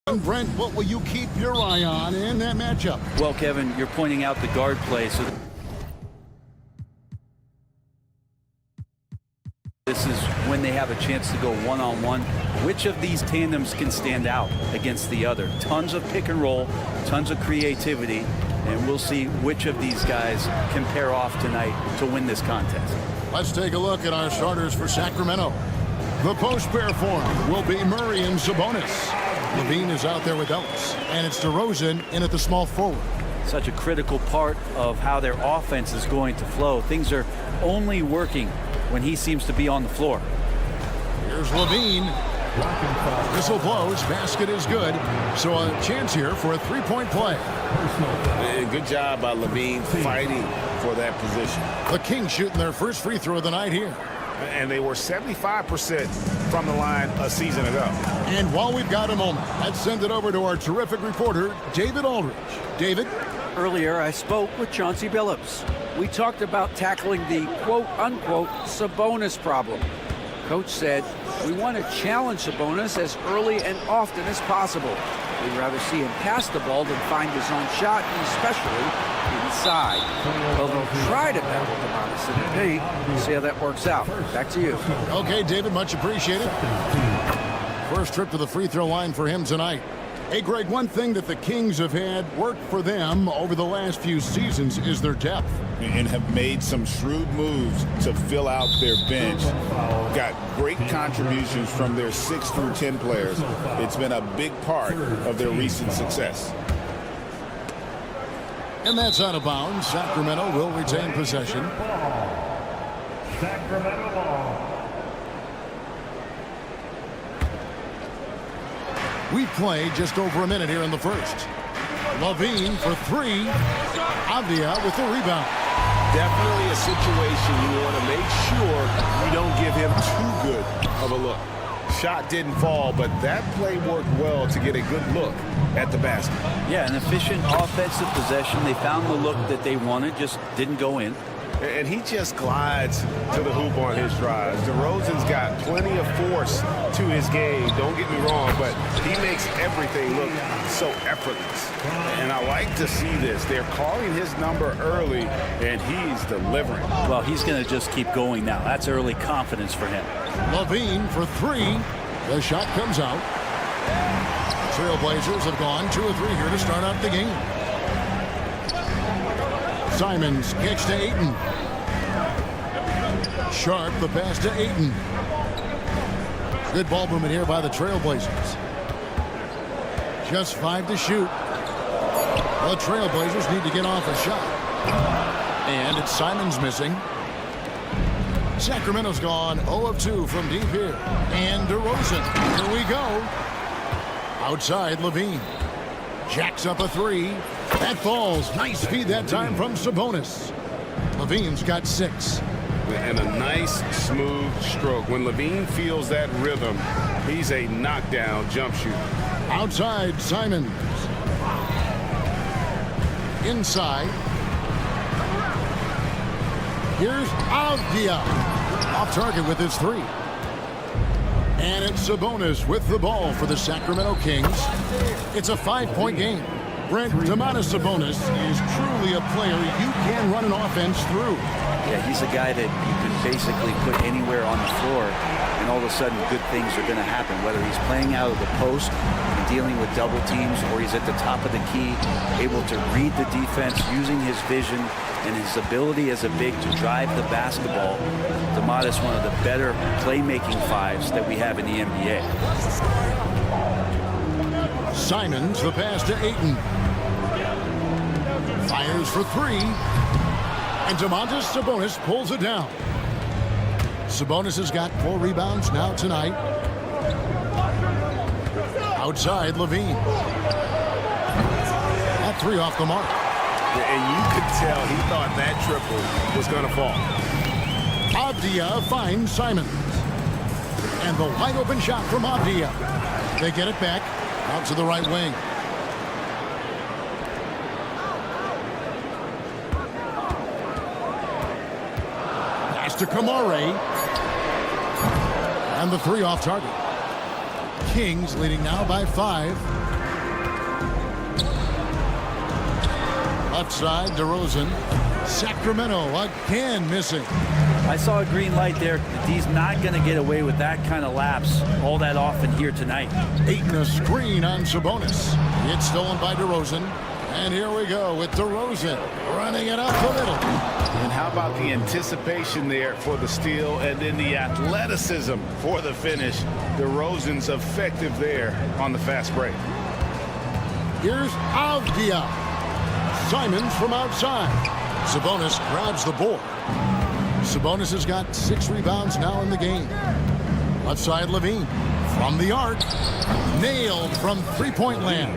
Brent, what will you keep your eye on in that matchup? Well, Kevin, you're pointing out the guard play. So this is when they have a chance to go one-on-one. Which of these tandems can stand out against the other? Tons of pick and roll, tons of creativity, and we'll see which of these guys can pair off tonight to win this contest. Let's take a look at our starters for Sacramento. The post pair form will be Murray and Sabonis. Levine is out there with Ellis, and it's DeRozan in at the small forward. Such a critical part of how their offense is going to flow. Things are only working when he seems to be on the floor. Here's Levine. Whistle blows, basket is good. So a chance here for a three-point play. Good job by Levine fighting for that position. The Kings shooting their first free throw of the night here. And they were 75% from the line a season ago. And while we've got a moment, let's send it over to our terrific reporter, David Aldridge. David? Earlier, I spoke with Chauncey Billups. We talked about tackling the quote-unquote Sabonis problem. Coach said, we want to challenge Sabonis as early and often as possible. We'd rather see him pass the ball than find his own shot, and especially inside. Well, they'll try to battle Sabonis in the paint. See how that works out. Back to you. Okay, David, much appreciated. First trip to the free throw line for him tonight. Hey, Greg, one thing that the Kings have had work for them over the last few seasons is their depth. And have made some shrewd moves to fill out their bench. Got great contributions from their 6 through 10 players. It's been a big part of their recent success. And that's out of bounds. Sacramento will retain possession. Sacramento ball. We play just over a minute here in the first. Levine for three. Avdia with the rebound. Definitely a situation you want to make sure you don't give him too good of a look. Shot didn't fall, but that play worked well to get a good look at the basket. Yeah, an efficient offensive possession. They found the look that they wanted, just didn't go in. And he just glides to the hoop on his drives. DeRozan's got plenty of force to his game, don't get me wrong, but he makes everything look so effortless. And I like to see this. They're calling his number early, and he's delivering. Well, he's going to just keep going now. That's early confidence for him. Levine for three. The shot comes out. Trailblazers have gone 2 or 3 here to start out the game. Simons kicks to Ayton. Sharp the pass to Ayton. Good ball movement here by the Trailblazers. Just 5 to shoot. The Trailblazers need to get off a shot. And it's Simons missing. Sacramento's gone 0 of 2 from deep here. And DeRozan. Here we go. Outside Levine. Jacks up a 3. That falls. Nice speed that time from Sabonis. Levine's got 6. And a nice, smooth stroke. When Levine feels that rhythm, he's a knockdown jump shooter. Outside, Simons. Inside. Here's Avdia. Off target with his 3. And it's Sabonis with the ball for the Sacramento Kings. It's a 5-point game. Brent, Domantas Sabonis is truly a player you can run an offense through. Yeah, he's a guy that you can basically put anywhere on the floor, and all of a sudden good things are going to happen, whether he's playing out of the post and dealing with double teams, or he's at the top of the key, able to read the defense, using his vision and his ability as a big to drive the basketball. Domantas, one of the better playmaking 5s that we have in the NBA. Simons, the pass to Ayton. Fires for 3. And Domantas Sabonis pulls it down. Sabonis has got 4 rebounds now tonight. Outside, Levine. That 3 off the mark. And you could tell he thought that triple was going to fall. Avdia finds Simons. And the wide open shot from Avdia. They get it back out to the right wing. Pass to Kamare. And the 3 off target. Kings leading now by 5. Left side, DeRozan. Sacramento again missing. I saw a green light there. He's not going to get away with that kind of lapse all that often here tonight. 8 and a screen on Sabonis. It's stolen by DeRozan. And here we go with DeRozan running it up the middle. And how about the anticipation there for the steal and then the athleticism for the finish. DeRozan's effective there on the fast break. Here's Avdia. Simons from outside. Sabonis grabs the board. Sabonis has got 6 rebounds now in the game. Left side, Levine from the arc. Nailed from three-point land.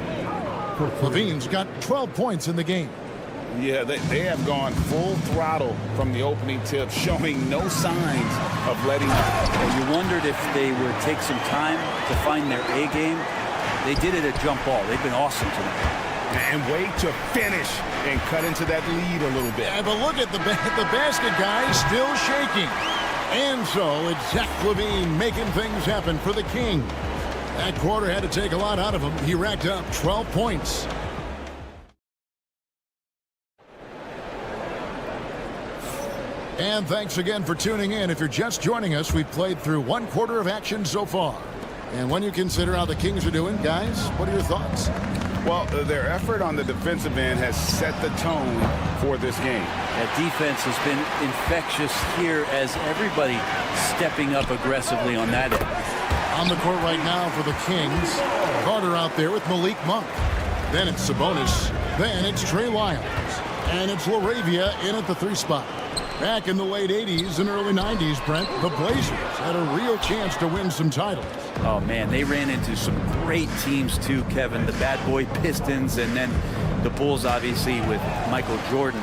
Levine's got 12 points in the game. Yeah, they have gone full throttle from the opening tip, showing no signs of letting up. And you wondered if they would take some time to find their A game. They did it at jump ball. They've been awesome tonight. And wait to finish and cut into that lead a little bit. Yeah, but look at the basket guy still shaking. And so it's Zach LaVine making things happen for the King. That quarter had to take a lot out of him. He racked up 12 points. And thanks again for tuning in. If you're just joining us, we've played through 1 quarter of action so far. And when you consider how the Kings are doing, guys, what are your thoughts? Well, their effort on the defensive end has set the tone for this game. That defense has been infectious here as everybody stepping up aggressively on that end. On the court right now for the Kings, Carter out there with Malik Monk. Then it's Sabonis. Then it's Trey Lyles. And it's LaRavia in at the 3 spot. Back in the late 80s and early 90s, Brent, the Blazers had a real chance to win some titles. Oh, man, they ran into some great teams, too, Kevin. The bad boy Pistons and then the Bulls, obviously, with Michael Jordan.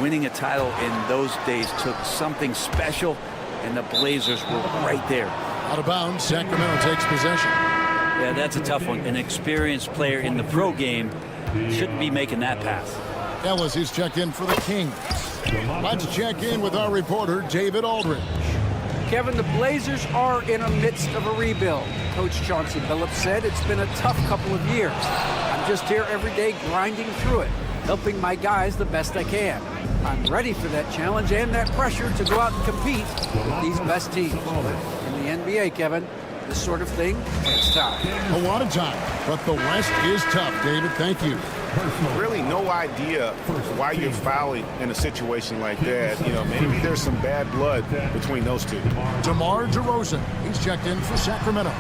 Winning a title in those days took something special, and the Blazers were right there. Out of bounds, Sacramento takes possession. Yeah, that's a tough one. An experienced player in the pro game shouldn't be making that pass. Ellis is checked in for the Kings. Let's check in with our reporter, David Aldridge. Kevin, the Blazers are in the midst of a rebuild. Coach Chauncey Billups said it's been a tough couple of years. I'm just here every day grinding through it, helping my guys the best I can. I'm ready for that challenge and that pressure to go out and compete with these best teams. In the NBA, Kevin, this sort of thing takes time. A lot of time, but the West is tough, David. Thank you. Really no idea why you're fouling in a situation like that. You know, maybe there's some bad blood between those two. DeMar DeRozan, he's checked in for Sacramento.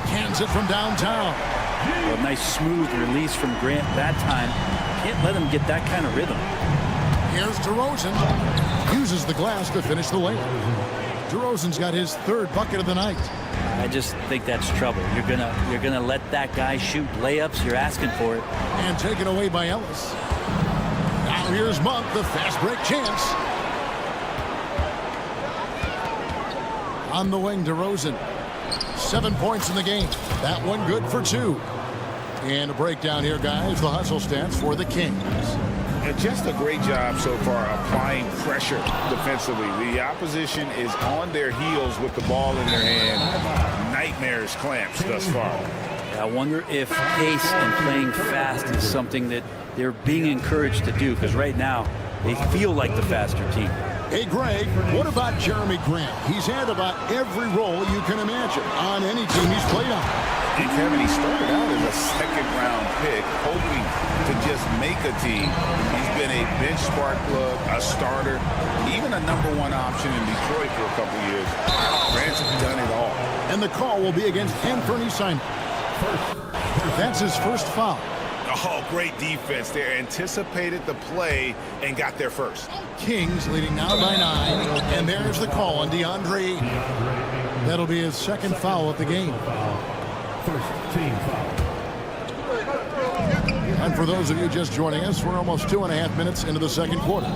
Cans it from downtown. A nice smooth release from Grant that time. Can't let him get that kind of rhythm. Here's DeRozan. Uses the glass to finish the layup. DeRozan's got his 3rd bucket of the night. I just think that's trouble. You're gonna let that guy shoot layups. You're asking for it. And taken away by Ellis. Now here's Monk, the fast break chance. On the wing, DeRozan. 7 points in the game. That one good for 2. And a breakdown here, guys. The hustle stats for the Kings. And just a great job so far applying pressure defensively. The opposition is on their heels with the ball in their hand. Nightmares clamps thus far. I wonder if pace and playing fast is something that they're being encouraged to do, because right now they feel like the faster team. Hey, Greg, what about Jeremy Grant? He's had about every role you can imagine on any team he's played on. And Kevin, he started out as a 2nd-round pick, hoping to just make a team. He's been a bench spark plug, a starter, even a #1 option in Detroit for a couple years. Grant's done it all. And the call will be against Anthony Simons. That's his 1st foul. Oh, great defense there. Anticipated the play and got there first. Kings leading now by 9. And there's the call on DeAndre. That'll be his 2nd foul of the game. First team foul. And for those of you just joining us, we're almost 2.5 minutes into the 2nd quarter.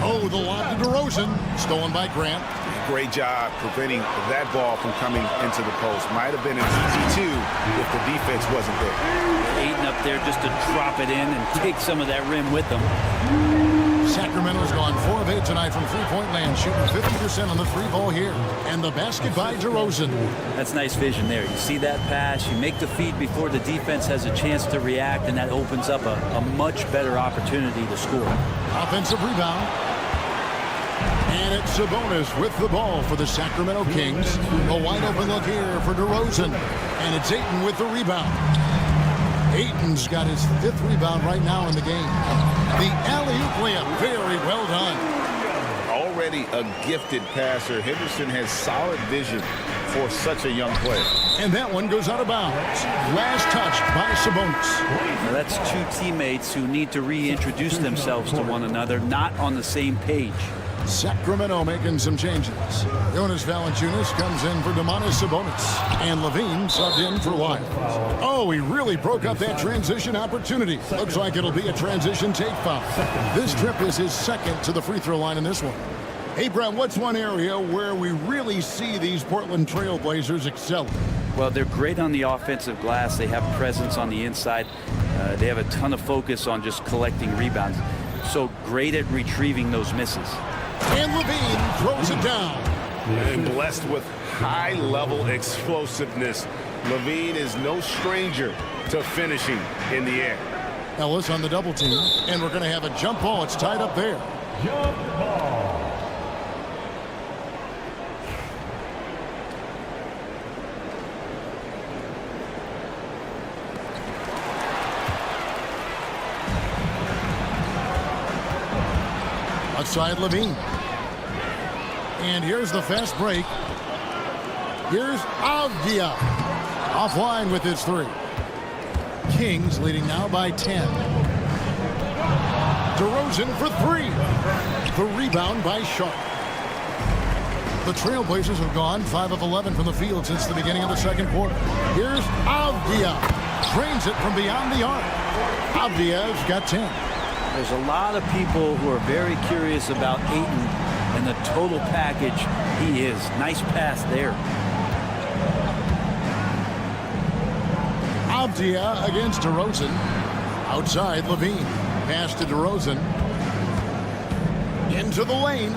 Oh, the lob to DeRozan. Stolen by Grant. Great job preventing that ball from coming into the post. Might have been an easy 2 if the defense wasn't there. Aiden up there just to drop it in and take some of that rim with them. Sacramento's gone 4 of 8 tonight from three-point land, shooting 50% on the three ball here. And the basket by DeRozan. That's nice vision there. You see that pass, you make the feed before the defense has a chance to react, and that opens up a much better opportunity to score. Offensive rebound. And it's Sabonis with the ball for the Sacramento Kings. A wide open look here for DeRozan. And it's Ayton with the rebound. Ayton's got his 5th rebound right now in the game. The alley-oop layup, very well done. Already a gifted passer, Henderson has solid vision for such a young player. And that one goes out of bounds. Last touch by Sabonis. Now that's two teammates who need to reintroduce themselves to one another, not on the same page. Sacramento making some changes. Jonas Valanciunas comes in for Domantas Sabonis. And Levine subbed in for Wild. Oh, he really broke up that transition opportunity. Looks like it'll be a transition take foul. This trip is his 2nd to the free throw line in this one. Hey, Brent, what's one area where we really see these Portland Trail Blazers excel? Well, they're great on the offensive glass. They have presence on the inside. They have a ton of focus on just collecting rebounds. So great at retrieving those misses. And Levine throws it down. And blessed with high-level explosiveness. Levine is no stranger to finishing in the air. Ellis on the double team. And we're going to have a jump ball. It's tied up there. Jump ball. Outside Levine. And here's the fast break. Here's Avdia. Offline with his 3. Kings leading now by 10. DeRozan for 3. The rebound by Sharp. The Trailblazers have gone 5 of 11 from the field since the beginning of the second quarter. Here's Avdia. Drains it from beyond the arc. Avdia's got 10. There's a lot of people who are very curious about Ayton and the total package he is. Nice pass there. Avdia against DeRozan. Outside Levine. Pass to DeRozan. Into the lane.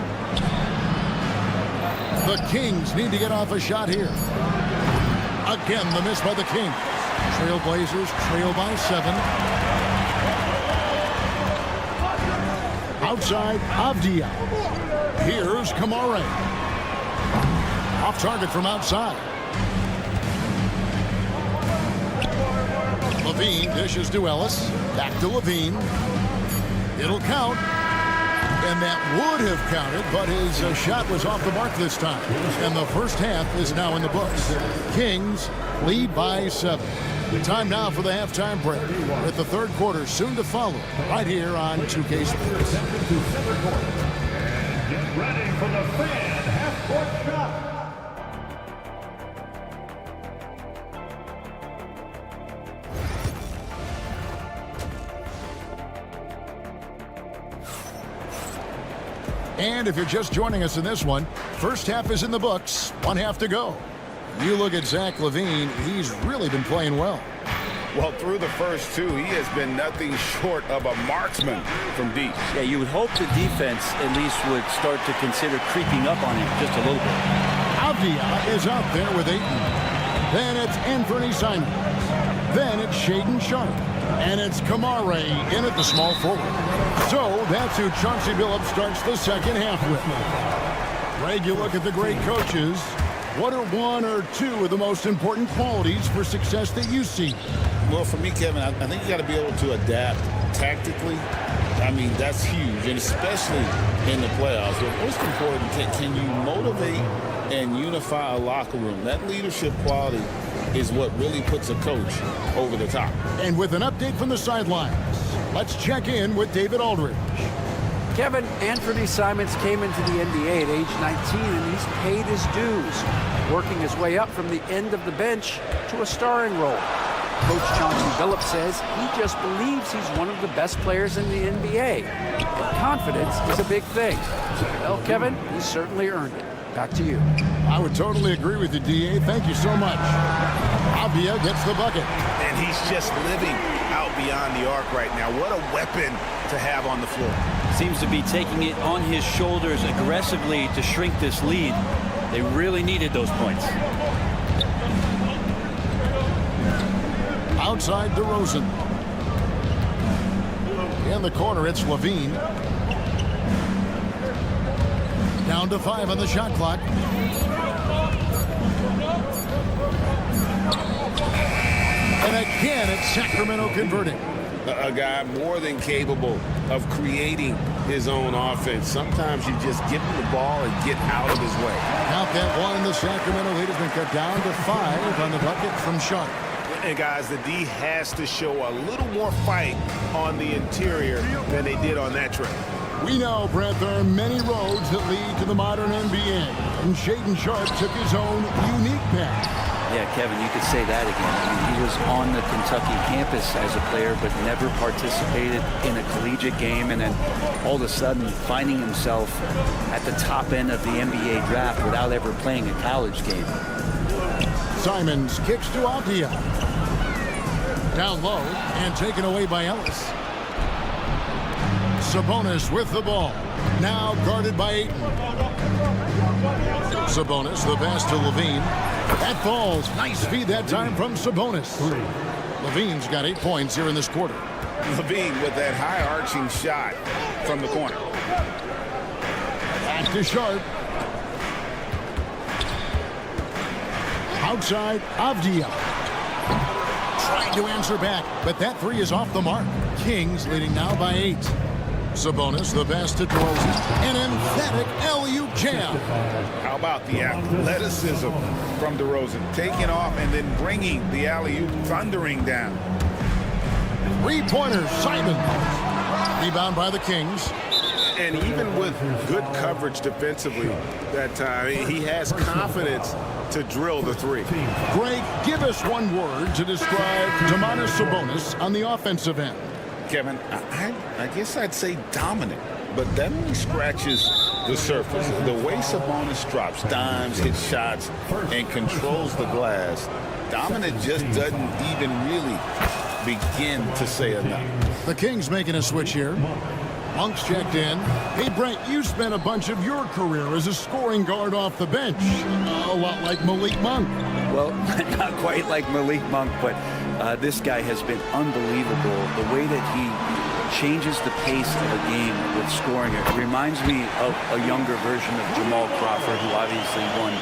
The Kings need to get off a shot here. Again, the miss by the Kings. Trailblazers trail by 7. Outside Avdia. Here's Kamare. Off target from outside. Levine dishes to Ellis. Back to Levine. It'll count. And that would have counted, but his shot was off the mark this time. And the first half is now in the books. Kings lead by 7. Time now for the halftime break, with the third quarter soon to follow, right here on 2K Sports. Get ready for the fan half-court shot. And if you're just joining us in this one, first half is in the books, 1 half to go. You look at Zach LaVine, he's really been playing well. Well, through the first 2, he has been nothing short of a marksman from deep. Yeah, you would hope the defense at least would start to consider creeping up on him just a little bit. Avdia is out there with Ayton. Then it's Anthony Simons. Then it's Shaedon Sharp. And it's Kamare in at the small forward. So that's who Chauncey Billups starts the second half with. Greg, you look at the great coaches. What are 1 or 2 of the most important qualities for success that you see? Well, for me, Kevin, I think you got to be able to adapt tactically. I mean, that's huge, and especially in the playoffs. But most important, can you motivate and unify a locker room? That leadership quality is what really puts a coach over the top. And with an update from the sidelines, let's check in with David Aldridge. Kevin, Anthony Simons came into the NBA at age 19, and he's paid his dues, working his way up from the end of the bench to a starring role. Coach Chauncey Billups says he just believes he's one of the best players in the NBA. And confidence is a big thing. Well, Kevin, he's certainly earned it. Back to you. I would totally agree with you, D.A. Thank you so much. Avdia gets the bucket. And he's just living out beyond the arc right now. What a weapon to have on the floor. Seems to be taking it on his shoulders aggressively to shrink this lead. They really needed those points. Outside DeRozan. In the corner, it's Levine. Down to 5 on the shot clock. And again, it's Sacramento converting. A guy more than capable of creating his own offense. Sometimes you just give him the ball and get out of his way. Count that one. The Sacramento lead has been cut down to 5 on the bucket from Sharp. And guys, the D has to show a little more fight on the interior than they did on that trip. We know, Brett, there are many roads that lead to the modern NBA. And Shaedon Sharp took his own unique path. Yeah, Kevin, you could say that again. I mean, he was on the Kentucky campus as a player, but never participated in a collegiate game, and then all of a sudden finding himself at the top end of the NBA draft without ever playing a college game. Simons kicks to Avdia. Down low and taken away by Ellis. Sabonis with the ball. Now guarded by Ayton. Sabonis, the pass to Levine. That falls. Nice feed that time from Sabonis. Levine's got 8 points here in this quarter. Levine with that high arching shot from the corner. Back to Sharp. Outside, Avdia. Trying to answer back, but that three is off the mark. Kings leading now by 8. Sabonis, the pass to DeRozan. An emphatic alley-oop jam. How about the athleticism from DeRozan? Taking off and then bringing the alley-oop thundering down. 3-pointer, Simon. Rebound by the Kings. And even with good coverage defensively that time, he has confidence to drill the three. Greg, give us one word to describe Domantas Sabonis on the offensive end. Kevin, I guess I'd say dominant, but that only scratches the surface. The way Sabonis drops dimes, hits shots, and controls the glass, dominant just doesn't even really begin to say enough. The Kings making a switch here. Monk's checked in. Hey, Brent, you spent a bunch of your career as a scoring guard off the bench. A lot like Malik Monk. Well, not quite like Malik Monk, but this guy has been unbelievable. The way that he changes the pace of a game with scoring. It reminds me of a younger version of Jamal Crawford, who obviously won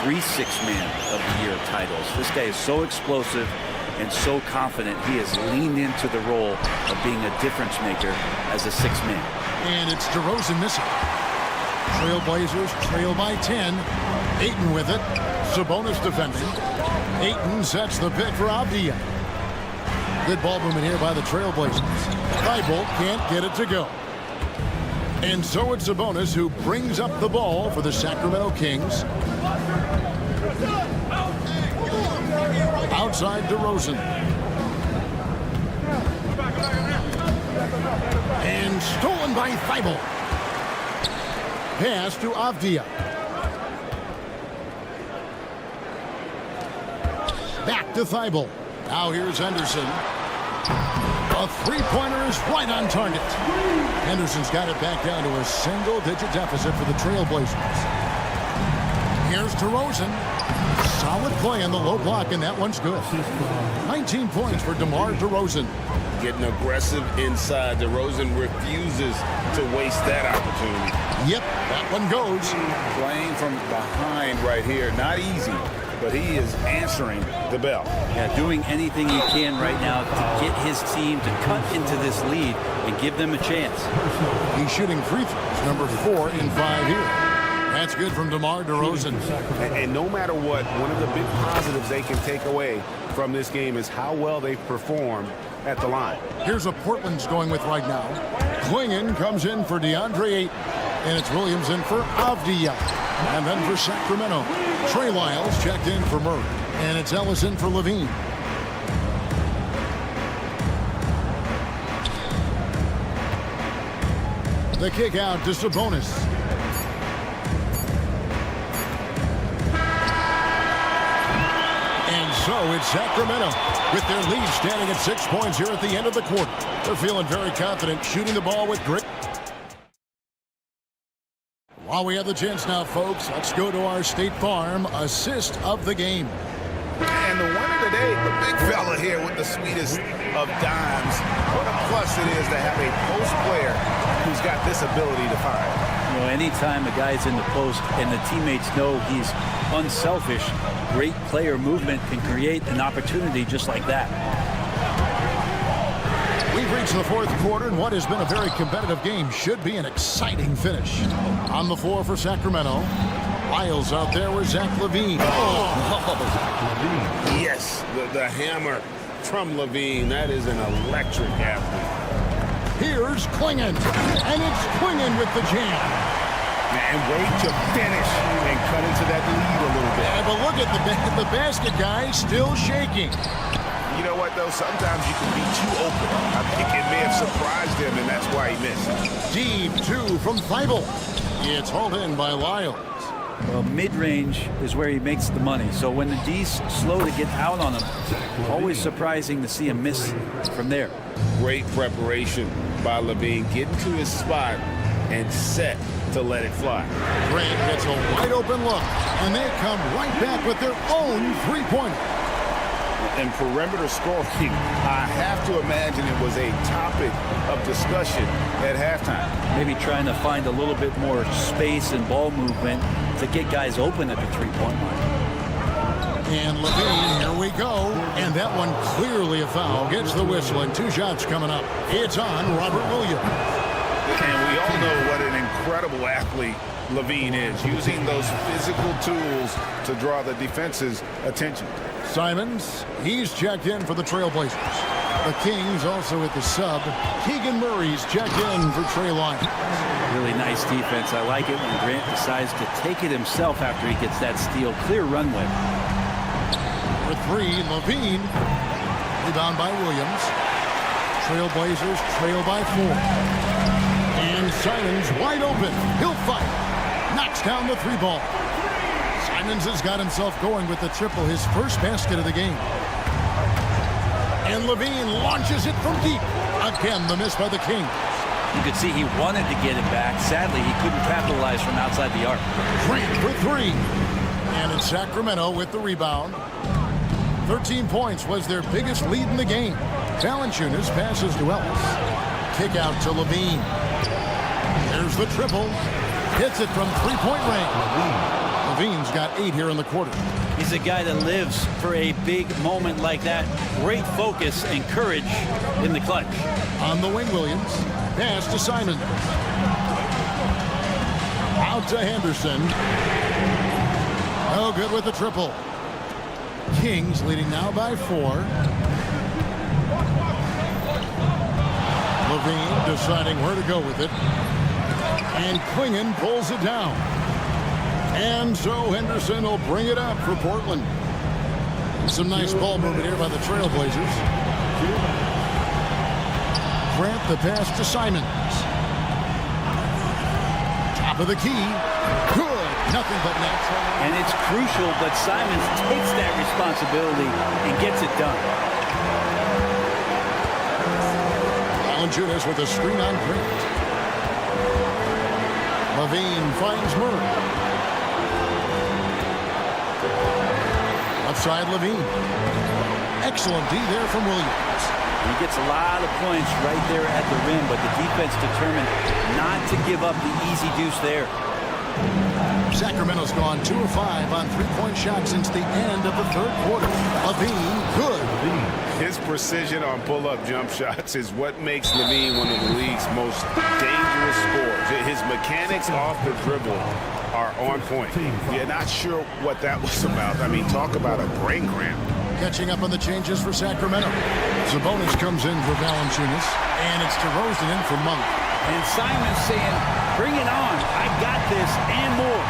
3 Sixth-Man of the Year titles. This guy is so explosive and so confident. He has leaned into the role of being a difference maker as a sixth man. And it's DeRozan missing. Trailblazers trail by 10. Ayton with it. Sabonis defending. Ayton sets the pick for Avdia. Good ball movement here by the Trailblazers. Thibault can't get it to go. And so it's Sabonis who brings up the ball for the Sacramento Kings. Outside DeRozan. And stolen by Thibault. Pass to Avdia. Back to Thibault. Now here's Henderson. A three-pointer is right on target. Henderson's got it back down to a single-digit deficit for the Trailblazers. Here's DeRozan. Solid play on the low block, and that one's good. 19 points for DeMar DeRozan. Getting aggressive inside. DeRozan refuses to waste that opportunity. Yep, that one goes. Playing from behind right here. Not easy, but he is answering the bell. Yeah, doing anything he can right now to get his team to cut into this lead and give them a chance. He's shooting free throws, number 4 in 5 here. That's good from DeMar DeRozan. And no matter what, one of the big positives they can take away from this game is how well they perform at the line. Here's what Portland's going with right now. Klingon comes in for DeAndre Ayton. And it's Williams in for Avdia. And then for Sacramento, Trey Lyles checked in for Murray. And it's Ellis in for Levine. The kick out to Sabonis. so it's Sacramento with their lead standing at 6 points here at the end of the quarter. They're feeling very confident, shooting the ball with great. While we have the chance now, folks, let's go to our State Farm assist of the game. And the winner today, the big fella here with the sweetest of dimes. What a plus it is to have a post player who's got this ability to find. You know, anytime a guy's in the post and the teammates know he's unselfish, great player movement can create an opportunity just like that. We've reached the fourth quarter, and what has been a very competitive game should be an exciting finish. On the floor for Sacramento, Lyles out there with Zach LaVine. Yes, the hammer from LaVine. That is an electric athlete. Here's Klingon, and it's Klingon with the jam. And wait to finish and cut into that lead a little bit. Yeah, but look at the basket guy still shaking. You know what, though? Sometimes you can be too open. I think it may have surprised him, and that's why he missed. Deep two from Thibault. It's hauled in by Lyles. Well, mid-range is where he makes the money. So when the D's slow to get out on him, always surprising to see him miss from there. Great preparation by LaVine. Getting to his spot and set to let it fly. Grant gets a wide open look, and they come right back with their own three-pointer. And perimeter scoring, I have to imagine it was a topic of discussion at halftime. Maybe trying to find a little bit more space and ball movement to get guys open at the three-point line. And LaVine, here we go. And that one clearly a foul. Gets the whistle, and 2 shots coming up. It's on Robert Williams. And we all know what an incredible athlete LaVine is, using those physical tools to draw the defense's attention. Simons, he's checked in for the Trailblazers. The Kings also at the sub. Keegan Murray's checked in for Trey Lyles. Really nice defense. I like it when Grant decides to take it himself after he gets that steal. Clear runway. For 3, LaVine. Rebound by Williams. Trailblazers trail by 4. And Simons wide open. He'll fight. Knocks down the 3-ball. Simons has got himself going with the triple, his first basket of the game. And LaVine launches it from deep. Again, the miss by the Kings. You could see he wanted to get it back. Sadly, he couldn't capitalize from outside the arc. Grant for 3. And it's Sacramento with the rebound. 13 points was their biggest lead in the game. Valanciunas passes to Ellis. Kick out to LaVine. There's the triple. Hits it from three-point range. LaVine's got 8 here in the quarter. He's a guy that lives for a big moment like that. Great focus and courage in the clutch. On the wing, Williams. Pass to Simon. Out to Henderson. No good with the triple. Kings leading now by 4. LaVine deciding where to go with it. And Klingon pulls it down. And so Henderson will bring it up for Portland. Some nice ball movement here by the Trailblazers. Grant the pass to Simons. Top of the key. Good. Nothing but net. And it's crucial, but Simons takes that responsibility and gets it done. Valanciunas with a screen on Grant. LaVine finds Murray. Outside LaVine. Excellent D there from Williams. He gets a lot of points right there at the rim, but the defense determined not to give up the easy deuce there. Sacramento's gone 2 of 5 on three-point shots since the end of the third quarter. LaVine, good. His precision on pull-up jump shots is what makes LaVine one of the league's most dangerous scorers. His mechanics off the dribble are on point. You're not sure what that was about. I mean, talk about a brain cramp. Catching up on the changes for Sacramento. Sabonis comes in for Valanciunas, and it's DeRozan in for Monk. And Simons saying, bring it on. I got this and more.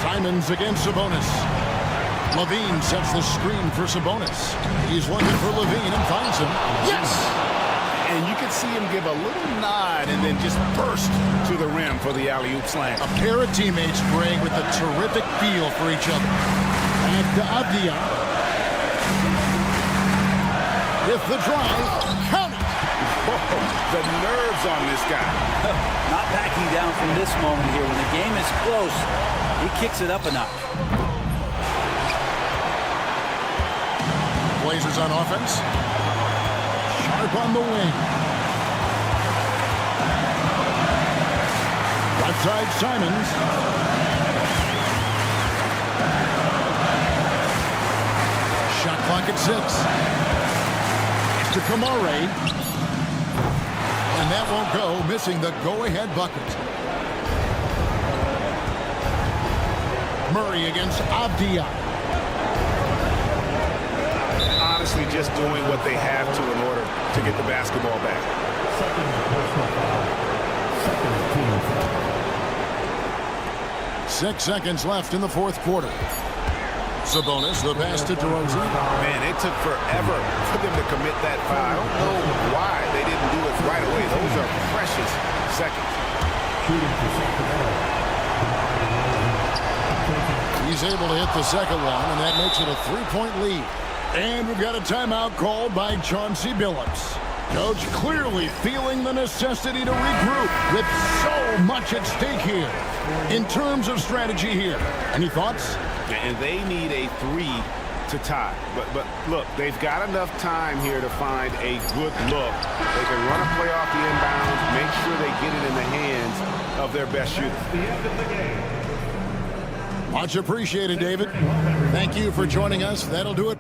Simons against Sabonis. LaVine sets the screen for Sabonis. He's looking for LaVine and finds him. Yes! And you can see him give a little nod and then just burst to the rim for the alley-oop slam. A pair of teammates playing with a terrific feel for each other. And to Avdia. With the drive, count it. The nerves on this guy. Not backing down from this moment here. When the game is close, he kicks it up a notch. Blazers on offense. Sharp on the wing. Left side, Simons. Shot clock at 6. To Kamare. And that won't go, missing the go-ahead bucket. Murray against Avdia. Honestly, just doing what they have to in order to get the basketball back. 6 seconds left in the fourth quarter. Sabonis, the pass to DeRozan. Man, it took forever for them to commit that foul. I don't know why they didn't do it right away. Those are precious seconds. He's able to hit the second one, and that makes it a 3-point lead. And we've got a timeout called by Chauncey Billups. Coach clearly feeling the necessity to regroup with so much at stake here. In terms of strategy here, any thoughts? And they need a 3 to tie. But look, they've got enough time here to find a good look. They can run a play off the inbounds, make sure they get it in the hands of their best shooter. Much appreciated, David. Thank you for joining us. That'll do it.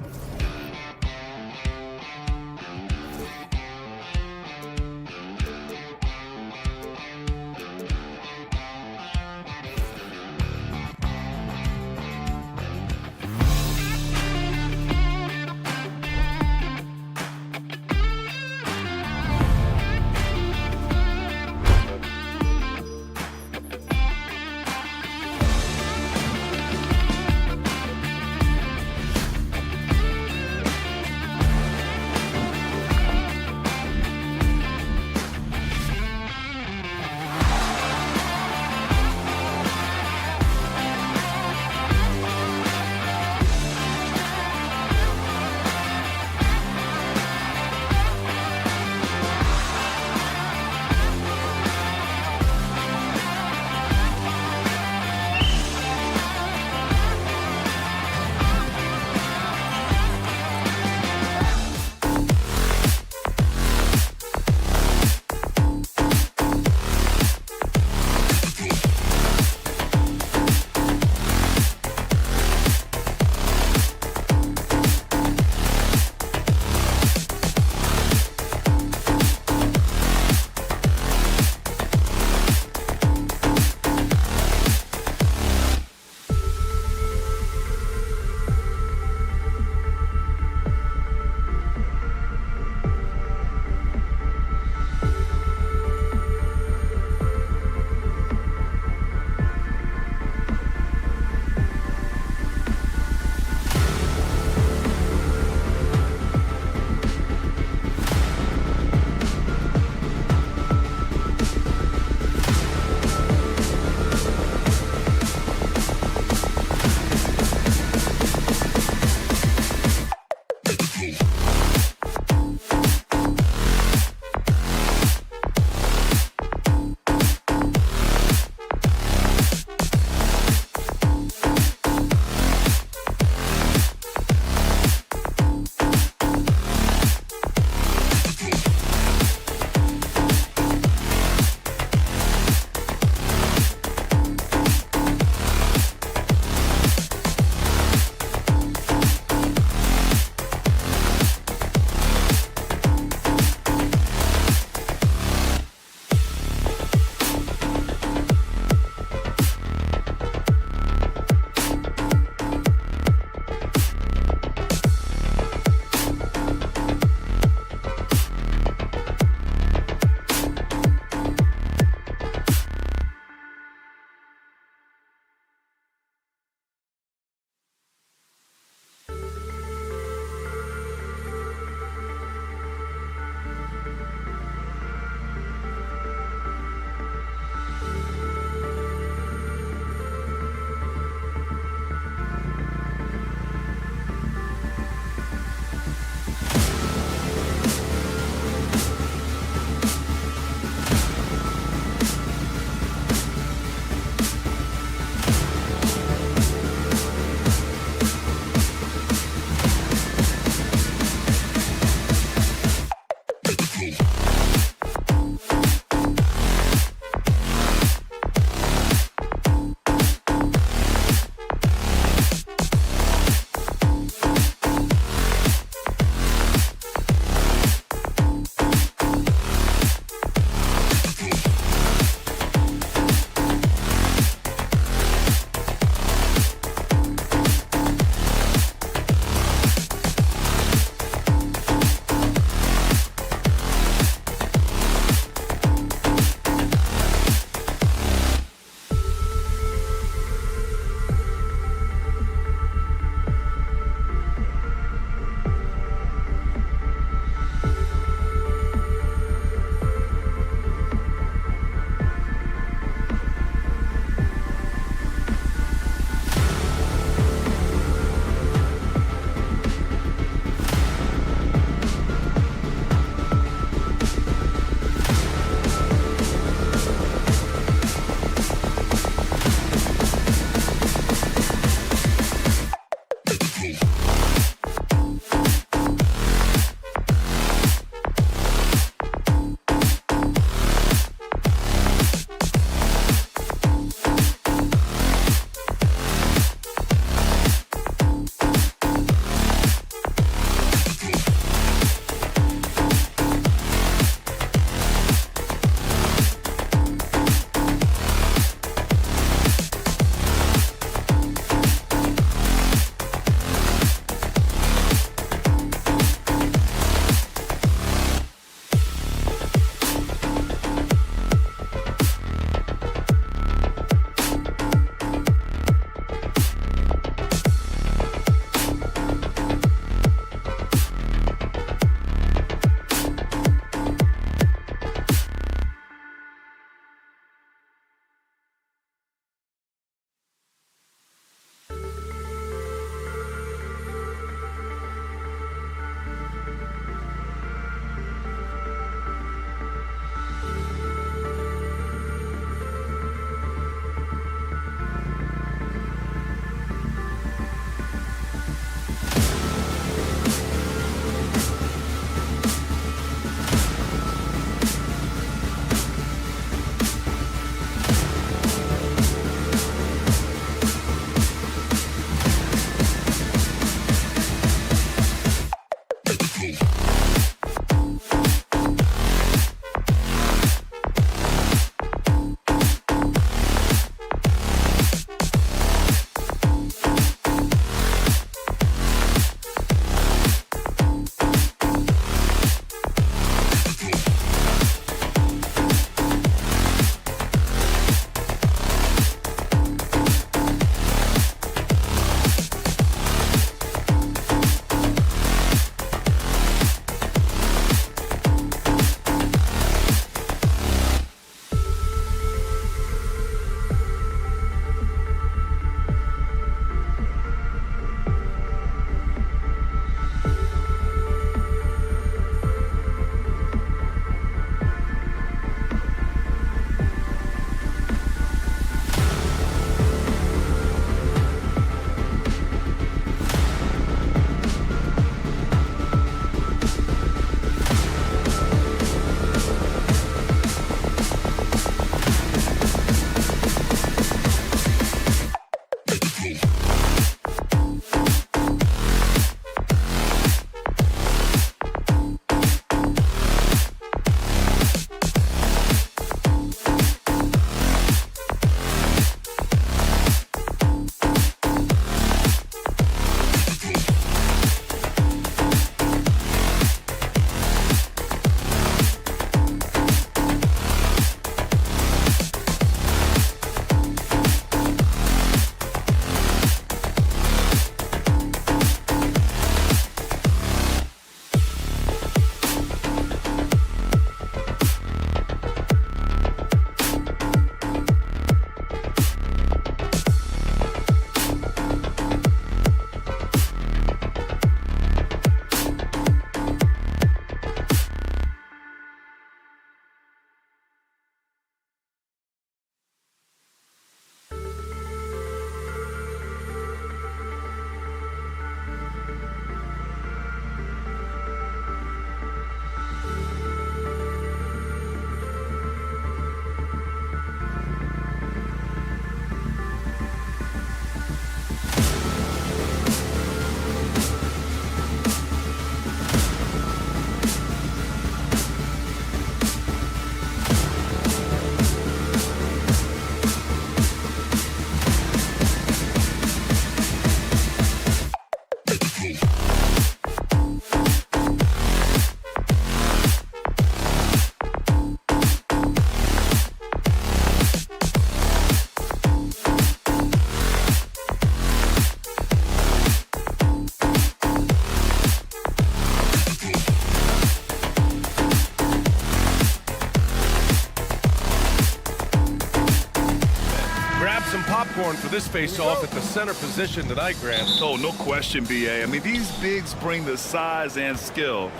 this face-off at the center position tonight, Grant. Oh, no question, B.A. I mean, these bigs bring the size and skill.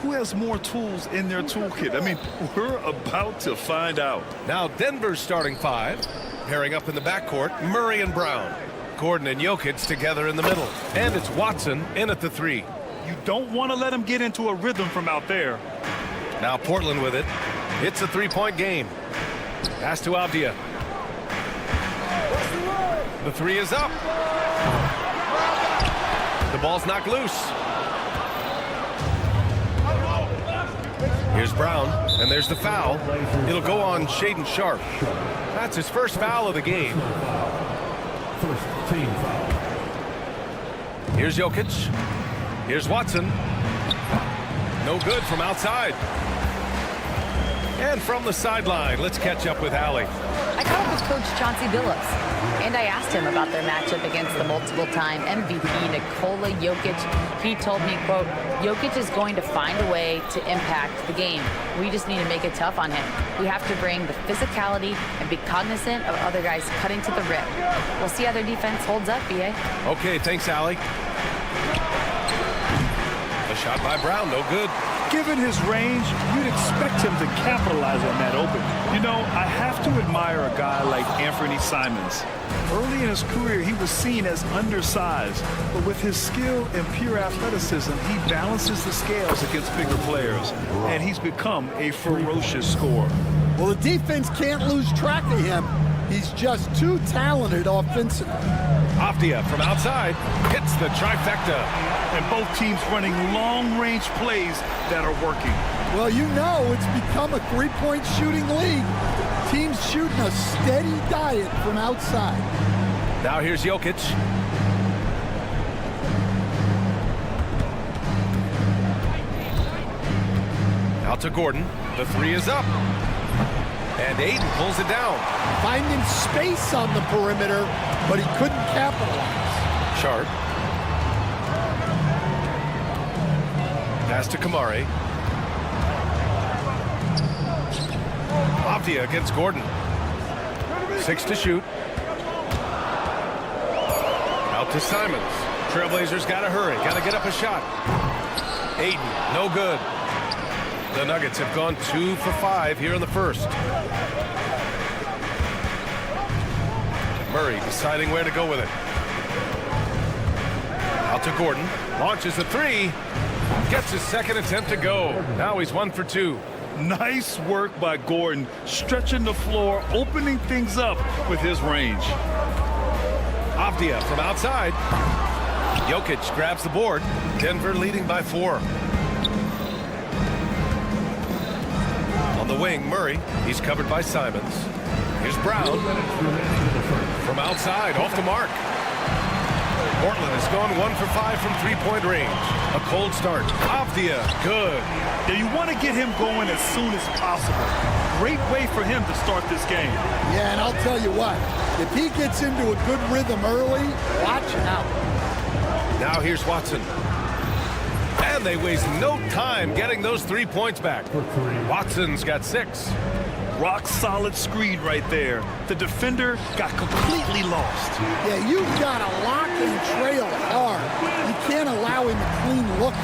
Who has more tools in their toolkit? I mean, we're about to find out. Now Denver's starting five. Pairing up in the backcourt, Murray and Brown. Gordon and Jokic together in the middle. And it's Watson in at the three. You don't want to let him get into a rhythm from out there. Now Portland with it. It's a three-point game. Pass to Avdia. The three is up. The ball's knocked loose. Here's Brown, and there's the foul. It'll go on Shaedon Sharpe. That's his first foul of the game. First team foul. Here's Jokic. Here's Watson. No good from outside. And from the sideline, let's catch up with Allie. I caught up with Coach Chauncey Billups, and I asked him about their matchup against the multiple-time MVP Nikola Jokic. He told me, quote, Jokic is going to find a way to impact the game. We just need to make it tough on him. We have to bring the physicality and be cognizant of other guys cutting to the rim. We'll see how their defense holds up, B.A. Okay, thanks, Allie. A shot by Brown, no good. Given his range, you'd expect him to capitalize on that open. You know, I have to admire a guy like Anthony Simons. Early in his career, he was seen as undersized, but with his skill and pure athleticism, he balances the scales against bigger players, and he's become a ferocious scorer. Well, the defense can't lose track of him. He's just too talented offensively. Avdia from outside hits the trifecta. And both teams running long-range plays that are working. Well, you know it's become a three-point shooting league. Teams shooting a steady diet from outside. Now here's Jokic. Out to Gordon. The three is up. And Aiden pulls it down. Finding space on the perimeter, but he couldn't capitalize. Sharp. Pass to Kamari. Avdia against Gordon. 6 to shoot. Out to Simons. Trailblazers got to hurry. Got to get up a shot. Aiden, no good. The Nuggets have gone 2 for 5 here in the first. Murray deciding where to go with it. Out to Gordon. Launches the three. Gets his second attempt to go. Now he's 1 for 2. Nice work by Gordon, stretching the floor, opening things up with his range. Avdia from outside. Jokic grabs the board. Denver leading by 4. On the wing, Murray. He's covered by Simons. Here's Brown. From outside, off the mark. Portland has gone 1 for 5 from three-point range. A cold start. Avdia, good. Now you want to get him going as soon as possible. Great way for him to start this game. Yeah, and I'll tell you what, if he gets into a good rhythm early, watch out. Now here's Watson. And they waste no time getting those 3 points back. Watson's got 6. Rock solid screen right there. The defender got completely lost. Yeah, you've got to lock and trail hard. You can't allow him a clean look.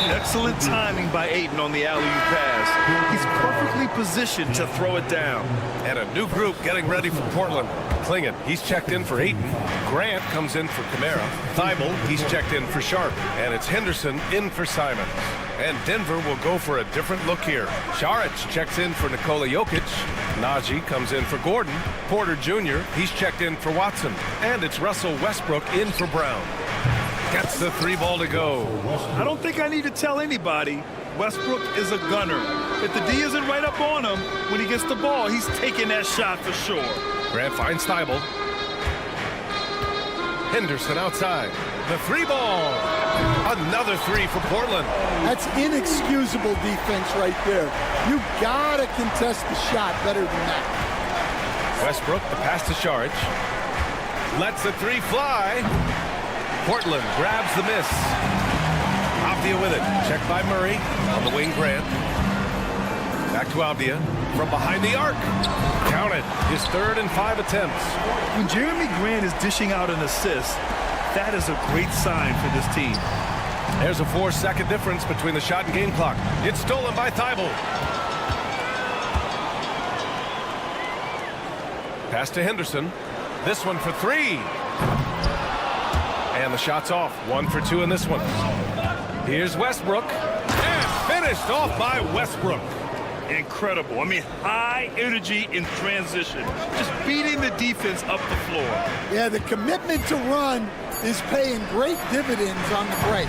Excellent timing by Aiden on the alley-oop pass. He's perfectly positioned to throw it down. And a new group getting ready for Portland. Klingon, he's checked in for Aiden. Grant comes in for Kamara. Thibault, he's checked in for Sharpe. And it's Henderson in for Simons. And Denver will go for a different look here. Saric checks in for Nikola Jokic. Najee comes in for Gordon. Porter Jr., he's checked in for Watson. And it's Russell Westbrook in for Brown. Gets the 3 ball to go. I don't think I need to tell anybody. Westbrook is a gunner. If the D isn't right up on him, when he gets the ball, he's taking that shot for sure. Grant finds Thibault. Henderson outside. The 3 ball. Another 3 for Portland. That's inexcusable defense right there. You gotta contest the shot better than that. Westbrook, the pass to Saric. Lets the 3 fly. Portland grabs the miss. Avdia with it. Checked by Murray. On the wing, Grant. Back to Avdia from behind the arc. Counted. His 3rd and 5 attempts. When Jeremy Grant is dishing out an assist, that is a great sign for this team. There's a 4-second difference between the shot and game clock. It's stolen by Thibault. Pass to Henderson. This one for 3. And the shot's off. 1 for 2 in this one. Here's Westbrook. And finished off by Westbrook. Incredible. I mean, high energy in transition. Just beating the defense up the floor. Yeah, the commitment to run is paying great dividends on the break.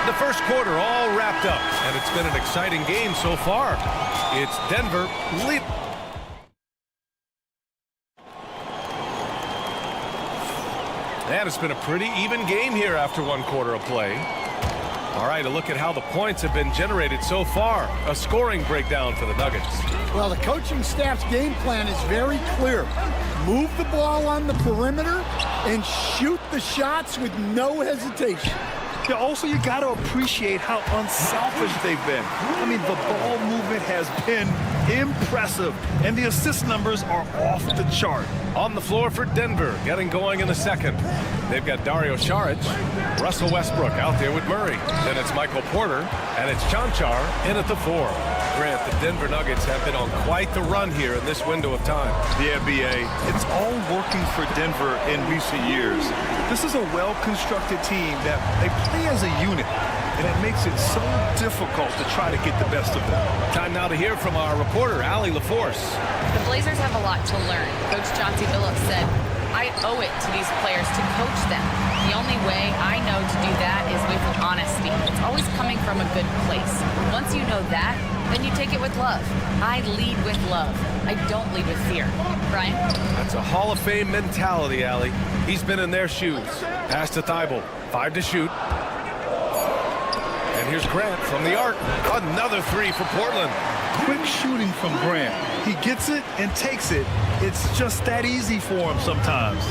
The first quarter all wrapped up, and it's been an exciting game so far. It's Denver lead. And it's been a pretty even game here after 1 quarter of play. All right, a look at how the points have been generated so far. A scoring breakdown for the Nuggets. Well, the coaching staff's game plan is very clear. Move the ball on the perimeter and shoot the shots with no hesitation. Yeah, also, you got to appreciate how unselfish they've been. I mean, the ball movement has been impressive, and the assist numbers are off the chart. On the floor for Denver, getting going in the second. They've got Dario Saric, Russell Westbrook out there with Murray. Then it's Michael Porter, and it's Cancar in at the 4. Grant, the Denver Nuggets have been on quite the run here in this window of time. Yeah, B.A., it's all working for Denver in recent years. This is a well-constructed team that they play as a unit, and it makes it so difficult to try to get the best of them. Time now to hear from our reporter, Allie LaForce. The Blazers have a lot to learn. Coach Chauncey Billups said, I owe it to these players to coach them. The only way I know to do that is with honesty. It's always coming from a good place. Once you know that, then you take it with love. I lead with love. I don't lead with fear. Brian? That's a Hall of Fame mentality, Allie. He's been in their shoes. Pass to Thibault. 5 to shoot. And here's Grant from the arc. Another 3 for Portland. Quick shooting from Grant. He gets it and takes it. It's just that easy for him sometimes.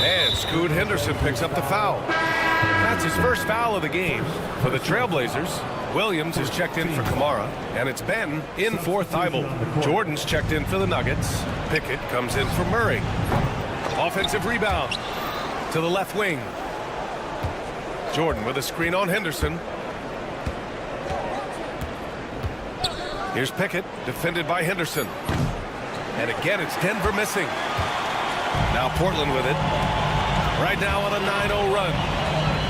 And Scoot Henderson picks up the foul. That's his first foul of the game. For the Trailblazers, Williams is checked in for Kamara, and it's Ben in for Thibault. Jordan's checked in for the Nuggets. Pickett comes in for Murray. Offensive rebound to the left wing. Jordan with a screen on Henderson. Here's Pickett, defended by Henderson. And again, it's Denver missing. Now Portland with it. Right now on a 9-0 run.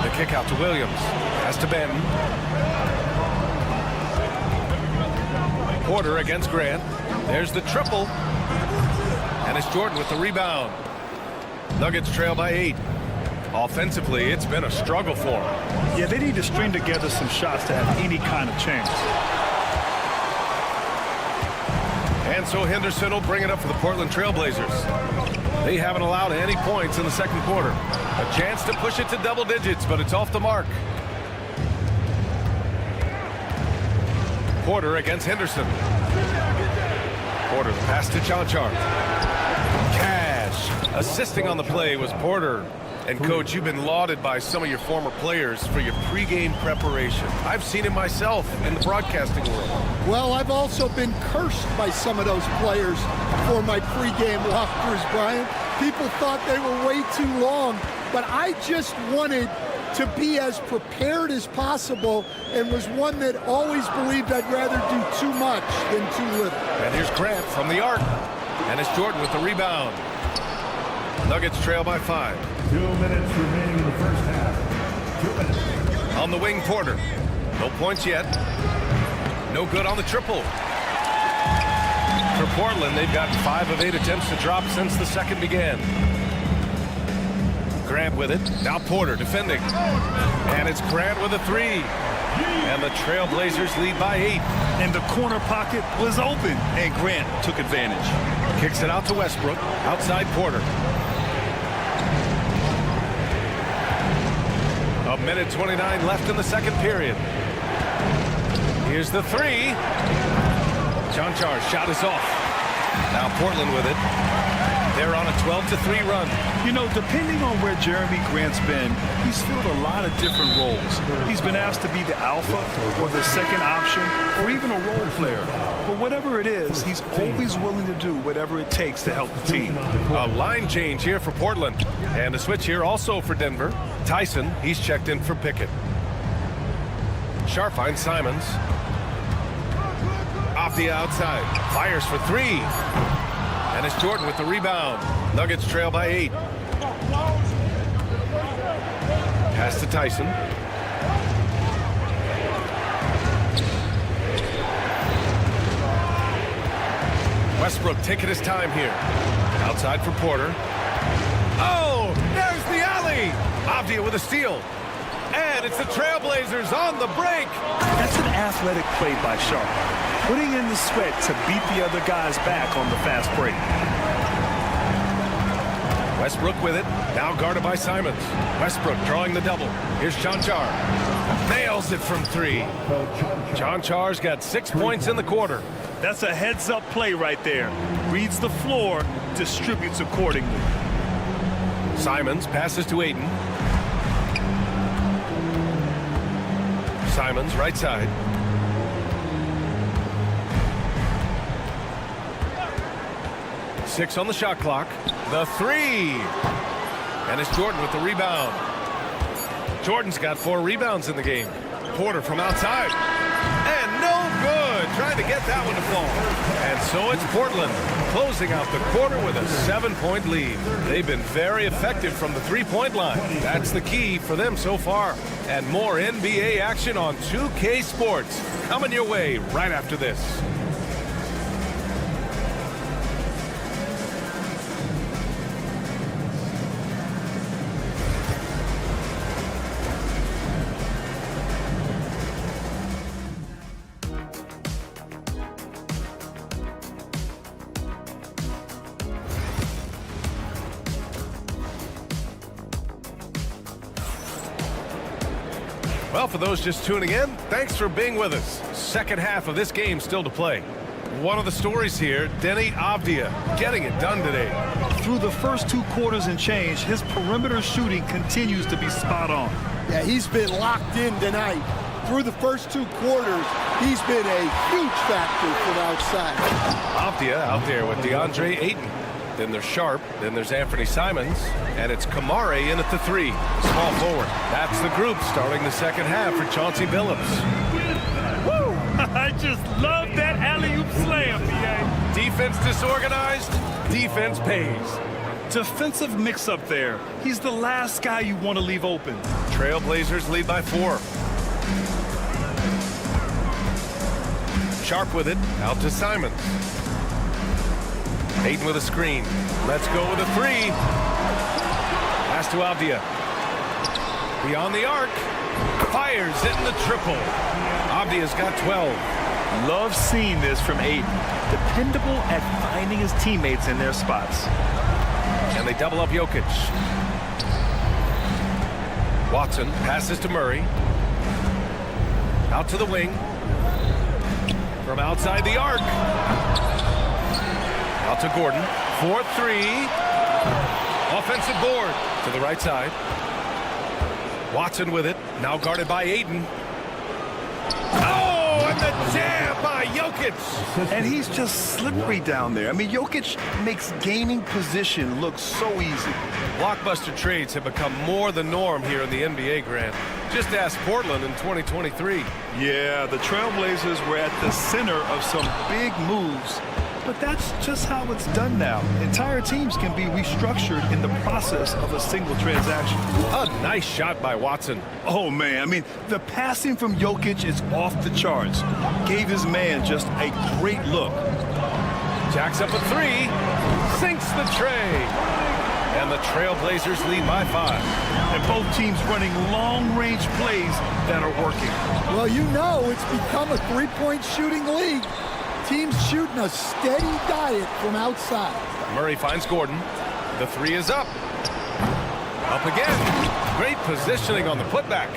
The kick out to Williams. Pass to Ben. Porter against Grant. There's the triple. And it's Jordan with the rebound. Nuggets trail by 8. Offensively, it's been a struggle for them. Yeah, they need to string together some shots to have any kind of chance. And so Henderson will bring it up for the Portland Trailblazers. They haven't allowed any points in the second quarter. A chance to push it to double digits, but it's off the mark. Porter against Henderson. Porter, the pass to Cancar. Cash. Assisting on the play was Porter. And, Coach, you've been lauded by some of your former players for your pregame preparation. I've seen it myself in the broadcasting world. Well, I've also been cursed by some of those players for my pregame walkthroughs, Brian. People thought they were way too long, but I just wanted to be as prepared as possible and was one that always believed I'd rather do too much than too little. And here's Grant from the arc. And it's Jordan with the rebound. Nuggets trail by 5. 2 minutes remaining in the first half. 2 minutes. On the wing, Porter. No points yet. No good on the triple. For Portland, they've got 5 of 8 attempts to drop since the second began. Grant with it. Now Porter defending. And it's Grant with a 3. And the Trailblazers lead by 8. And the corner pocket was open, and Grant took advantage. Kicks it out to Westbrook. Outside Porter. A minute 29 left in the second period. Here's the 3. Cancar's shot is off. Now Portland with it. They're on a 12-3 run. You know, depending on where Jeremy Grant's been, he's filled a lot of different roles. He's been asked to be the alpha or the second option or even a role player. But whatever it is, he's always willing to do whatever it takes to help the team. A line change here for Portland. And a switch here also for Denver. Tyson, he's checked in for Pickett. Sharp finds Simons. Off the outside. Fires for three. And it's Jordan with the rebound. Nuggets trail by 8. Pass to Tyson. Westbrook taking his time here. Outside for Porter. Oh, there's the alley. Avdia with a steal. And it's the Trailblazers on the break. That's an athletic play by Sharp, putting in the sweat to beat the other guys back on the fast break. Westbrook with it, now guarded by Simons. Westbrook drawing the double. Here's Char. Nails it from 3. Char's got 6 points in the quarter. That's a heads-up play right there. Reads the floor, distributes accordingly. Simons passes to Ayton. Simons right side. Six on the shot clock. The 3. And it's Jordan with the rebound. Jordan's got 4 rebounds in the game. Porter from outside. And no good. Trying to get that one to fall. And so it's Portland closing out the quarter with a 7-point lead. They've been very effective from the 3-point line. That's the key for them so far. And more NBA action on 2K Sports coming your way right after this. Well, for those just tuning in, thanks for being with us. Second half of this game still to play. One of the stories here, Denny Avdia getting it done today. Through the first 2 quarters and change, his perimeter shooting continues to be spot on. Yeah, he's been locked in tonight. Through the first 2 quarters, he's been a huge factor from outside. Avdia out there with DeAndre Ayton. Then there's Sharp. Then there's Anthony Simons. And it's Kamare in at the 3. Small forward. That's the group starting the second half for Chauncey Billups. Woo! I just love that alley-oop slam, B.A. Defense disorganized. Defense pays. Defensive mix-up there. He's the last guy you want to leave open. Trailblazers lead by 4. Sharp with it. Out to Simons. Ayton with a screen. Let's go with a 3. Pass to Avdia. Beyond the arc. Fires it in the triple. Avdia's got 12. Love seeing this from Ayton. Dependable at finding his teammates in their spots. And they double up Jokic. Watson passes to Murray. Out to the wing. From outside the arc. Out to Gordon. 4-3. Offensive board to the right side. Watson with it. Now guarded by Ayton. Oh, and the jam by Jokic. And he's just slippery down there. I mean, Jokic makes gaining position look so easy. Blockbuster trades have become more the norm here in the NBA, Grant. Just ask Portland in 2023. Yeah, the Trailblazers were at the center of some big moves. But that's just how it's done now. Entire teams can be restructured in the process of a single transaction. A nice shot by Watson. Oh, man. I mean, the passing from Jokic is off the charts. Gave his man just a great look. Jacks up a 3. Sinks the tray. And the Trailblazers lead by 5. And both teams running long-range plays that are working. Well, you know it's become a 3-point shooting league. Teams shooting a steady diet from outside. Murray finds Gordon. The 3 is up. Up again. Great positioning on the putback.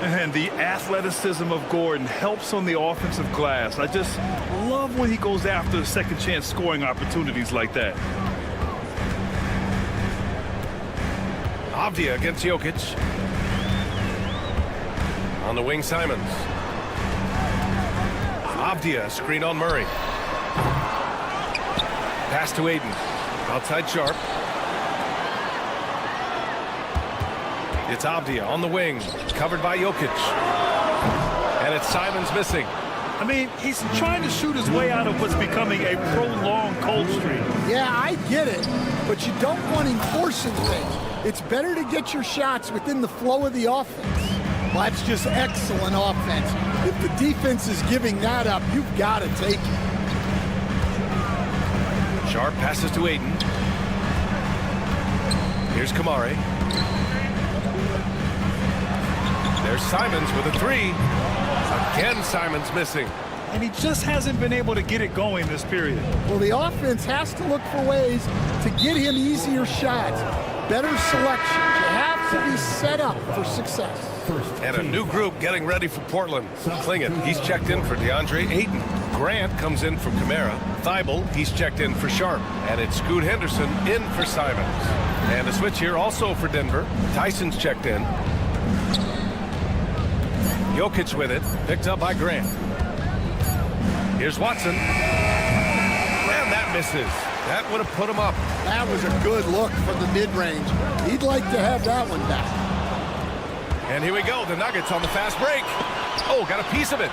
And the athleticism of Gordon helps on the offensive glass. I just love when he goes after second chance scoring opportunities like that. Avdia against Jokic. On the wing, Simons. Avdia, screen on Murray. Pass to Aiden. Outside Sharp. It's Avdia on the wing, covered by Jokic. And it's Simons missing. I mean, he's trying to shoot his way out of what's becoming a prolonged cold streak. Yeah, I get it, but you don't want him forcing things. It's better to get your shots within the flow of the offense. Well, that's just excellent offense. If the defense is giving that up, you've got to take it. Sharp passes to Aiden. Here's Kamari. There's Simons with a three. Again, Simons missing. And he just hasn't been able to get it going this period. Well, the offense has to look for ways to get him easier shots, better selections. You have to be set up for success. And a new group getting ready for Portland. Klingon, he's checked in for DeAndre Ayton. Grant comes in for Kamara. Thibault, he's checked in for Sharp. And it's Scoot Henderson in for Simons. And a switch here also for Denver. Tyson's checked in. Jokic with it, picked up by Grant. Here's Watson. And that misses. That would have put him up. That was a good look from the mid-range. He'd like to have that one back. And here we go, the Nuggets on the fast break. Oh, got a piece of it.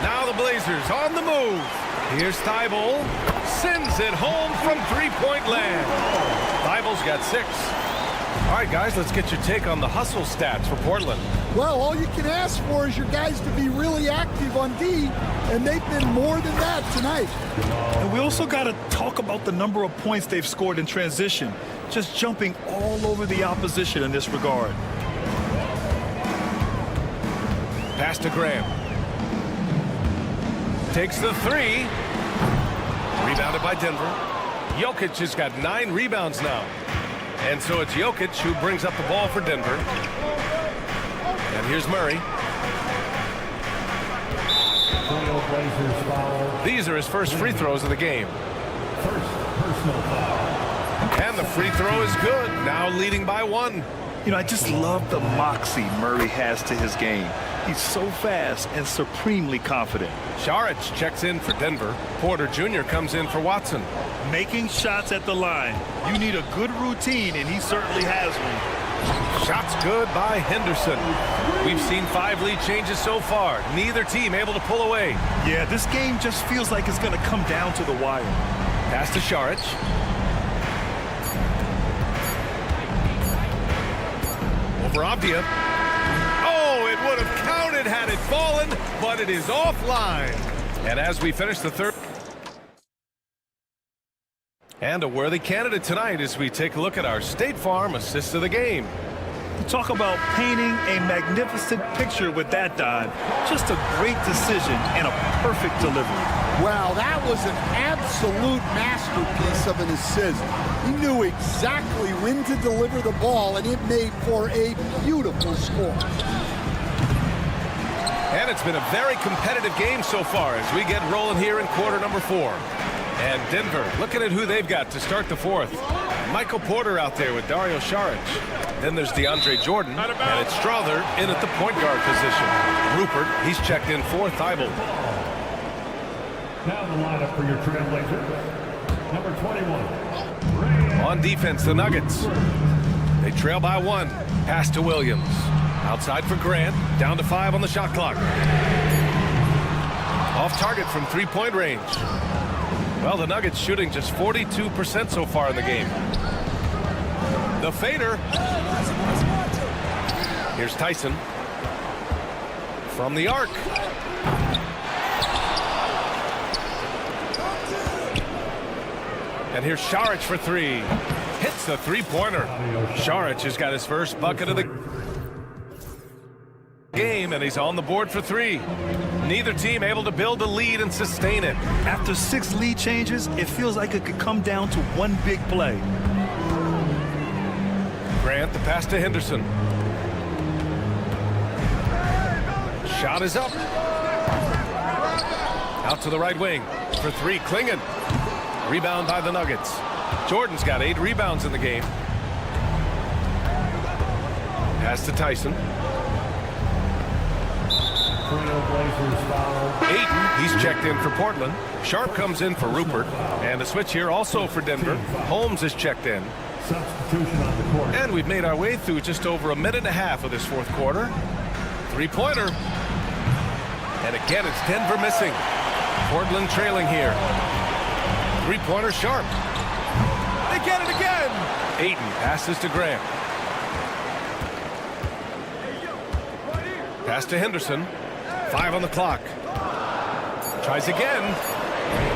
Now the Blazers on the move. Here's Thibault. Sends it home from three-point land. Thibault's got 6. All right, guys, let's get your take on the hustle stats for Portland. Well, all you can ask for is your guys to be really active on D, and they've been more than that tonight. And we also got to talk about the number of points they've scored in transition, just jumping all over the opposition in this regard. Pass to Graham. Takes the 3. Rebounded by Denver. Jokic has got 9 rebounds now. And so it's Jokic who brings up the ball for Denver. And here's Murray. These are his first free throws of the game. First personal foul. And the free throw is good. Now leading by 1. You know, I just love the moxie Murray has to his game. He's so fast and supremely confident. Saric checks in for Denver. Porter Jr. comes in for Watson. Making shots at the line. You need a good routine, and he certainly has one. Shots good by Henderson. We've seen 5 lead changes so far. Neither team able to pull away. Yeah, this game just feels like it's going to come down to the wire. Pass to Saric. Over Avdia. Oh, it would have counted had it fallen, but it is offline. And as we finish the third. And a worthy candidate tonight as we take a look at our State Farm assist of the game. You talk about painting a magnificent picture with that dive. Just a great decision and a perfect delivery. Wow, that was an absolute masterpiece of an assist. He knew exactly when to deliver the ball, and it made for a beautiful score. And it's been a very competitive game so far as we get rolling here in quarter number 4. And Denver looking at who they've got to start the 4th. Michael Porter out there with Dario Saric. Then there's DeAndre Jordan, and it's Strother in at the point guard position. Rupert, he's checked in for Thibault. Now the lineup for your Trailblazers. Number 21. On defense, the Nuggets. They trail by 1. Pass to Williams. Outside for Grant. Down to 5 on the shot clock. Off target from three-point range. Well, the Nuggets shooting just 42% so far in the game. The fader. Here's Tyson. From the arc. And here's Saric for 3. Hits the three-pointer. Saric has got his first bucket of the game, and he's on the board for 3. Neither team able to build a lead and sustain it. After 6 lead changes, it feels like it could come down to one big play. Grant, the pass to Henderson. Shot is up. Out to the right wing for 3, Klingon. Rebound by the Nuggets. Jordan's got 8 rebounds in the game. Pass to Tyson. Trailblazers foul. Ayton, he's checked in for Portland. Sharp comes in for Rupert. And a switch here also for Denver. Holmes is checked in. Substitution on the court. And we've made our way through just over a minute and a half of this fourth quarter. Three-pointer. And again, it's Denver missing. Portland trailing here. Three-pointer Sharp. They get it again. Ayton passes to Grant. Pass to Henderson. 5 on the clock. Tries again.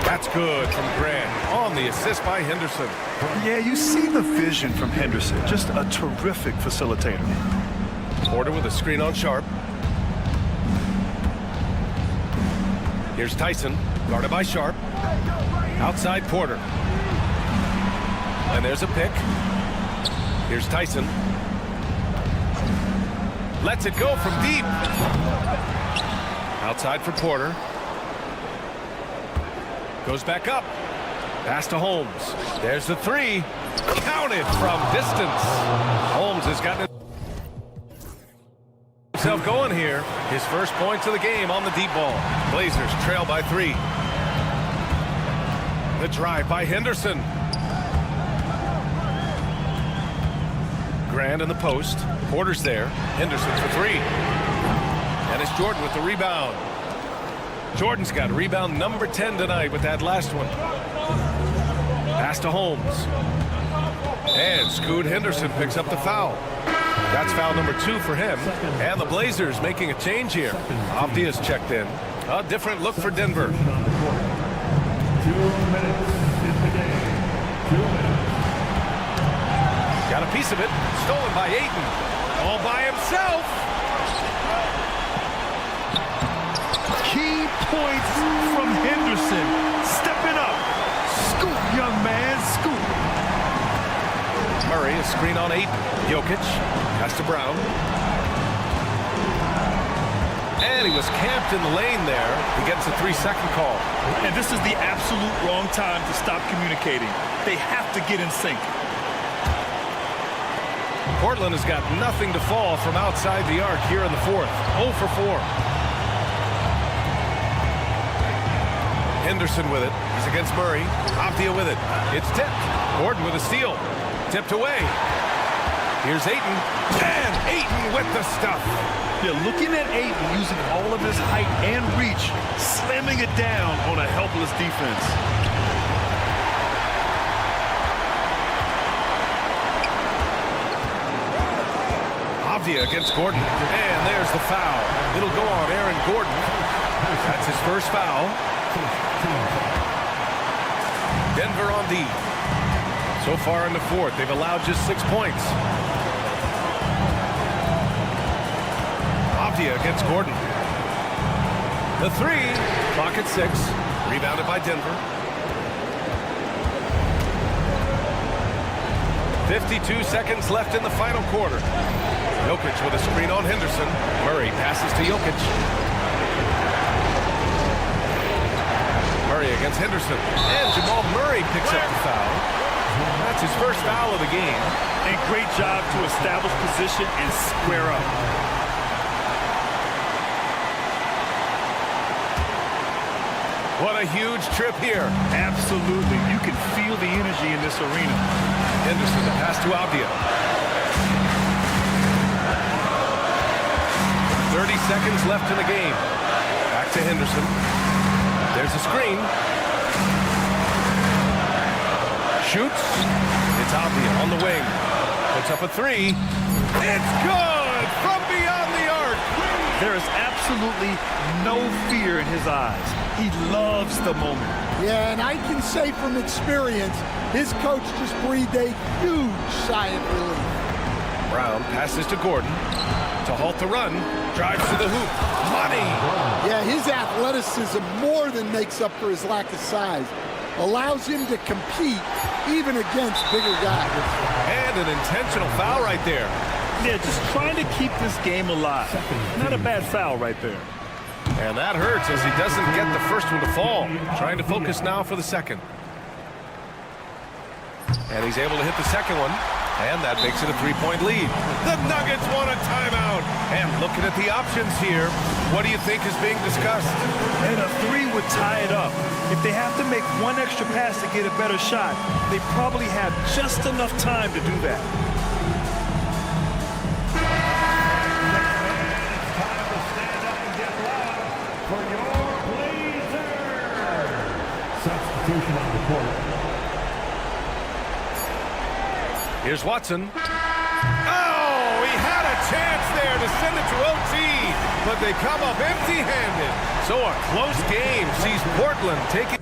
That's good from Grant on the assist by Henderson. Yeah, you see the vision from Henderson. Just a terrific facilitator. Porter with a screen on Sharp. Here's Tyson, guarded by Sharp. Outside Porter. And there's a pick. Here's Tyson. Lets it go from deep. Outside for Porter. Goes back up. Pass to Holmes. There's the three. Counted from distance. Holmes has gotten himself going here. His first points of the game on the deep ball. Blazers trail by 3. The drive by Henderson. Grant in the post. Porter's there. Henderson for 3. And it's Jordan with the rebound. Jordan's got rebound number 10 tonight with that last one. Pass to Holmes. And Scoot Henderson picks up the foul. That's foul number 2 for him. And the Blazers making a change here. Avdia's checked in. A different look for Denver. 2 minutes in the game. 2 minutes. Got a piece of it. Stolen by Ayton. All by himself. Key points from Henderson. Stepping up. Scoop, young man, scoop. Murray, a screen on Ayton. Jokic. Pass to Brown. And he was camped in the lane there. He gets a 3-second call. And this is the absolute wrong time to stop communicating. They have to get in sync. Portland has got nothing to fall from outside the arc here in the fourth. 0 for 4. Henderson with it. He's against Murray. Avdia with it. It's tipped. Gordon with a steal. Tipped away. Here's Ayton. And Ayton with the stuff. Yeah, looking at Ayton using all of his height and reach, slamming it down on a helpless defense. Avdia against Gordon. And there's the foul. It'll go on Aaron Gordon. That's his first foul. Denver on D. So far in the fourth, they've allowed just 6 points. Avdia against Gordon. The 3. Clock at 6. Rebounded by Denver. 52 seconds left in the final quarter. Jokic with a screen on Henderson. Murray passes to Jokic. Murray against Henderson. And Jamal Murray picks up the foul. That's his first foul of the game. And great job to establish position and square up. What a huge trip here. Absolutely. You can feel the energy in this arena. Henderson, the pass to Avdia. 30 seconds left in the game. Back to Henderson. There's a screen. Shoots. It's Avdia on the wing. Puts up a 3. It's good from beyond the arc. There is absolutely no fear in his eyes. He loves the moment. Yeah, and I can say from experience, his coach just breathed a huge sigh of relief. Brown passes to Gordon to halt the run. Drives to the hoop. Money. Yeah, his athleticism more than makes up for his lack of size. Allows him to compete even against bigger guys. And an intentional foul right there. Yeah, just trying to keep this game alive. Not a bad foul right there. And that hurts as he doesn't get the first one to fall. Trying to focus now for the second. And he's able to hit the second one. And that makes it a 3-point lead. The Nuggets want a timeout. And looking at the options here, what do you think is being discussed? And a 3 would tie it up. If they have to make one extra pass to get a better shot, they probably have just enough time to do that. For your Blazers. Substitution on the court. Here's Watson. Oh, he had a chance there to send it to OT, but they come up empty-handed. So a close game sees Portland taking.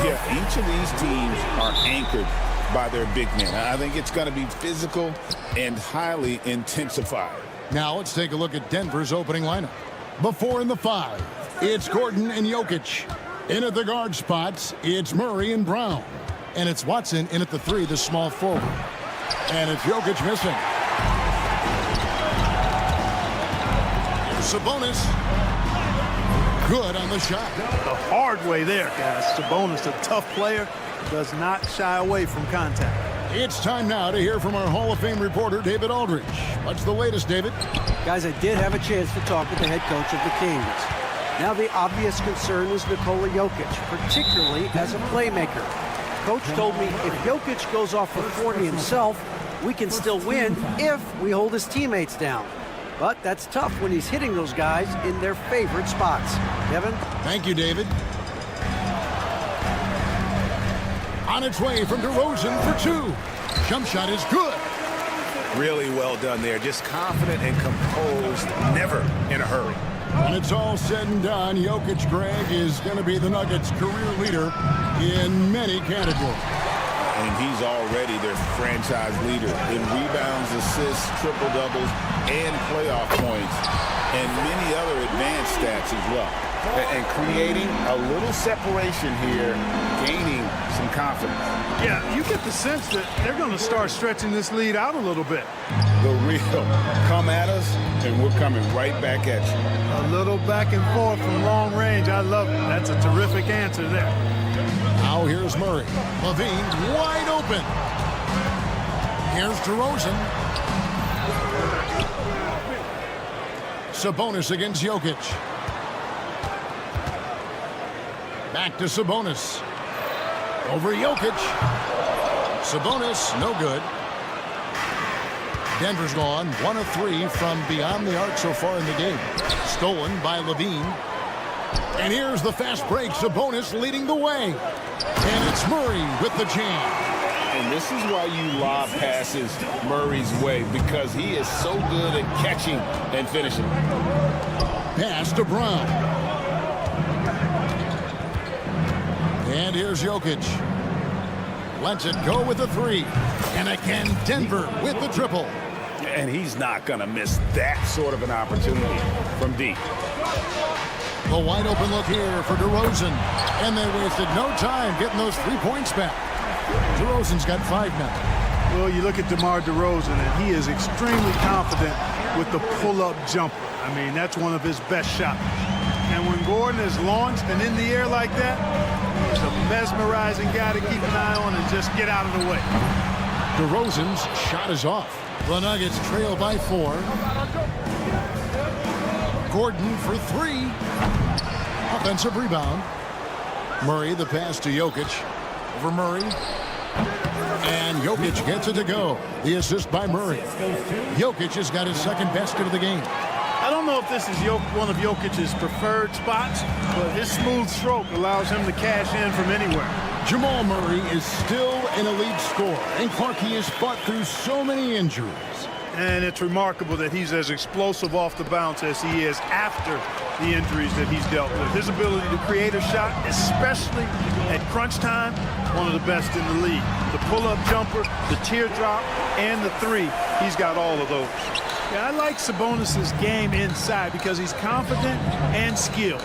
Yeah, each of these teams are anchored by their big men. I think it's going to be physical and highly intensified. Now let's take a look at Denver's opening lineup. Before in the 5, it's Gordon and Jokic. In at the guard spots, it's Murray and Brown. And it's Watson in at the 3, the small forward. And it's Jokic missing. Sabonis. Good on the shot. The hard way there, guys. Sabonis, a tough player, does not shy away from contact. It's time now to hear from our Hall of Fame reporter, David Aldridge. What's the latest, David? Guys, I did have a chance to talk with the head coach of the Kings. Now the obvious concern is Nikola Jokic, particularly as a playmaker. Coach told me if Jokic goes off for 40 himself, we can still win if we hold his teammates down. But that's tough when he's hitting those guys in their favorite spots. Kevin? Thank you, David. On its way from DeRozan for 2. Jump shot is good. Really well done there. Just confident and composed, never in a hurry. When it's all said and done, Jokic, Greg, is going to be the Nuggets' career leader in many categories. And he's already their franchise leader in rebounds, assists, triple-doubles, and playoff points, and many other advanced stats as well. And creating a little separation here, gaining some confidence. Yeah, you get the sense that they're going to start stretching this lead out a little bit. The real come at us, and we're coming right back at you. A little back and forth from long range. I love it. That's a terrific answer there. Now here's Murray. Levine wide open. Here's DeRozan. Sabonis against Jokic. Back to Sabonis. Over Jokic. Sabonis, no good. Denver's gone 1 of 3 from beyond the arc so far in the game. Stolen by Levine. And here's the fast break. Sabonis leading the way. And it's Murray with the jam. And this is why you lob passes Murray's way, because he is so good at catching and finishing. Pass to Brown. And here's Jokic. Lets it go with the 3. And again, Denver with the triple. And he's not going to miss that sort of an opportunity from deep. The wide open look here for DeRozan. And they wasted no time getting those 3 points back. DeRozan's got 5 now. Well, you look at DeMar DeRozan, and he is extremely confident with the pull-up jumper. I mean, that's one of his best shots. And when Gordon is launched and in the air like that, he's a mesmerizing guy to keep an eye on and just get out of the way. DeRozan's shot is off. The Nuggets trail by 4. Gordon for 3. Offensive rebound. Murray, the pass to Jokic. Over Murray. And Jokic gets it to go. The assist by Murray. Jokic has got his second basket of the game. I don't know if this is one of Jokic's preferred spots, but his smooth stroke allows him to cash in from anywhere. Jamal Murray is still an elite scorer. And Clark, he has fought through so many injuries. And it's remarkable that he's as explosive off the bounce as he is after the injuries that he's dealt with. His ability to create a shot, especially at crunch time, one of the best in the league. The pull-up jumper, the teardrop, and the 3, he's got all of those. Yeah, I like Sabonis' game inside because he's confident and skilled.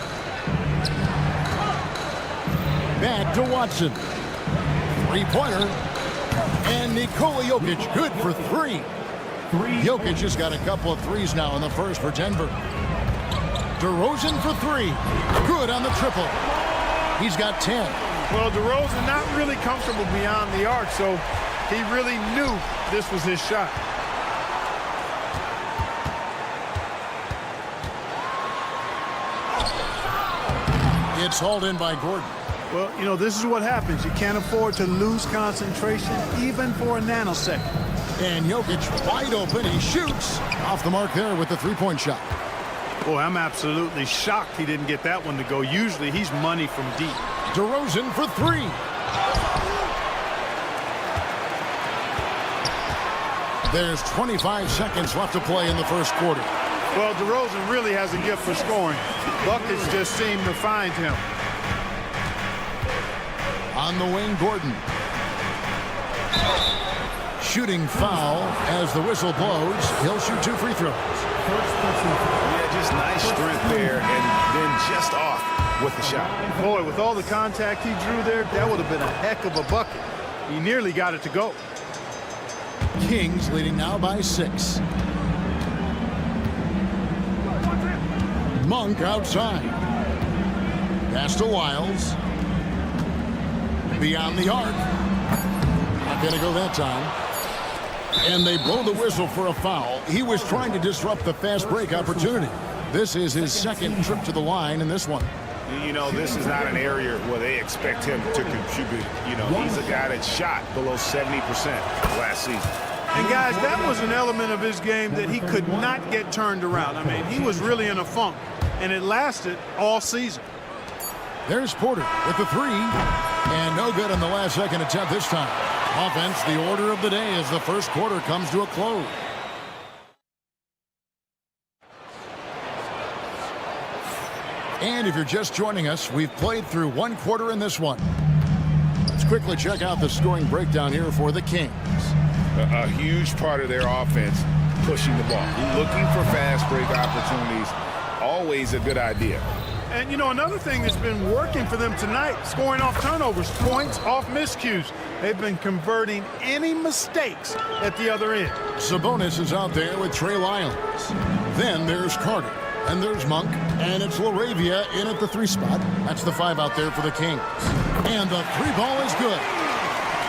Back to Watson. 3-pointer. And Nikola Jokic good for 3. Jokic has got a couple of 3s now in the first for Denver. DeRozan for 3. Good on the triple. He's got 10. Well, DeRozan not really comfortable beyond the arc, so he really knew this was his shot. It's hauled in by Gordon. Well, you know, this is what happens. You can't afford to lose concentration even for a nanosecond. And Jokic wide open. He shoots off the mark there with the three-point shot. Boy, I'm absolutely shocked he didn't get that one to go. Usually he's money from deep. DeRozan for three. There's 25 seconds left to play in the first quarter. Well, DeRozan really has a gift for scoring. Buckets just seem to find him. On the wing, Gordon. Shooting foul as the whistle blows. He'll shoot 2 free throws. Yeah, just nice strength there, and then just off with the shot. Boy, with all the contact he drew there, that would have been a heck of a bucket. He nearly got it to go. Kings leading now by 6. Monk outside. Pass to Wiles. Beyond the arc. Not going to go that time. And they blow the whistle for a foul. He was trying to disrupt the fast break opportunity. This is his second trip to the line in this one. You know, this is not an area where they expect him to contribute. You know, he's a guy that shot below 70% last season. And guys, that was an element of his game that he could not get turned around. I mean, he was really in a funk, and it lasted all season. There's Porter with the three, and no good on the last second attempt this time. Offense, the order of the day as the first quarter comes to a close. And if you're just joining us, we've played through one quarter in this one. Let's quickly check out the scoring breakdown here for the Kings. A huge part of their offense, pushing the ball. Looking for fast break opportunities, always a good idea. And, you know, another thing that's been working for them tonight, scoring off turnovers, points off miscues. They've been converting any mistakes at the other end. Sabonis is out there with Trey Lyons. Then there's Carter. And there's Monk. And it's LaRavia in at the 3 spot. That's the 5 out there for the Kings. And the 3 ball is good.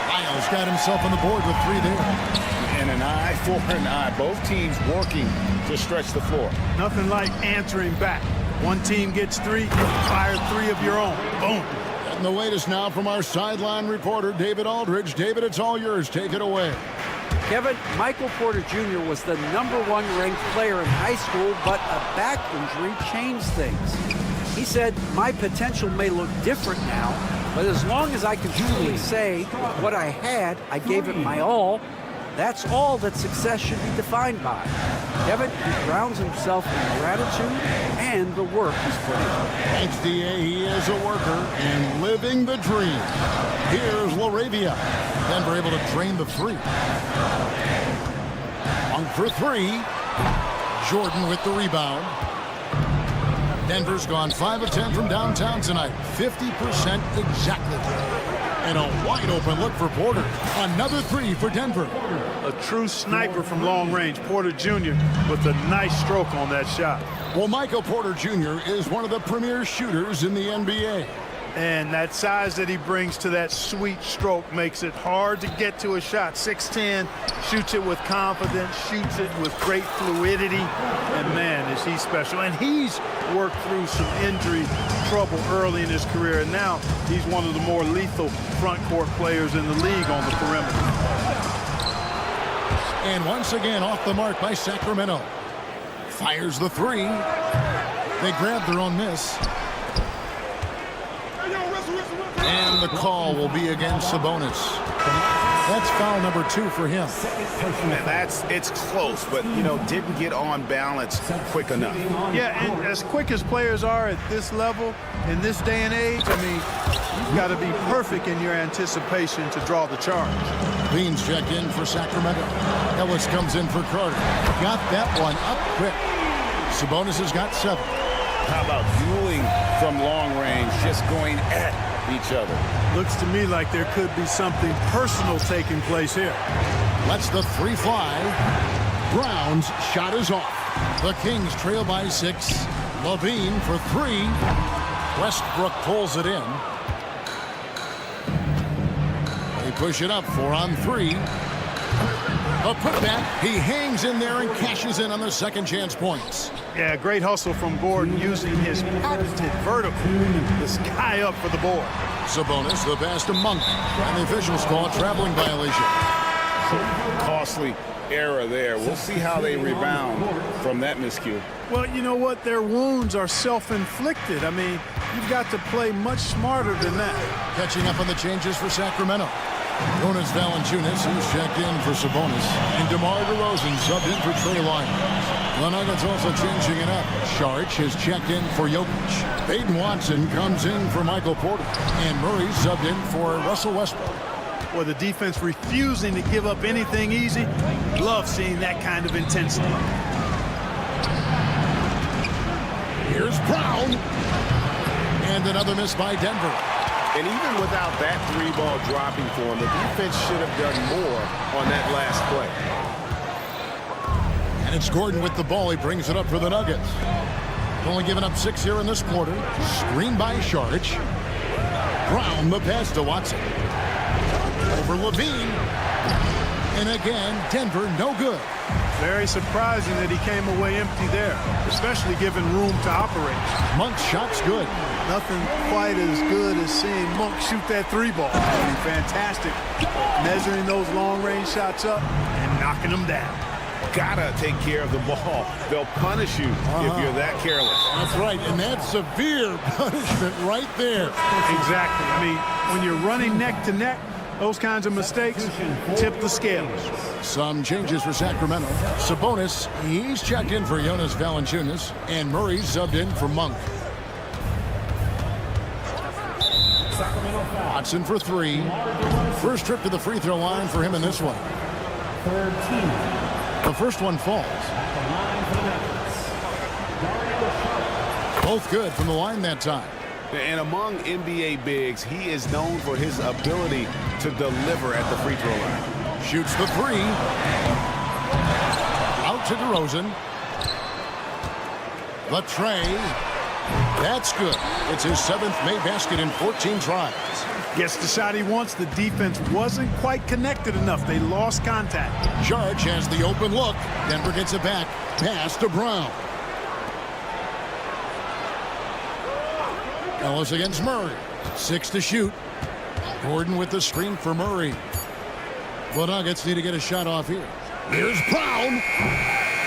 Lyles got himself on the board with 3 there. And an eye for an eye. Both teams working to stretch the floor. Nothing like answering back. One team gets 3, fire 3 of your own. Boom. And the latest now from our sideline reporter, David Aldridge. David, it's all yours. Take it away. Kevin, Michael Porter Jr. was the #1 ranked player in high school, but a back injury changed things. He said, my potential may look different now, but as long as I can truly say what I had, I gave it my all. That's all that success should be defined by. Kevin, he grounds himself in gratitude and the work he's put in. Thanks, D.A. He is a worker and living the dream. Here's LaRavia. Denver able to drain the 3. Monk for 3. Jordan with the rebound. Denver's gone 5 of 10 from downtown tonight. 50% exactly. And a wide open look for Porter. Another 3 for Denver. A true sniper from long range. Porter Jr. with a nice stroke on that shot. Well, Michael Porter Jr. is one of the premier shooters in the NBA. And that size that he brings to that sweet stroke makes it hard to get to a shot. 6'10", shoots it with confidence, shoots it with great fluidity. And man, is he special. And he's worked through some injury trouble early in his career. And now he's one of the more lethal front court players in the league on the perimeter. And once again off the mark by Sacramento. Fires the 3. They grab their own miss. And the call will be against Sabonis. That's foul number 2 for him. And it's close, but, you know, didn't get on balance quick enough. Yeah, and as quick as players are at this level, in this day and age, I mean, you've got to be perfect in your anticipation to draw the charge. Beans checked in for Sacramento. Ellis comes in for Carter. Got that one up quick. Sabonis has got 7. How about dueling from long range, just going at each other? Looks to me like there could be something personal taking place here. Lets the 3 fly. Brown's shot is off. The Kings trail by 6. Levine for 3. Westbrook pulls it in. They push it up 4 on 3. A putback. He hangs in there and cashes in on the second chance points. Yeah, great hustle from Gordon using his patented vertical to sky up for the board. Sabonis, the pass to Monk, and the officials call a traveling violation. Costly error there. We'll see how they rebound from that miscue. Well, you know what? Their wounds are self-inflicted. I mean, you've got to play much smarter than that. Catching up on the changes for Sacramento. Jonas Valanciunas, he's checked in for Sabonis. And DeMar DeRozan subbed in for Trey Lyons. The Nuggets also changing it up. Sharch has checked in for Jokic. Peyton Watson comes in for Michael Porter. And Murray subbed in for Russell Westbrook. Well, the defense refusing to give up anything easy. Love seeing that kind of intensity. Here's Brown. And another miss by Denver. And even without that three-ball dropping for him, the defense should have done more on that last play. And it's Gordon with the ball. He brings it up for the Nuggets. Only given up 6 here in this quarter. Screen by Sharch. Brown, the pass to Watson. Over Levine. And again, Denver, no good. Very surprising that he came away empty there, especially given room to operate. Monk's shot's good. Nothing quite as good as seeing Monk shoot that three ball. I mean, fantastic. Measuring those long-range shots up and knocking them down. Gotta take care of the ball. They'll punish you if you're that careless. That's right, and that's severe punishment right there. Exactly. I mean, when you're running neck to neck, those kinds of mistakes tip the scales. Some changes for Sacramento. Sabonis, he's checked in for Jonas Valanciunas, and Murray subbed in for Monk. Watson for three. First trip to the free throw line for him in this one. The first one falls. Both good from the line that time. And among NBA bigs, he is known for his ability to deliver at the free throw line. Shoots the three. Out to DeRozan. The tray. That's good. It's his 7th made basket in 14 tries. Gets the shot he wants. The defense wasn't quite connected enough. They lost contact. Sharch has the open look. Denver gets it back. Pass to Brown. Ellis against Murray. 6 to shoot. Gordon with the screen for Murray. The Nuggets need to get a shot off here. Here's Brown.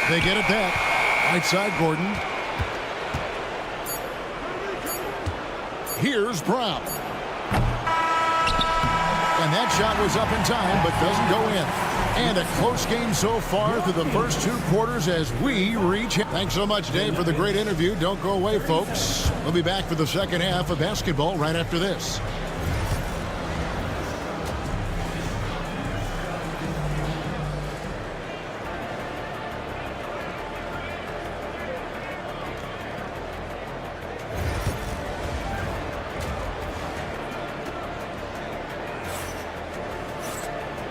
They get it back. Right side, Gordon. Here's Brown. And that shot was up in time, but doesn't go in. And a close game so far through the first 2 quarters as we reach. Thanks so much, Dave, for the great interview. Don't go away, folks. We'll be back for the second half of basketball right after this.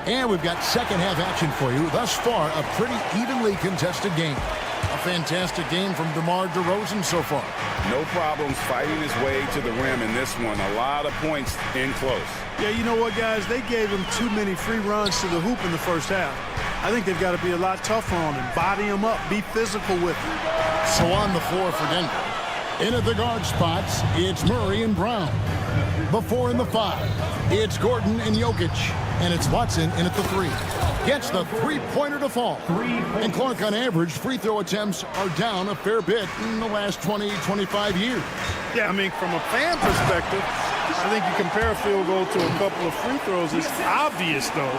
And we've got second half action for you. Thus far, a pretty evenly contested game. A fantastic game from DeMar DeRozan so far. No problems fighting his way to the rim in this one. A lot of points in close. Yeah, you know what, guys? They gave him too many free runs to the hoop in the first half. I think they've got to be a lot tougher on him. Body him up. Be physical with him. So on the floor for Denver. In at the guard spots, it's Murray and Brown. The 4 and the 5. It's Gordon and Jokic. And it's Watson in at the 3. Gets the three-pointer to fall. And Clark, on average, free throw attempts are down a fair bit in the last 20, 25 years. Yeah, I mean, from a fan perspective, I think you compare a field goal to a couple of free throws. It's obvious, though,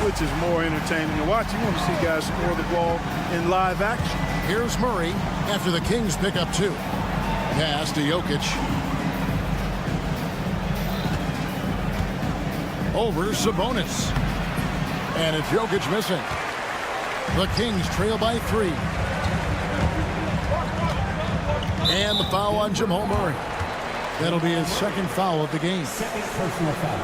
which is more entertaining to watch. You want to see guys score the ball in live action. Here's Murray after the Kings pick up 2. Pass to Jokic. Over Sabonis. And it's Jokic missing. The Kings trail by 3. And the foul on Jamal Murray. That'll be his second foul of the game. Second personal foul.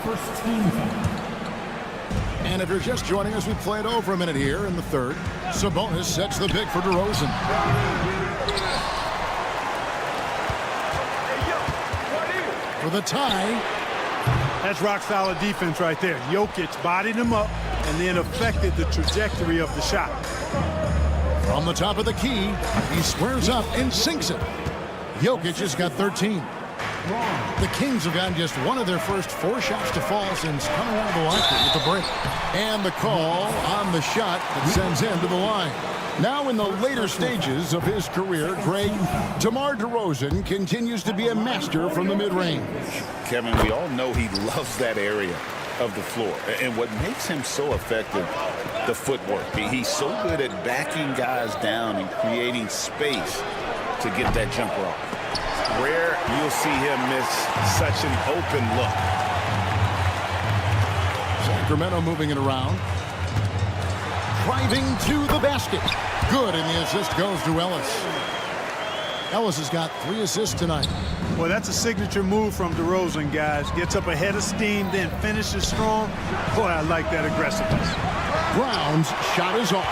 First team foul. And if you're just joining us, we played over a minute here in the third. Sabonis sets the pick for DeRozan. For the tie. That's rock-solid defense right there. Jokic bodied him up and then affected the trajectory of the shot. From the top of the key, he squares up and sinks it. Jokic has got 13. The Kings have gotten just one of their first 4 shots to fall since coming out of the line with the break. And the call on the shot that sends him to the line. Now in the later stages of his career, Greg, DeMar DeRozan continues to be a master from the mid-range. Kevin, we all know he loves that area of the floor. And what makes him so effective, the footwork. He's so good at backing guys down and creating space to get that jumper off. Rare you'll see him miss such an open look. Sacramento moving it around. Driving to the basket. Good, and the assist goes to Ellis. Ellis has got 3 assists tonight. Well, that's a signature move from DeRozan, guys. Gets up ahead of steam, then finishes strong. Boy, I like that aggressiveness. Brown's shot is off.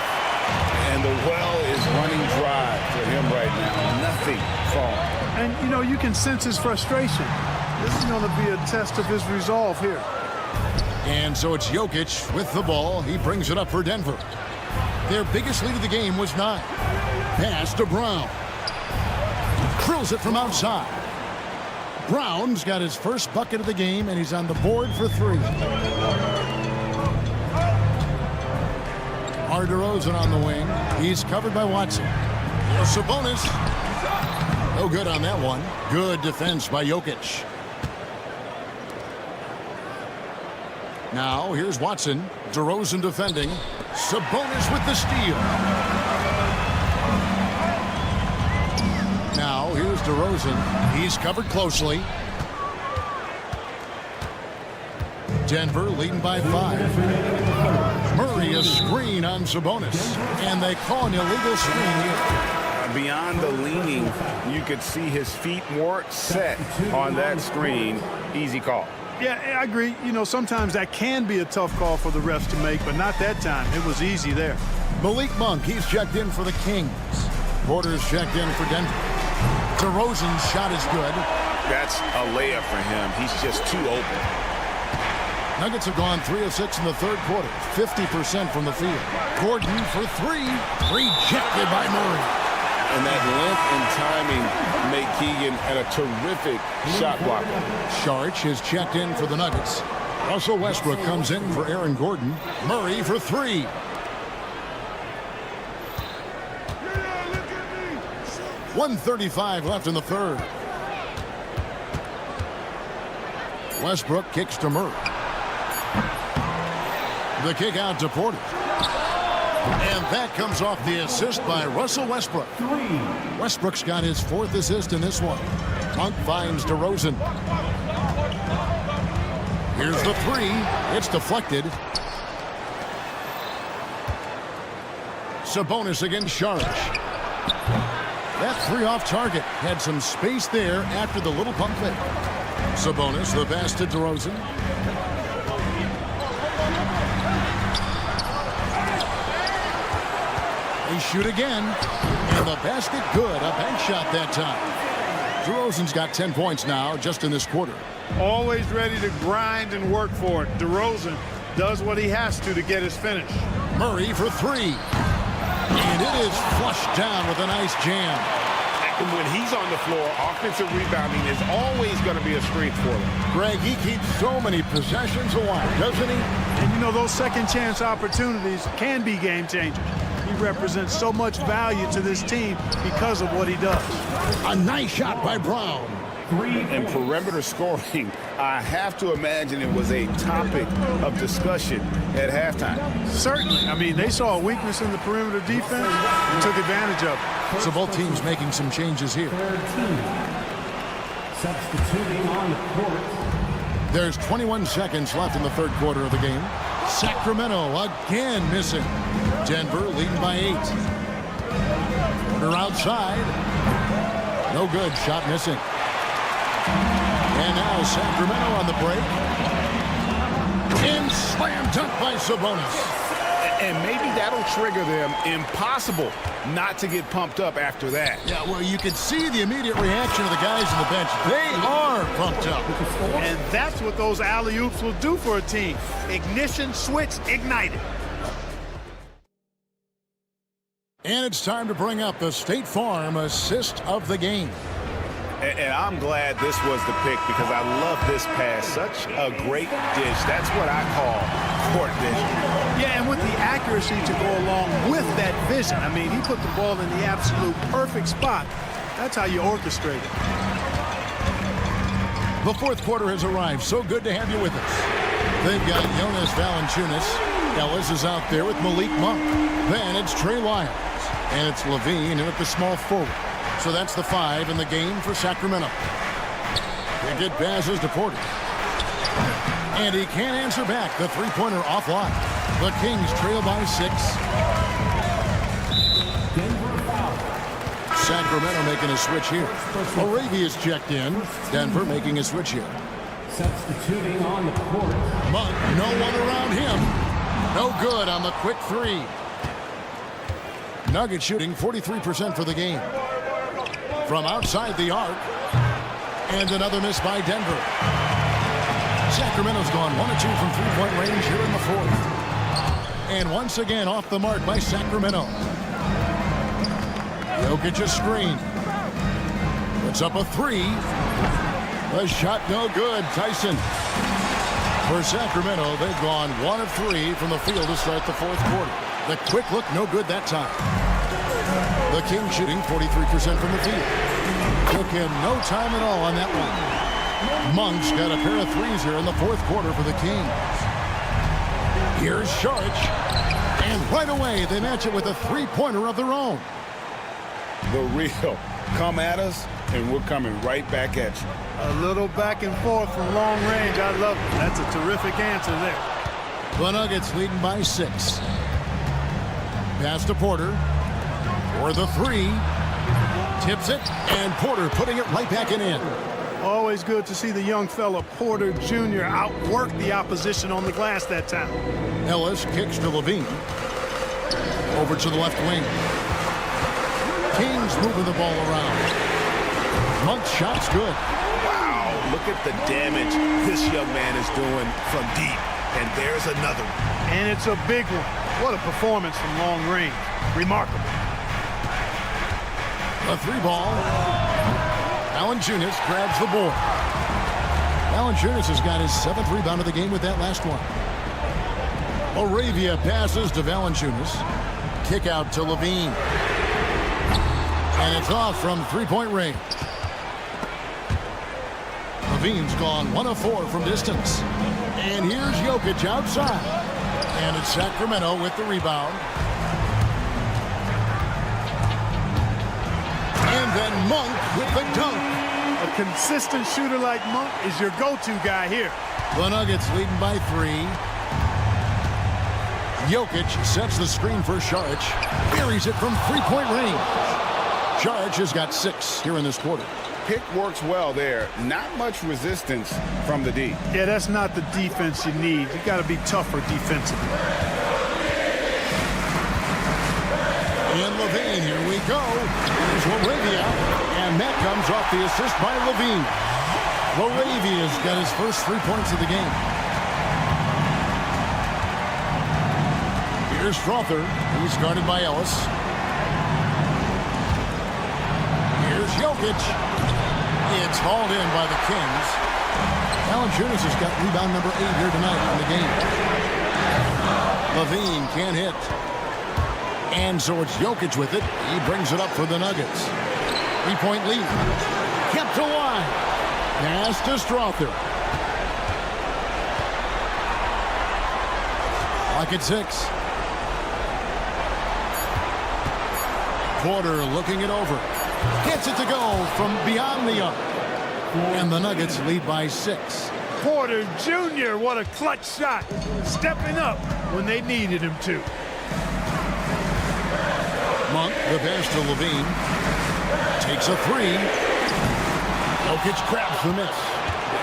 And the well is running dry for him right now. Nothing falling. And, you know, you can sense his frustration. This is going to be a test of his resolve here. And so it's Jokic with the ball. He brings it up for Denver. Their biggest lead of the game was 9. Pass to Brown. Drills it from outside. Brown's got his first bucket of the game, and he's on the board for 3. DeRozan on the wing. He's covered by Watson. Here's Sabonis. No good on that one. Good defense by Jokic. Now here's Watson. DeRozan defending. Sabonis with the steal. Now here's DeRozan. He's covered closely. Denver leading by 5. Murray a screen on Sabonis. And they call an illegal screen here. Beyond the leaning, you could see his feet more set on that screen. Easy call. Yeah, I agree. You know, sometimes that can be a tough call for the refs to make, but not that time. It was easy there. Malik Monk, he's checked in for the Kings. Porter's checked in for Denver. DeRozan's shot is good. That's a layup for him. He's just too open. Nuggets have gone 3 of 6 in the third quarter. 50% from the field. Gordon for 3. Rejected by Murray. And that length and timing make Keegan a terrific shot blocker. Saric is checked in for the Nuggets. Russell Westbrook comes in for Aaron Gordon. Murray for 3. .135 left in the third. Westbrook kicks to Murray. The kick out to Porter. And that comes off the assist by Russell Westbrook. Westbrook's got his 4th assist in this one. Monk finds DeRozan. Here's the 3. It's deflected. Sabonis against Saric. That 3 off target. Had some space there after the little pump fake. Sabonis, the pass to DeRozan. They shoot again. And the basket good. A bank shot that time. DeRozan's got 10 points now just in this quarter. Always ready to grind and work for it. DeRozan does what he has to get his finish. Murray for 3. And it is flushed down with a nice jam. And when he's on the floor, offensive rebounding is always going to be a strength for him. Greg, he keeps so many possessions alive, doesn't he? And you know, those second chance opportunities can be game changers. He represents so much value to this team because of what he does. A nice shot by Brown. And perimeter scoring, I have to imagine it was a topic of discussion at halftime. Certainly. I mean, they saw a weakness in the perimeter defense and took advantage of it. So both teams making some changes here. Substituting on the court. There's 21 seconds left in the third quarter of the game. Sacramento again missing. Denver leading by 8. Porter outside. No good. Shot missing. And now Sacramento on the break. And slam dunk by Sabonis. And maybe that'll trigger them. Impossible not to get pumped up after that. Yeah, well, you can see the immediate reaction of the guys on the bench. They are pumped up. And that's what those alley-oops will do for a team. Ignition switch ignited. And it's time to bring up the State Farm assist of the game. And I'm glad this was the pick because I love this pass. Such a great dish. That's what I call court vision. Yeah, and with the accuracy to go along with that vision. I mean, he put the ball in the absolute perfect spot. That's how you orchestrate it. The fourth quarter has arrived. So good to have you with us. They've got Jonas Valanciunas. Ellis is out there with Malik Monk. Then it's Trey Lyles. And it's Levine in at the small forward. So that's the 5 in the game for Sacramento. They get passes to Porter. And he can't answer back. The three-pointer offline. The Kings trail by 6. Sacramento making a switch here. Arabia's checked in. Denver making a switch here. Substituting on the court. Monk, no one around him. No good on the quick 3. Nuggets shooting 43% for the game. From outside the arc. And another miss by Denver. Sacramento's gone 1 of 2 from three-point range here in the fourth. And once again off the mark by Sacramento. Jokic a screen. Puts up a 3. The shot no good. Tyson. For Sacramento, they've gone 1 of 3 from the field to start the fourth quarter. The quick look no good that time. The Kings shooting 43% from the field. Took him no time at all on that one. Monk's got a pair of 3s here in the fourth quarter for the Kings. Here's Saric. And right away, they match it with a three-pointer of their own. The real. Come at us, and we're coming right back at you. A little back and forth from long range. I love it. That's a terrific answer there. The Nuggets leading by 6. Pass to Porter. For the 3. Tips it, and Porter putting it right back in. Always good to see the young fella, Porter Jr., outwork the opposition on the glass that time. Ellis kicks to Levine. Over to the left wing. Kings moving the ball around. Monk's shot's good. Wow, look at the damage this young man is doing from deep. And there's another one. And it's a big one. What a performance from long range. Remarkable. A 3-ball. Valanciunas grabs the board. Valanciunas has got his 7th rebound of the game with that last one. Arabia passes to Valanciunas. Kick out to Levine. And it's off from three-point range. Levine's gone 1 of 4 from distance. And here's Jokic outside. And it's Sacramento with the rebound. And then Monk with the dunk. A consistent shooter like Monk is your go-to guy here. The Nuggets leading by 3. Jokic sets the screen for Saric. Buries it from three-point range. Saric has got 6 here in this quarter. Pick works well there. Not much resistance from the D. Yeah, that's not the defense you need. You got to be tougher defensively. And Levine, here we go. Here's Laravia. And that comes off the assist by Levine. Laravia's got his first 3 points of the game. Here's Strother. He's guarded by Ellis. Here's Jokic. It's hauled in by the Kings. Valanciunas has got rebound number 8 here tonight in the game. Levine can't hit. And so it's Jokic with it. He brings it up for the Nuggets. 3-point lead. Kept alive. Pass to Strother. Clock at 6. Porter looking it over. Gets it to go from beyond the arc. And the Nuggets lead by 6. Porter Jr., what a clutch shot. Stepping up when they needed him to. Monk, the pass to Levine. Takes a 3. Jokic grabs the miss.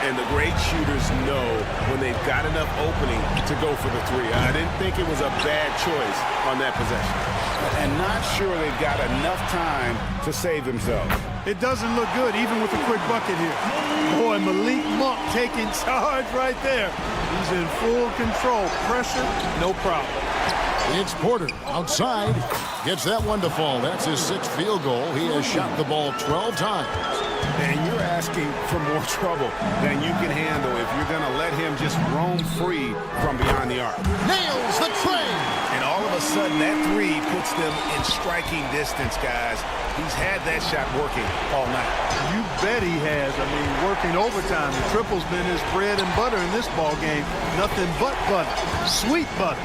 And the great shooters know when they've got enough opening to go for the 3. I didn't think it was a bad choice on that possession. And not sure they've got enough time to save themselves. It doesn't look good, even with a quick bucket here. Boy, Malik Monk taking charge right there. He's in full control. Pressure, no problem. It's Porter outside. Gets that one to fall. That's his 6th field goal. He has shot the ball 12 times. And you're asking for more trouble than you can handle if you're going to let him just roam free from behind the arc. Nails the tray. And all of a sudden, that 3 puts them in striking distance, guys. He's had that shot working all night. You bet he has. I mean, working overtime. The triple's been his bread and butter in this ball game. Nothing but butter. Sweet butter.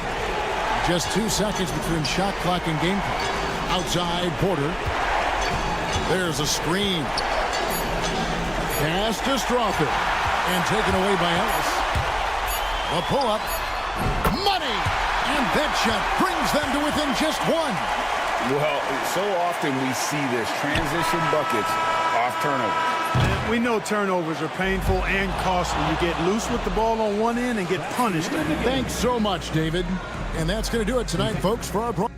Just 2 seconds between shot clock and game clock. Outside, Porter. There's a screen. Pass to Strawther. And taken away by Ellis. A pull-up. Money! And that shot brings them to within just 1. Well, so often we see this. Transition buckets off turnovers. We know turnovers are painful and costly. You get loose with the ball on one end and get punished. Thanks so much, David. And that's going to do it tonight, folks, for our program.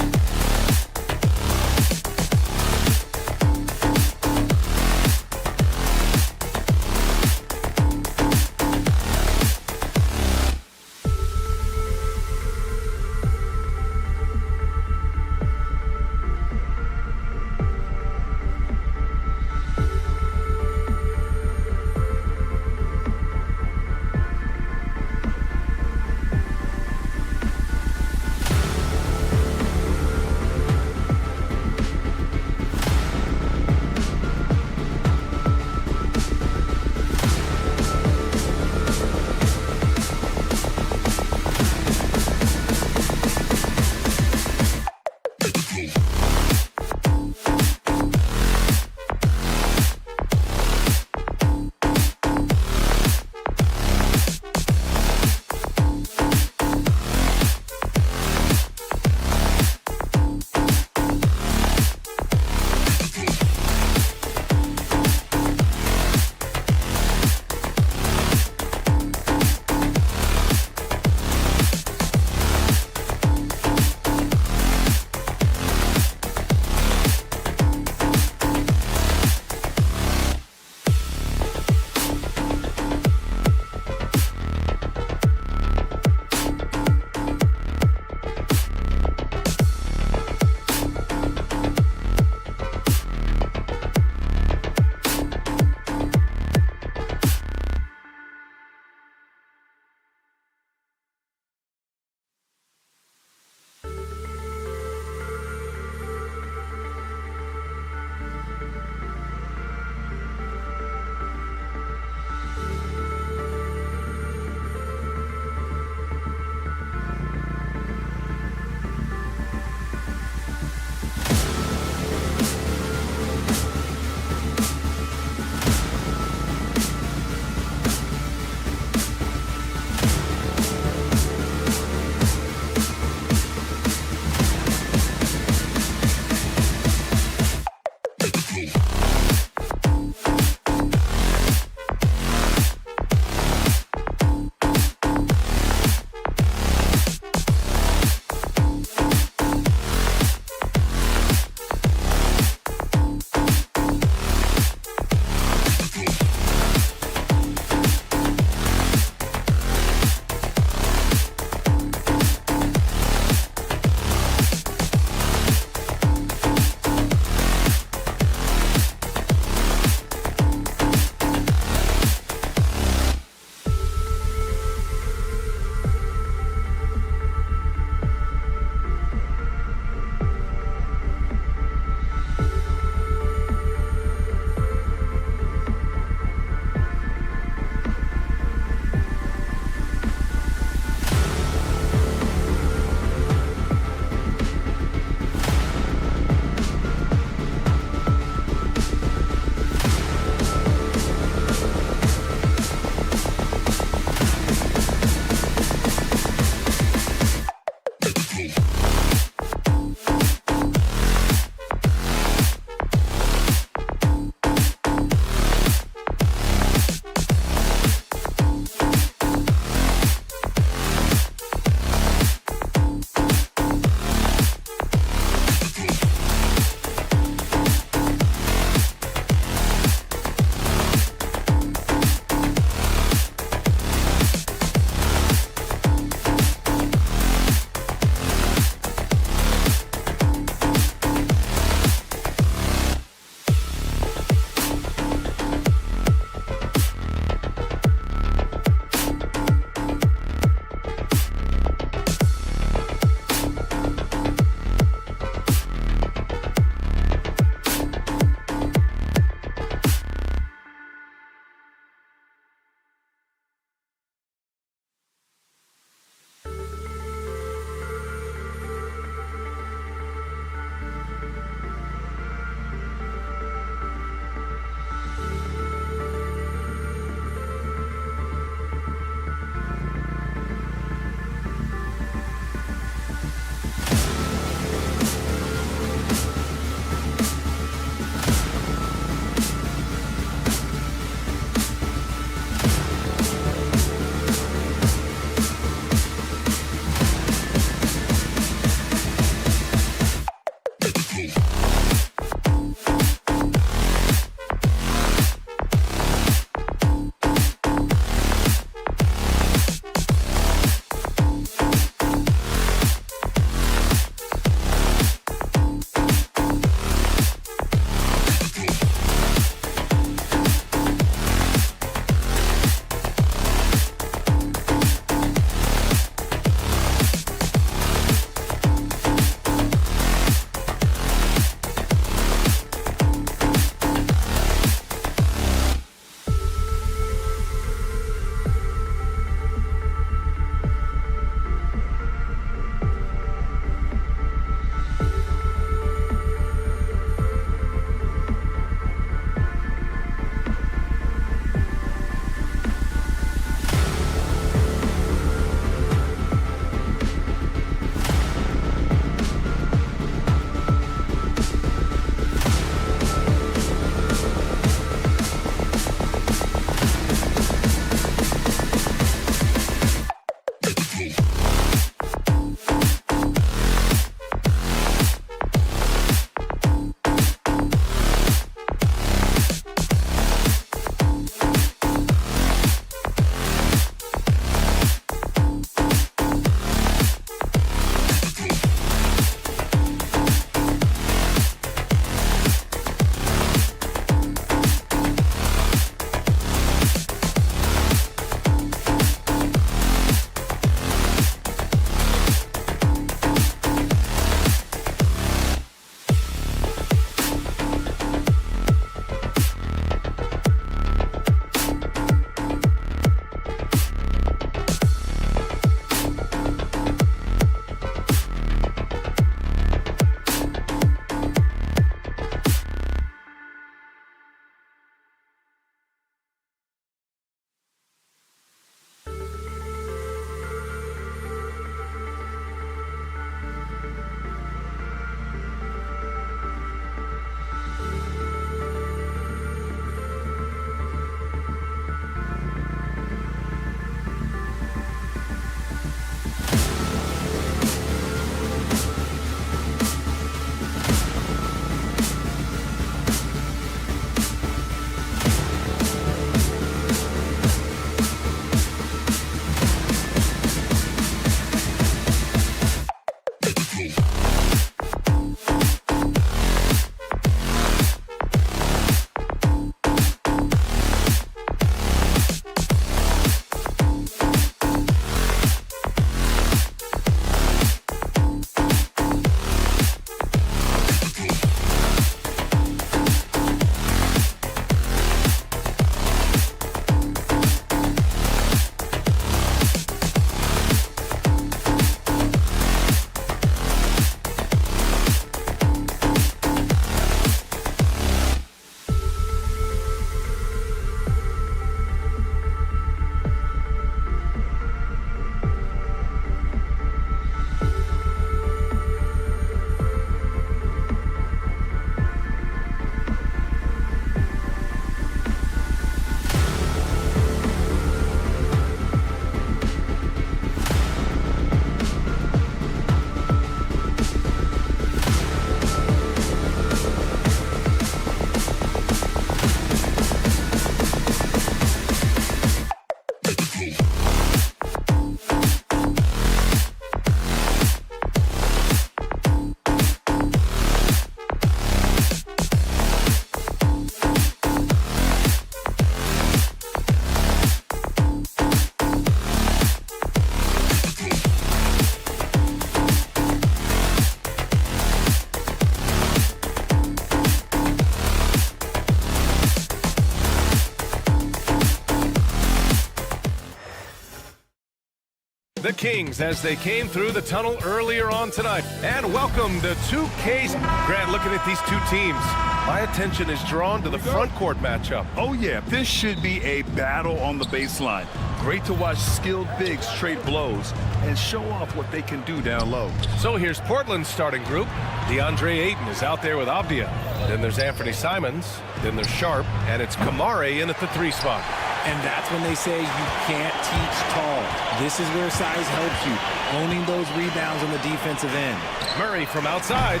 the Kings as they came through the tunnel earlier on tonight. And welcome to 2K's. Grant, looking at these two teams, my attention is drawn to the front court matchup. Oh, yeah, this should be a battle on the baseline. Great to watch skilled bigs trade blows and show off what they can do down low. So here's Portland's starting group. DeAndre Ayton is out there with Avdia. Then there's Anthony Simons. Then there's Sharp. And it's Kamare in at the 3 spot. And that's when they say you can't teach tall. This is where size helps you, owning those rebounds on the defensive end. Murray from outside.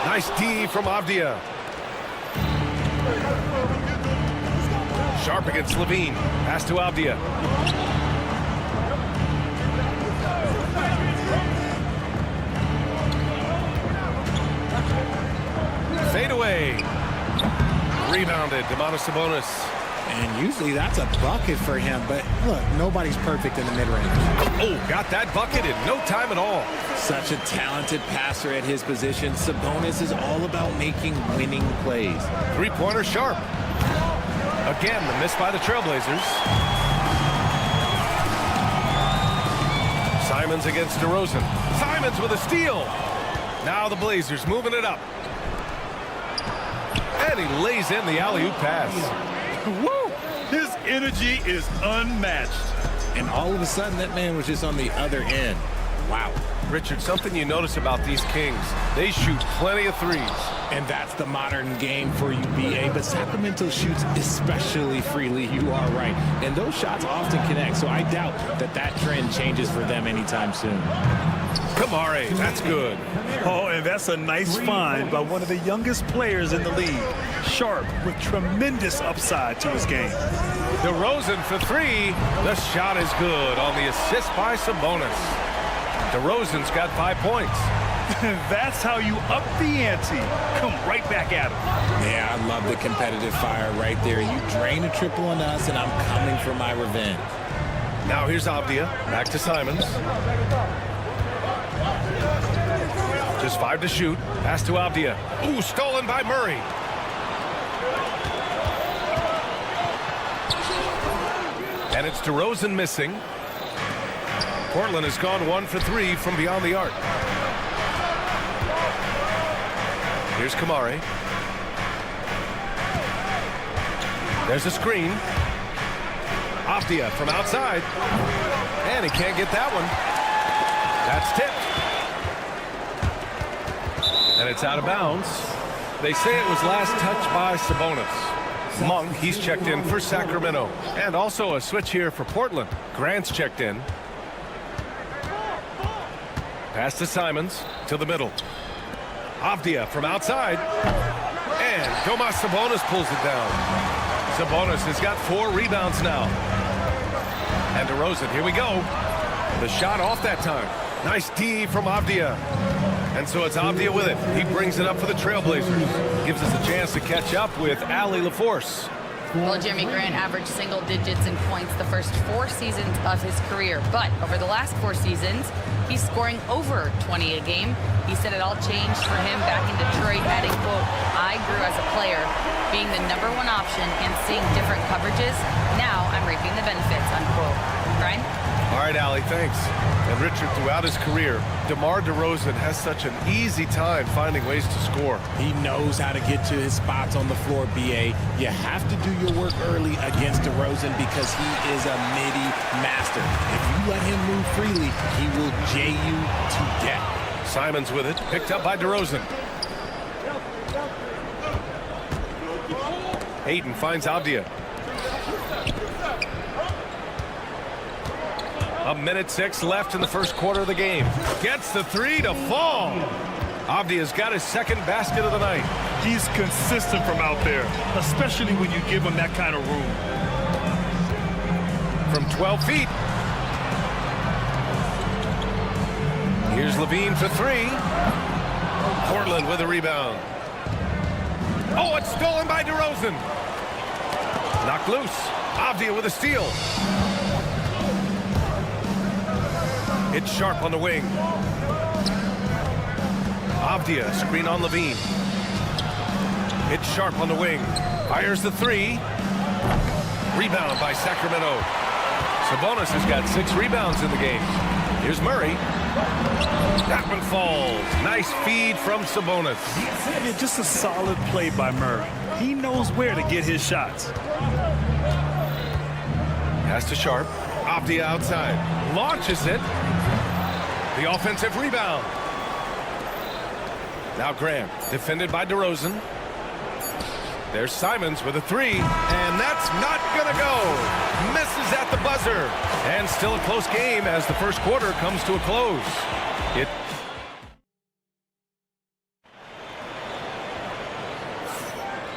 Nice D from Avdia. Sharp against Levine. Pass to Avdia. Fade away. Rebounded. Domantas Sabonis. And usually that's a bucket for him, but look, nobody's perfect in the mid-range. Oh, got that bucket in no time at all. Such a talented passer at his position. Sabonis is all about making winning plays. 3-pointer Sharp. Again, the miss by the Trailblazers. Simons against DeRozan. Simons with a steal. Now the Blazers moving it up. And he lays in the alley-oop pass. Woo! His energy is unmatched. And all of a sudden, that man was just on the other end. Wow. Richard, something you notice about these Kings, they shoot plenty of threes. And that's the modern game for you, BA. But Sacramento shoots especially freely. You are right. And those shots often connect, so I doubt that that trend changes for them anytime soon. Kamare, that's good. Oh, and that's a nice find by one of the youngest players in the league. Sharp with tremendous upside to his game. DeRozan for 3. The shot is good on the assist by Sabonis. DeRozan's got 5 points. That's how you up the ante. Come right back at him. Yeah, I love the competitive fire right there. You drain a triple on us, and I'm coming for my revenge. Now here's Avdia. Back to Simons. Just 5 to shoot. Pass to Avdia. Ooh, stolen by Murray. And it's DeRozan missing. Portland has gone 1 for 3 from beyond the arc. Here's Kamare. There's a screen. Avdia from outside. And he can't get that one. That's tipped. And it's out of bounds. They say it was last touched by Sabonis. Monk, he's checked in for Sacramento. And also a switch here for Portland. Grant's checked in. Pass to Simons, to the middle. Avdia from outside. And Domantas Sabonis pulls it down. Sabonis has got 4 rebounds now. And DeRozan, here we go. The shot off that time. Nice D from Avdia. And so it's Avdia with it. He brings it up for the Trailblazers. Gives us a chance to catch up with Allie LaForce. Well, Jeremy Grant averaged single digits in points the first 4 seasons of his career. But over the last 4 seasons, he's scoring over 20 a game. He said it all changed for him back in Detroit, adding, quote, I grew as a player, being the #1 option and seeing different coverages. Now I'm reaping the benefits, unquote. Brian? All right, Allie, thanks. And Richard, throughout his career, DeMar DeRozan has such an easy time finding ways to score. He knows how to get to his spots on the floor, BA. You have to do your work early against DeRozan because he is a midi master. If you let him move freely, he will J you to death. Simons with it, picked up by DeRozan. Ayton finds Avdia. 1:06 left in the first quarter of the game. Gets the 3 to fall. Avdia's got his 2nd basket of the night. He's consistent from out there, especially when you give him that kind of room. From 12 feet. Here's Levine for 3. Portland with a rebound. Oh, it's stolen by DeRozan. Knocked loose. Avdia with a steal. It's Sharp on the wing. Avdia, screen on Levine. It's Sharp on the wing. Fires the 3. Rebound by Sacramento. Sabonis has got 6 rebounds in the game. Here's Murray. That one falls. Nice feed from Sabonis. Yeah, just a solid play by Murray. He knows where to get his shots. Pass to Sharp. Off the outside. Launches it. The offensive rebound. Now Grant, defended by DeRozan. There's Simons with a three, and that's not gonna go. Misses at the buzzer. And still a close game as the first quarter comes to a close.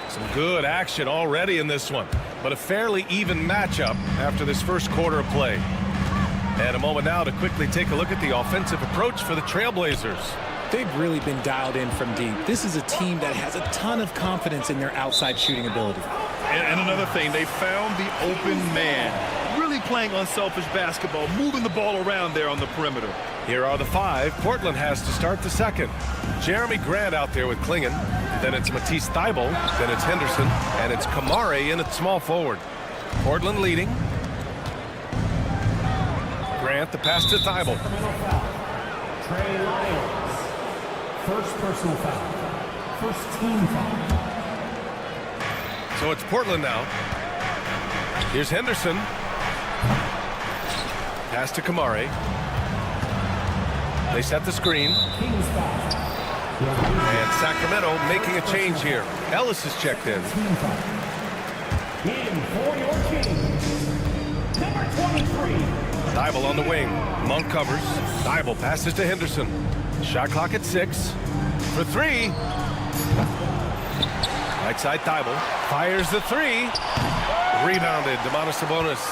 Some good action already in this one, but a fairly even matchup after this first quarter of play. And a moment now to quickly take a look at the offensive approach for the Trailblazers. They've really been dialed in from deep. This is a team that has a ton of confidence in their outside shooting ability. And another thing, they found the open man. Really playing unselfish basketball, moving the ball around there on the perimeter. Here are the five. Portland has to start the second. Jeremy Grant out there with Klingon. Then it's Matisse Thybulle. Then it's Henderson. And it's Kamare in at small forward. Portland leading. Grant, the pass to Thybulle. Trey Lyles. First personal foul. First team foul. So it's Portland now. Here's Henderson. Pass to Kamare. They set the screen. And Sacramento making a change here. Ellis is checked in. In for your Kings, number 23. Thybulle on the wing. Monk covers. Thybulle passes to Henderson. Shot clock at 6. For 3. Right side Thybulle. Fires the 3. Rebounded. Domantas Sabonis.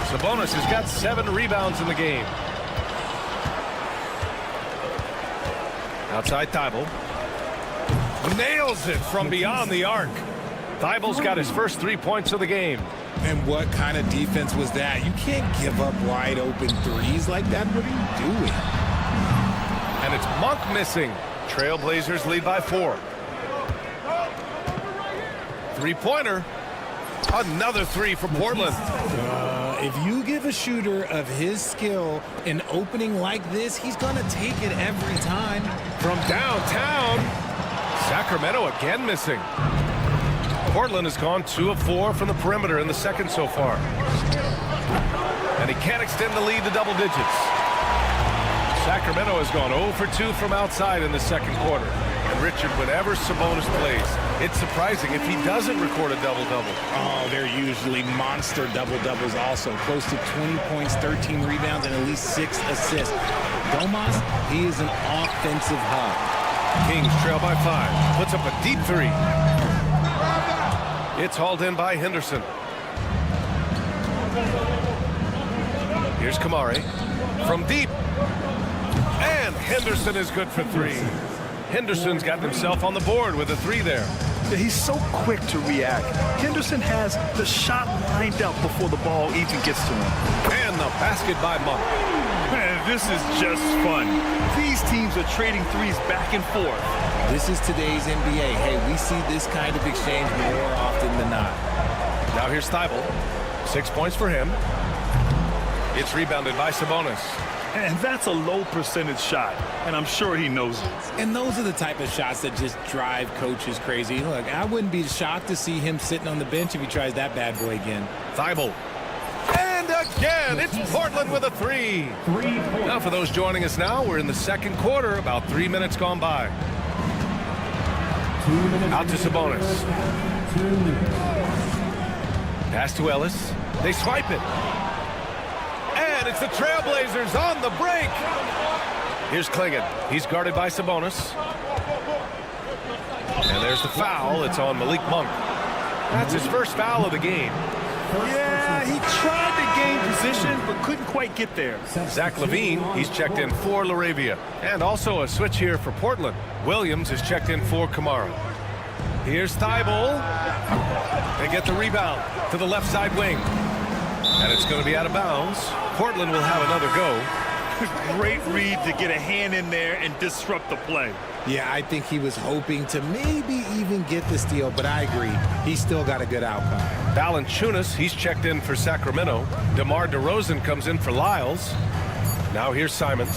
Sabonis has got 7 rebounds in the game. Outside Thybulle. Nails it from beyond the arc. Thybulle's got his first 3 points of the game. And what kind of defense was that? You can't give up wide open threes like that. What are you doing? And it's Monk missing. Trailblazers lead by 4. Three-pointer. Another 3 for Portland. If you give a shooter of his skill an opening like this, he's going to take it every time. From downtown, Sacramento again missing. Portland has gone 2 of 4 from the perimeter in the second so far. And he can't extend the lead to double digits. Sacramento has gone 0 for 2 from outside in the second quarter. And Richard, whenever Sabonis plays, it's surprising if he doesn't record a double-double. Oh, they're usually monster double-doubles also. Close to 20 points, 13 rebounds, and at least 6 assists. Domas, he is an offensive hub. Kings trail by 5. Puts up a deep 3. It's hauled in by Henderson. Here's Kamare. From deep. And Henderson is good for 3. Henderson's gotten himself on the board with a 3 there. He's so quick to react. Henderson has the shot lined up before the ball even gets to him. And the basket by Monk. Man, this is just fun. These teams are trading threes back and forth. This is today's NBA. Hey, we see this kind of exchange more often than not. Now here's Thybulle. 6 points for him. It's rebounded by Sabonis. And that's a low percentage shot, and I'm sure he knows it. And those are the type of shots that just drive coaches crazy. Look, I wouldn't be shocked to see him sitting on the bench if he tries that bad boy again. Thybulle. And again, it's Portland with a 3. Now for those joining us now, we're in the second quarter, about 3 minutes gone by. Out to Sabonis. Pass to Ellis. They swipe it. And it's the Trailblazers on the break. Here's Klingon. He's guarded by Sabonis. And there's the foul. It's on Malik Monk. That's his first foul of the game. Yeah, he tried to gain position, but couldn't quite get there. Zach LaVine, he's checked in for LaRavia. And also a switch here for Portland. Williams is checked in for Kamara. Here's Thybulle. They get the rebound to the left side wing. And it's going to be out of bounds. Portland will have another go. Great read to get a hand in there and disrupt the play. Yeah, I think he was hoping to maybe even get the steal, but I agree. He's still got a good outcome. Valanciunas, he's checked in for Sacramento. DeMar DeRozan comes in for Lyles. Now here's Simons.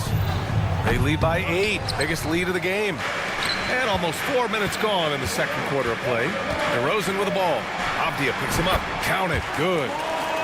They lead by 8. Biggest lead of the game. And almost 4 minutes gone in the second quarter of play. DeRozan with the ball. Avdia picks him up. Count it. Good.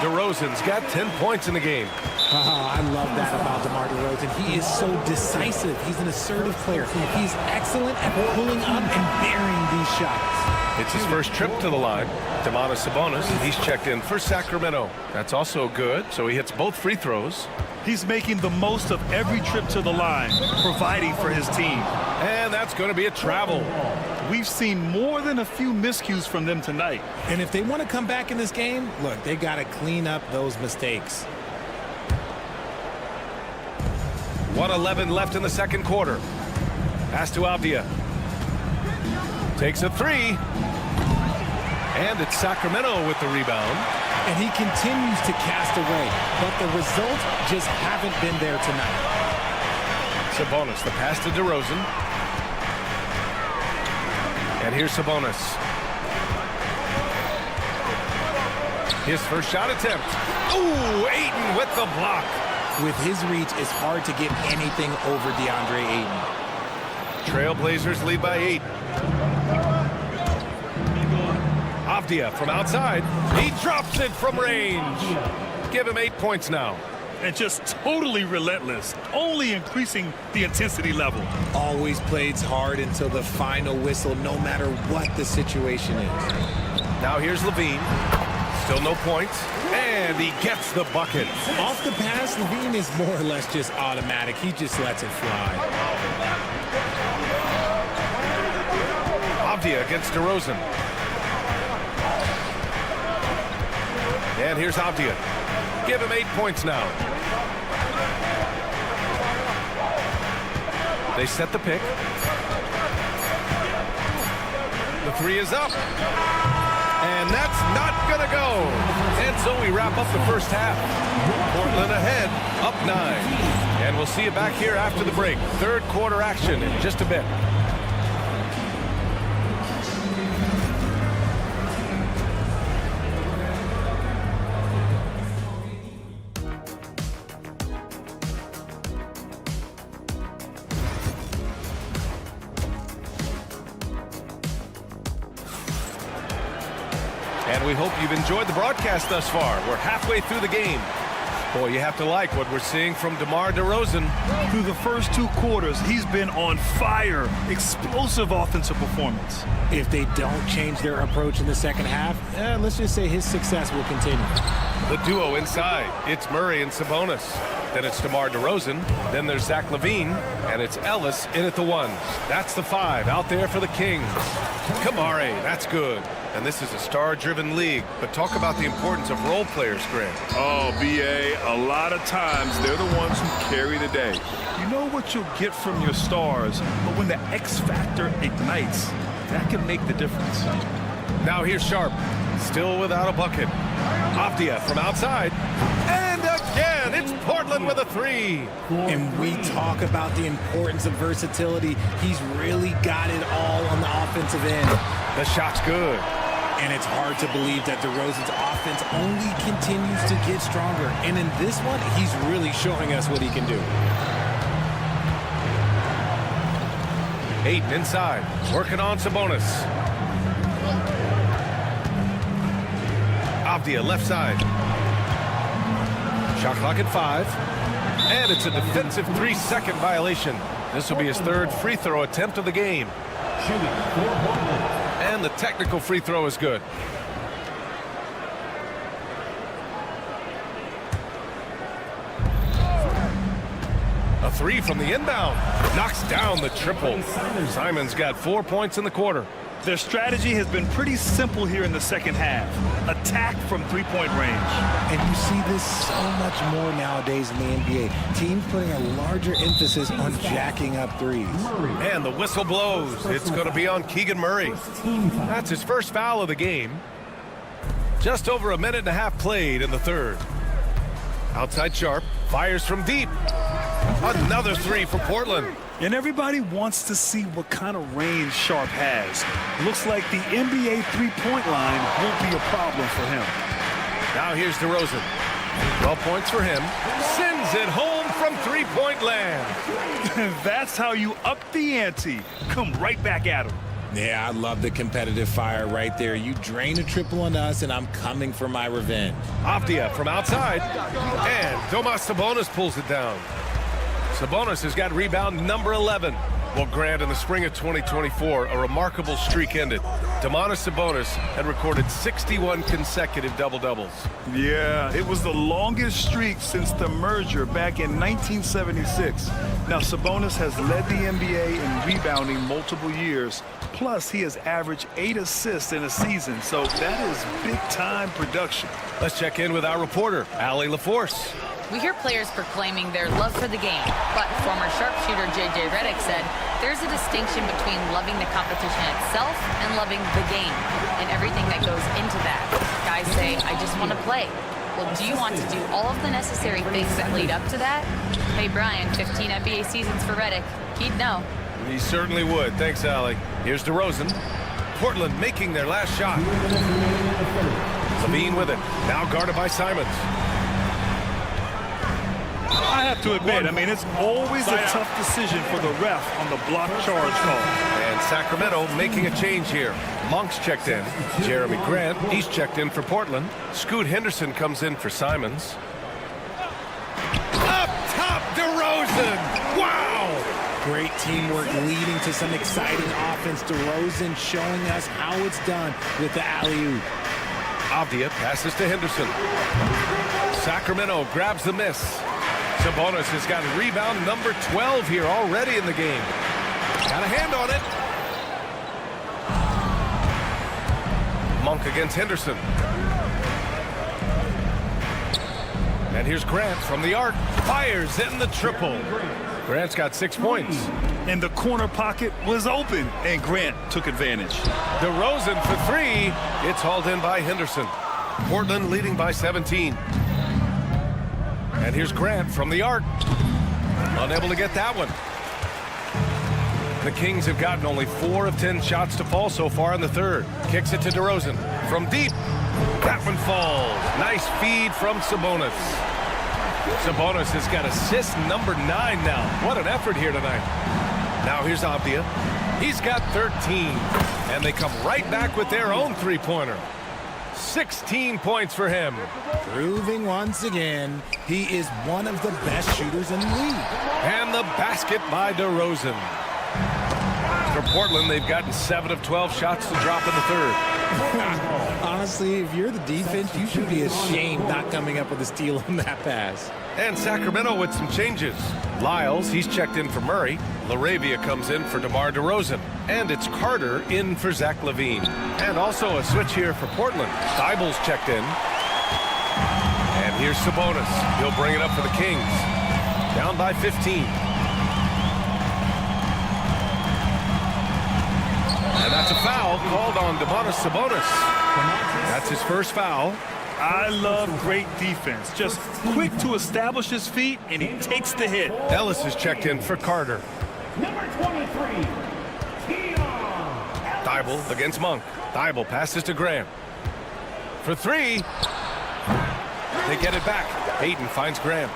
DeRozan's got 10 points in the game. I love that about DeMar DeRozan. He is so decisive. He's an assertive player. He's excellent at pulling up and burying these shots. It's his first trip to the line. Domantas Sabonis, he's checked in for Sacramento. That's also good, so he hits both free throws. He's making the most of every trip to the line, providing for his team. And that's going to be a travel. We've seen more than a few miscues from them tonight. And if they want to come back in this game, look, they got to clean up those mistakes. 1:11 left in the second quarter. Pass to Avdia. Takes a 3. And it's Sacramento with the rebound. And he continues to cast away, but the results just haven't been there tonight. Sabonis, the pass to DeRozan. And here's Sabonis. His first shot attempt. Ooh, Ayton with the block. With his reach, it's hard to get anything over DeAndre Ayton. Trailblazers lead by 8. Avdia from outside. He drops it from range. Give him 8 points now. And just totally relentless, only increasing the intensity level. Always plays hard until the final whistle, no matter what the situation is. Now here's Levine. Still no points. And he gets the bucket. Off the pass, Levine is more or less just automatic. He just lets it fly. Avdia against DeRozan. And here's Avdia. Give him 8 points now. They set the pick. The 3 is up. And that's not going to go. And so we wrap up the first half. Portland ahead, up 9. And we'll see you back here after the break. Third quarter action in just a bit. And we hope you've enjoyed the broadcast thus far. We're halfway through the game. Boy, you have to like what we're seeing from DeMar DeRozan. Through the first 2 quarters, he's been on fire. Explosive offensive performance. If they don't change their approach in the second half, let's just say his success will continue. The duo inside. It's Murray and Sabonis. Then it's DeMar DeRozan. Then there's Zach LaVine. And it's Ellis in at the 1. That's the 5 out there for the Kings. Kamari, that's good. And this is a star-driven league. But talk about the importance of role players, Grant. Oh, B.A., a lot of times they're the ones who carry the day. You know what you'll get from your stars, but when the X factor ignites, that can make the difference. Now here's Sharp, still without a bucket. Avdia from outside. And again, it's Portland with a 3. And we talk about the importance of versatility. He's really got it all on the offensive end. The shot's good. And it's hard to believe that DeRozan's offense only continues to get stronger. And in this one, he's really showing us what he can do. Ayton inside, working on Sabonis. Avdia left side. Shot clock at 5. And it's a defensive 3-second violation. This will be his 3rd free throw attempt of the game. And the technical free throw is good. A 3 from the inbound. Knocks down the triple. Simon's got 4 points in the quarter. Their strategy has been pretty simple here in the second half. Attack from 3-point range. And you see this so much more nowadays in the NBA. Teams putting a larger emphasis on jacking up threes. And the whistle blows. It's going to be on Keegan Murray. That's his first foul of the game. Just over a minute and a half played in the 3rd. Outside Sharp. Fires from deep. Another 3 for Portland. And everybody wants to see what kind of range Sharp has. Looks like the NBA 3-point line won't be a problem for him. Now here's DeRozan. 12 points for him. Sends it home from three-point land. That's how you up the ante. Come right back at him. Yeah, I love the competitive fire right there. You drain a triple on us, and I'm coming for my revenge. Avdia from outside, and Domas Sabonis pulls it down. Sabonis has got rebound number 11. Well, Grant, in the spring of 2024, a remarkable streak ended. Domantas Sabonis had recorded 61 consecutive double-doubles. Yeah, it was the longest streak since the merger back in 1976. Now, Sabonis has led the NBA in rebounding multiple years. Plus, he has averaged 8 assists in a season, so that is big-time production. Let's check in with our reporter, Allie LaForce. We hear players proclaiming their love for the game, but former sharpshooter J.J. Redick said there's a distinction between loving the competition itself and loving the game and everything that goes into that. Guys say, I just want to play. Well, do you want to do all of the necessary things that lead up to that? Hey, Brian, 15 NBA seasons for Redick. He'd know. He certainly would. Thanks, Allie. Here's DeRozan. Portland making their last shot. Levine with it. Now guarded by Simons. I have to admit, it's always a tough decision for the ref on the block charge call. And Sacramento making a change here. Monk's checked in. Jeremy Grant, he's checked in for Portland. Scoot Henderson comes in for Simons. Up top, DeRozan! Wow! Great teamwork leading to some exciting offense. DeRozan showing us how it's done with the alley-oop. Avdia passes to Henderson. Sacramento grabs the miss. Sabonis has got rebound number 12 here already in the game. Got a hand on it. Monk against Henderson. And here's Grant from the arc. Fires in the triple. Grant's got 6 points. And the corner pocket was open, and Grant took advantage. DeRozan for 3. It's hauled in by Henderson. Portland leading by 17. And here's Grant from the arc. Unable to get that one. The Kings have gotten only 4 of 10 shots to fall so far in the third. Kicks it to DeRozan. From deep. That one falls. Nice feed from Sabonis. Sabonis has got assist number 9 now. What an effort here tonight. Now here's Avdia. He's got 13. And they come right back with their own three-pointer. 16 points for him. Proving once again, he is one of the best shooters in the league. And the basket by DeRozan. For Portland, they've gotten 7 of 12 shots to drop in the third. Honestly, if you're the defense, you should be ashamed not coming up with a steal on that pass. And Sacramento with some changes. Lyles, he's checked in for Murray. LaRavia comes in for DeMar DeRozan. And it's Carter in for Zach LaVine. And also a switch here for Portland. Thybulle's checked in. And here's Sabonis. He'll bring it up for the Kings. Down by 15. And that's a foul called on Domantas Sabonis. That's his first foul. I love great defense. Just quick to establish his feet, and he takes the hit. Ellis is checked in for Carter. Number 23, Thybulle against Monk. Thybulle passes to Graham. For 3. They get it back. Hayden finds Graham.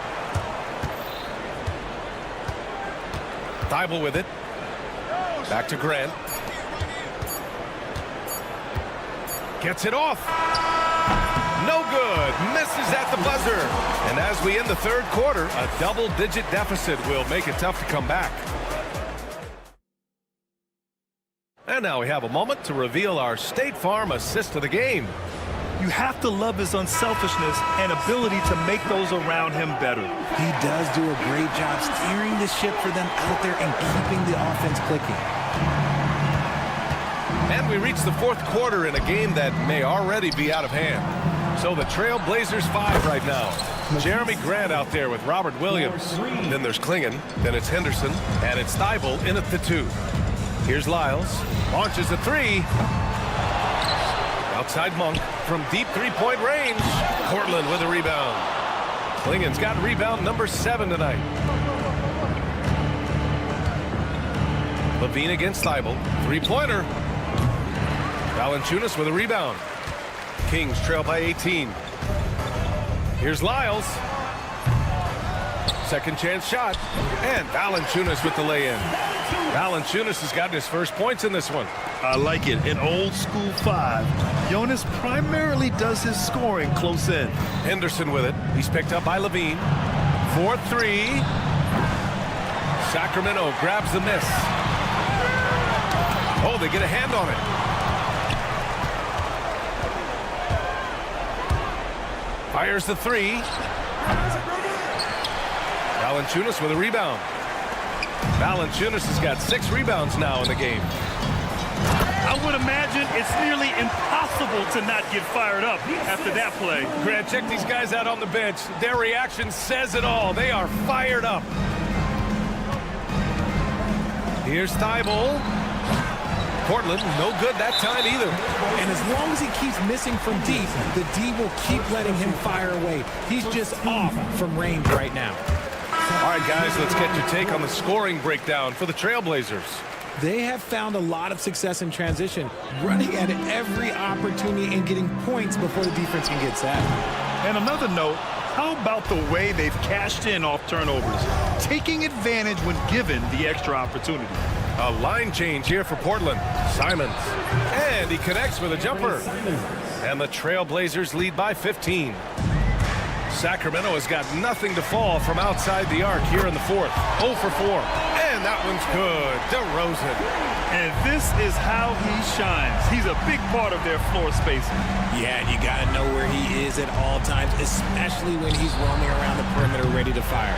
Thybulle with it. Back to Grant. Gets it off. No good. Misses at the buzzer. And as we end the third quarter, a double-digit deficit will make it tough to come back. And now we have a moment to reveal our State Farm assist of the game. You have to love his unselfishness and ability to make those around him better. He does do a great job steering the ship for them out there and keeping the offense clicking. And we reach the fourth quarter in a game that may already be out of hand. So the Trail Blazers 5 right now. Jeremy Grant out there with Robert Williams. Then there's Klingon. Then it's Henderson. And it's Thybulle in at the 2. Here's Lyles. Launches a 3. Outside Monk from deep three-point range. Portland with a rebound. Klingon's got rebound number 7 tonight. Levine against Thybulle. Three-pointer. Valanciunas with a rebound. Kings trail by 18. Here's Lyles. Second chance shot. And Valanciunas with the lay-in. Valanciunas has gotten his first points in this one. I like it. An old school 5. Jonas primarily does his scoring close in. Henderson with it. He's picked up by Levine. 4-3. Sacramento grabs the miss. Oh, they get a hand on it. Fires the 3. Valanciunas with a rebound. Valanciunas has got 6 rebounds now in the game. I would imagine it's nearly impossible to not get fired up after that play. Grant, check these guys out on the bench. Their reaction says it all. They are fired up. Here's Thibault. Portland, no good that time either. And as long as he keeps missing from deep, the D will keep letting him fire away. He's just off from range right now. All right, guys, let's get your take on the scoring breakdown for the Trailblazers. They have found a lot of success in transition, running at every opportunity and getting points before the defense can get set. And another note, how about the way they've cashed in off turnovers, taking advantage when given the extra opportunity. A line change here for Portland. Simons. And he connects with a jumper. And the Trailblazers lead by 15. Sacramento has got nothing to fall from outside the arc here in the fourth. 0 for 4. And that one's good. DeRozan. And this is how he shines. He's a big part of their floor spacing. Yeah, and you got to know where he is at all times, especially when he's roaming around the perimeter ready to fire.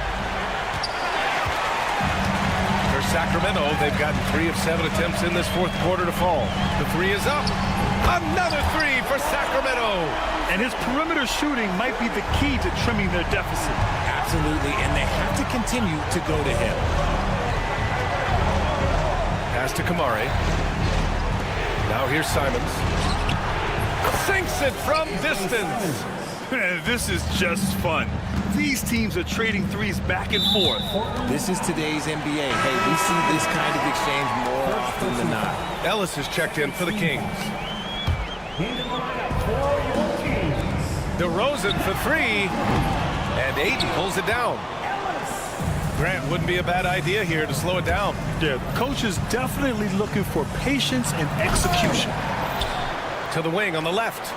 For Sacramento, they've gotten 3 of 7 attempts in this fourth quarter to fall. The 3 is up. Another 3 for Sacramento. And his perimeter shooting might be the key to trimming their deficit. Absolutely, and they have to continue to go to him. Pass to Kamare. Now here's Simons. Sinks it from distance. This is just fun. These teams are trading threes back and forth. This is today's NBA. Hey, we see this kind of exchange more often than not. Ellis is checked in for the Kings. DeRozan for 3. And Ayton pulls it down. Grant, wouldn't be a bad idea here to slow it down. Yeah, coach is definitely looking for patience and execution. To the wing on the left.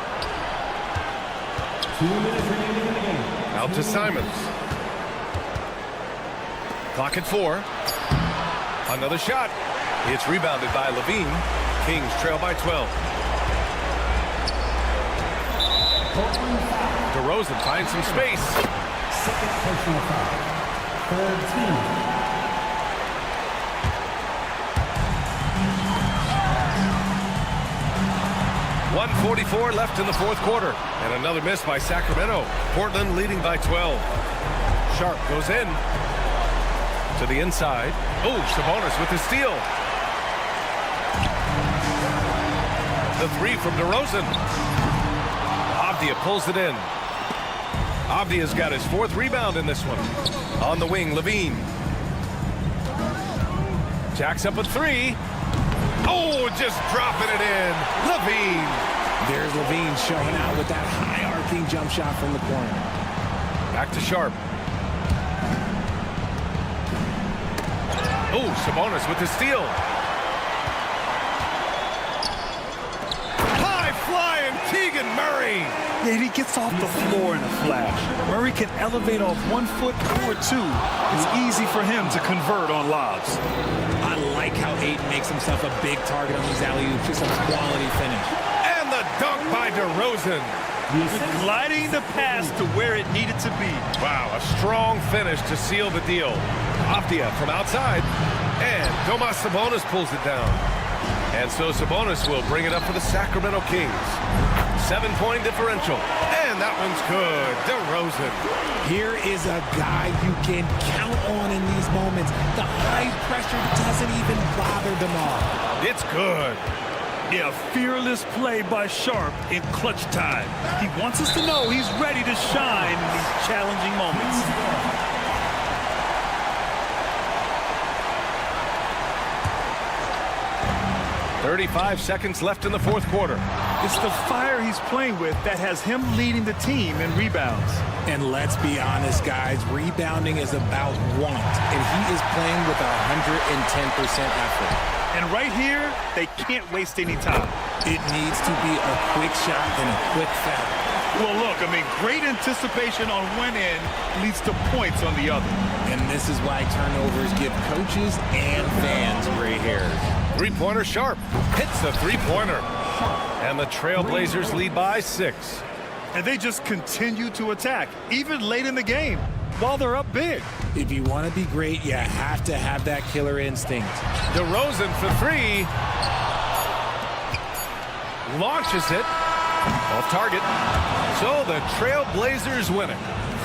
2 minutes remaining in the game. Out to Simons. Clock at 4. Another shot. It's rebounded by Levine. Kings trail by 12. DeRozan finds some space. Second personal foul. Third team. 1:44 left in the fourth quarter. And another miss by Sacramento. Portland leading by 12. Sharp goes in. To the inside. Oh, Sabonis with the steal. The 3 from DeRozan. Avdija pulls it in. Avdija's got his 4th rebound in this one. On the wing, Levine. Jacks up a 3. Oh, just dropping it in. Levine. There's Levine showing out with that high arcing jump shot from the corner. Back to Sharp. Oh, Sabonis with the steal. High flying Keegan Murray. Yeah, he gets off the floor in a flash. Murray can elevate off 1 foot or 2. It's easy for him to convert on lobs. I like how Ayton makes himself a big target on these alley-oops. Just a quality finish. And the dunk by DeRozan. Gliding the pass to where it needed to be. Wow, a strong finish to seal the deal. Avdija from outside. And Domas Sabonis pulls it down. And so Sabonis will bring it up for the Sacramento Kings. 7-point differential. And that one's good. DeRozan. Here is a guy you can count on in these moments. The high pressure doesn't even bother them all. It's good. Yeah, fearless play by Sharp in clutch time. He wants us to know he's ready to shine in these challenging moments. 35 seconds left in the fourth quarter. It's the fire he's playing with that has him leading the team in rebounds. And let's be honest, guys, rebounding is about want, and he is playing with 110% effort. And right here, they can't waste any time. It needs to be a quick shot and a quick foul. Well, look, I mean, great anticipation on one end leads to points on the other. And this is why turnovers give coaches and fans gray hairs. Three-pointer Sharp hits the three-pointer. And the Trailblazers lead by 6. And they just continue to attack, even late in the game, while they're up big. If you want to be great, you have to have that killer instinct. DeRozan for 3. Launches it. Off target. So the Trailblazers win it.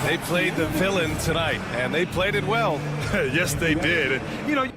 They played the villain tonight, and they played it well. Yes, they did. You know,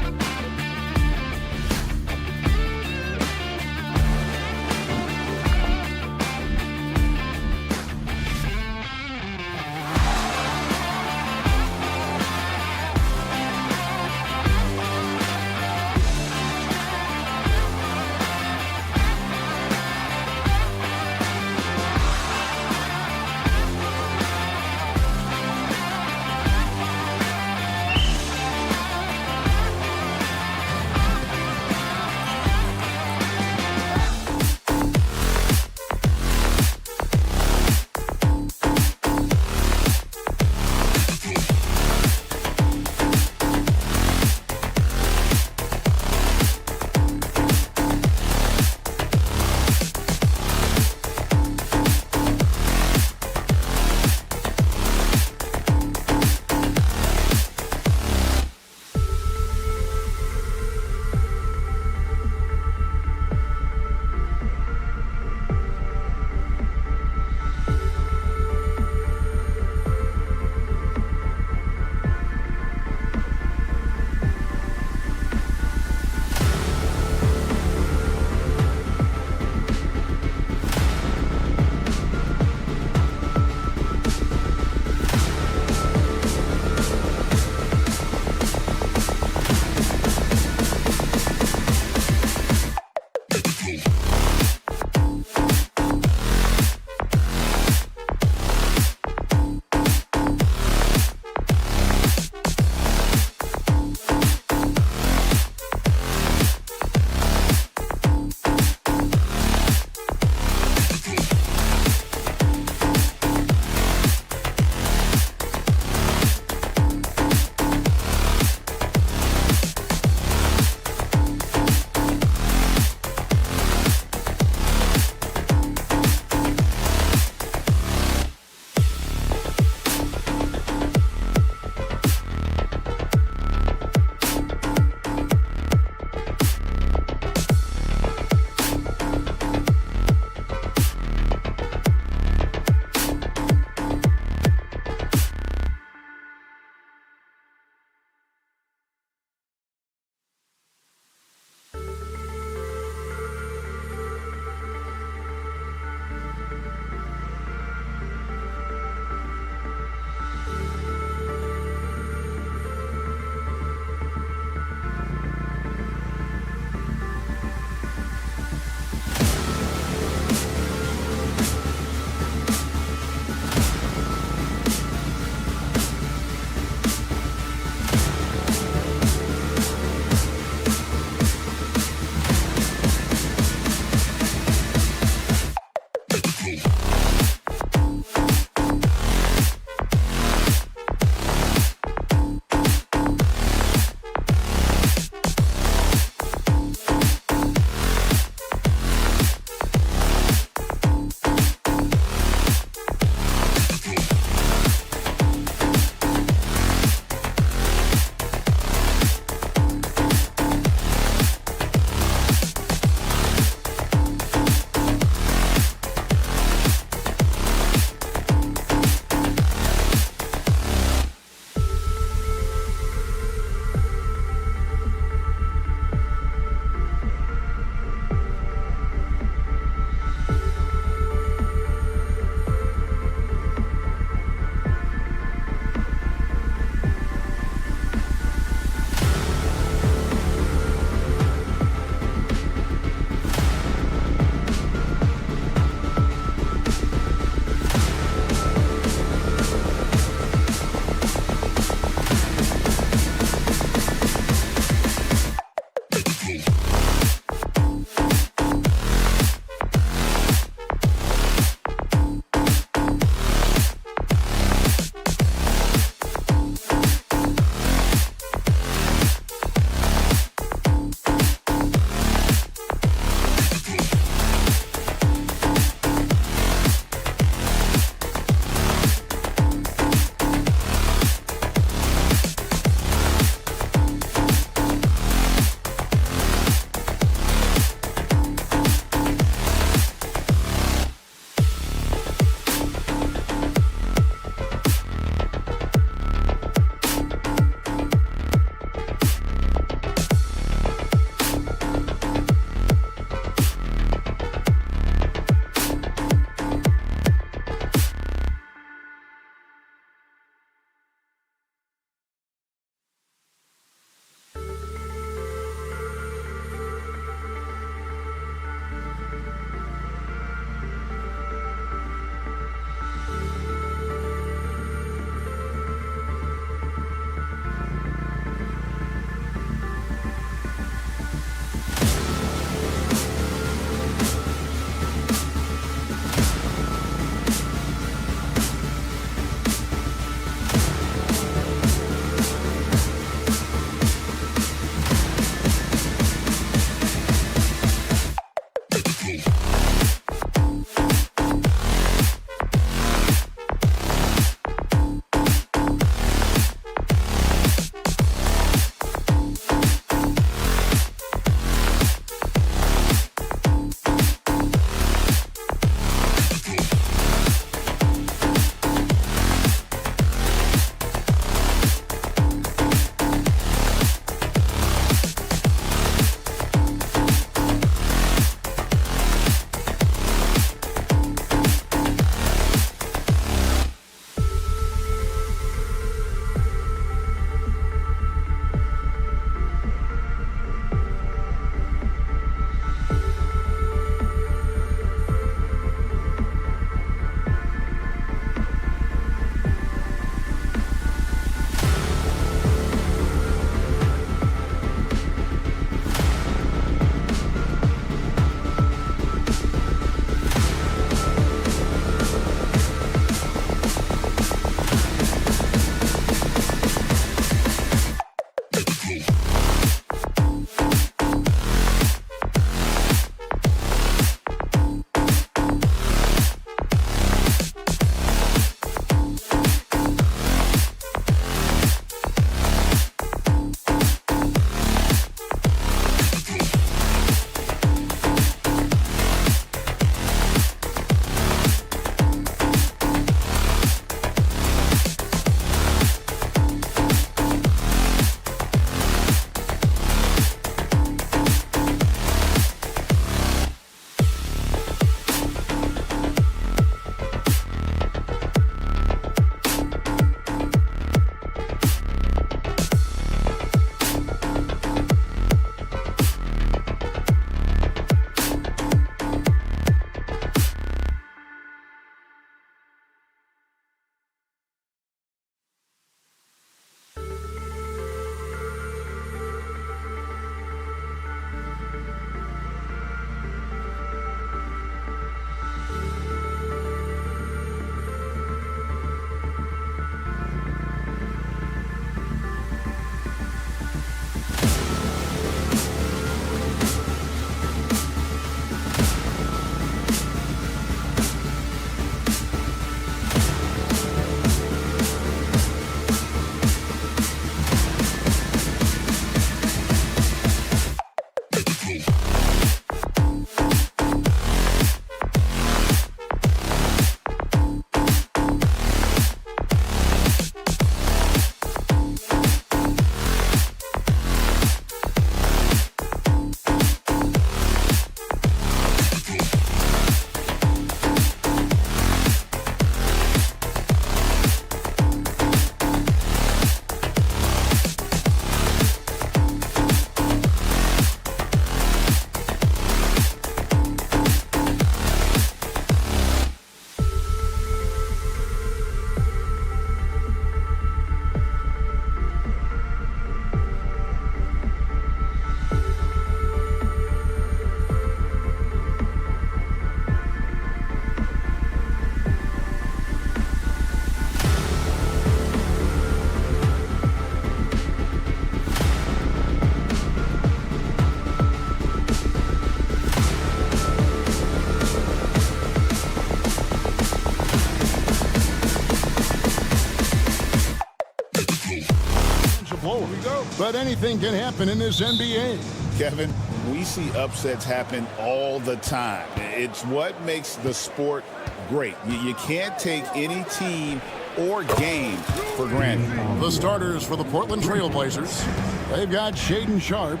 But anything can happen in this NBA. Kevin, we see upsets happen all the time. It's what makes the sport great. You can't take any team or game for granted. The starters for the Portland Trail Blazers. They've got Shaedon Sharpe.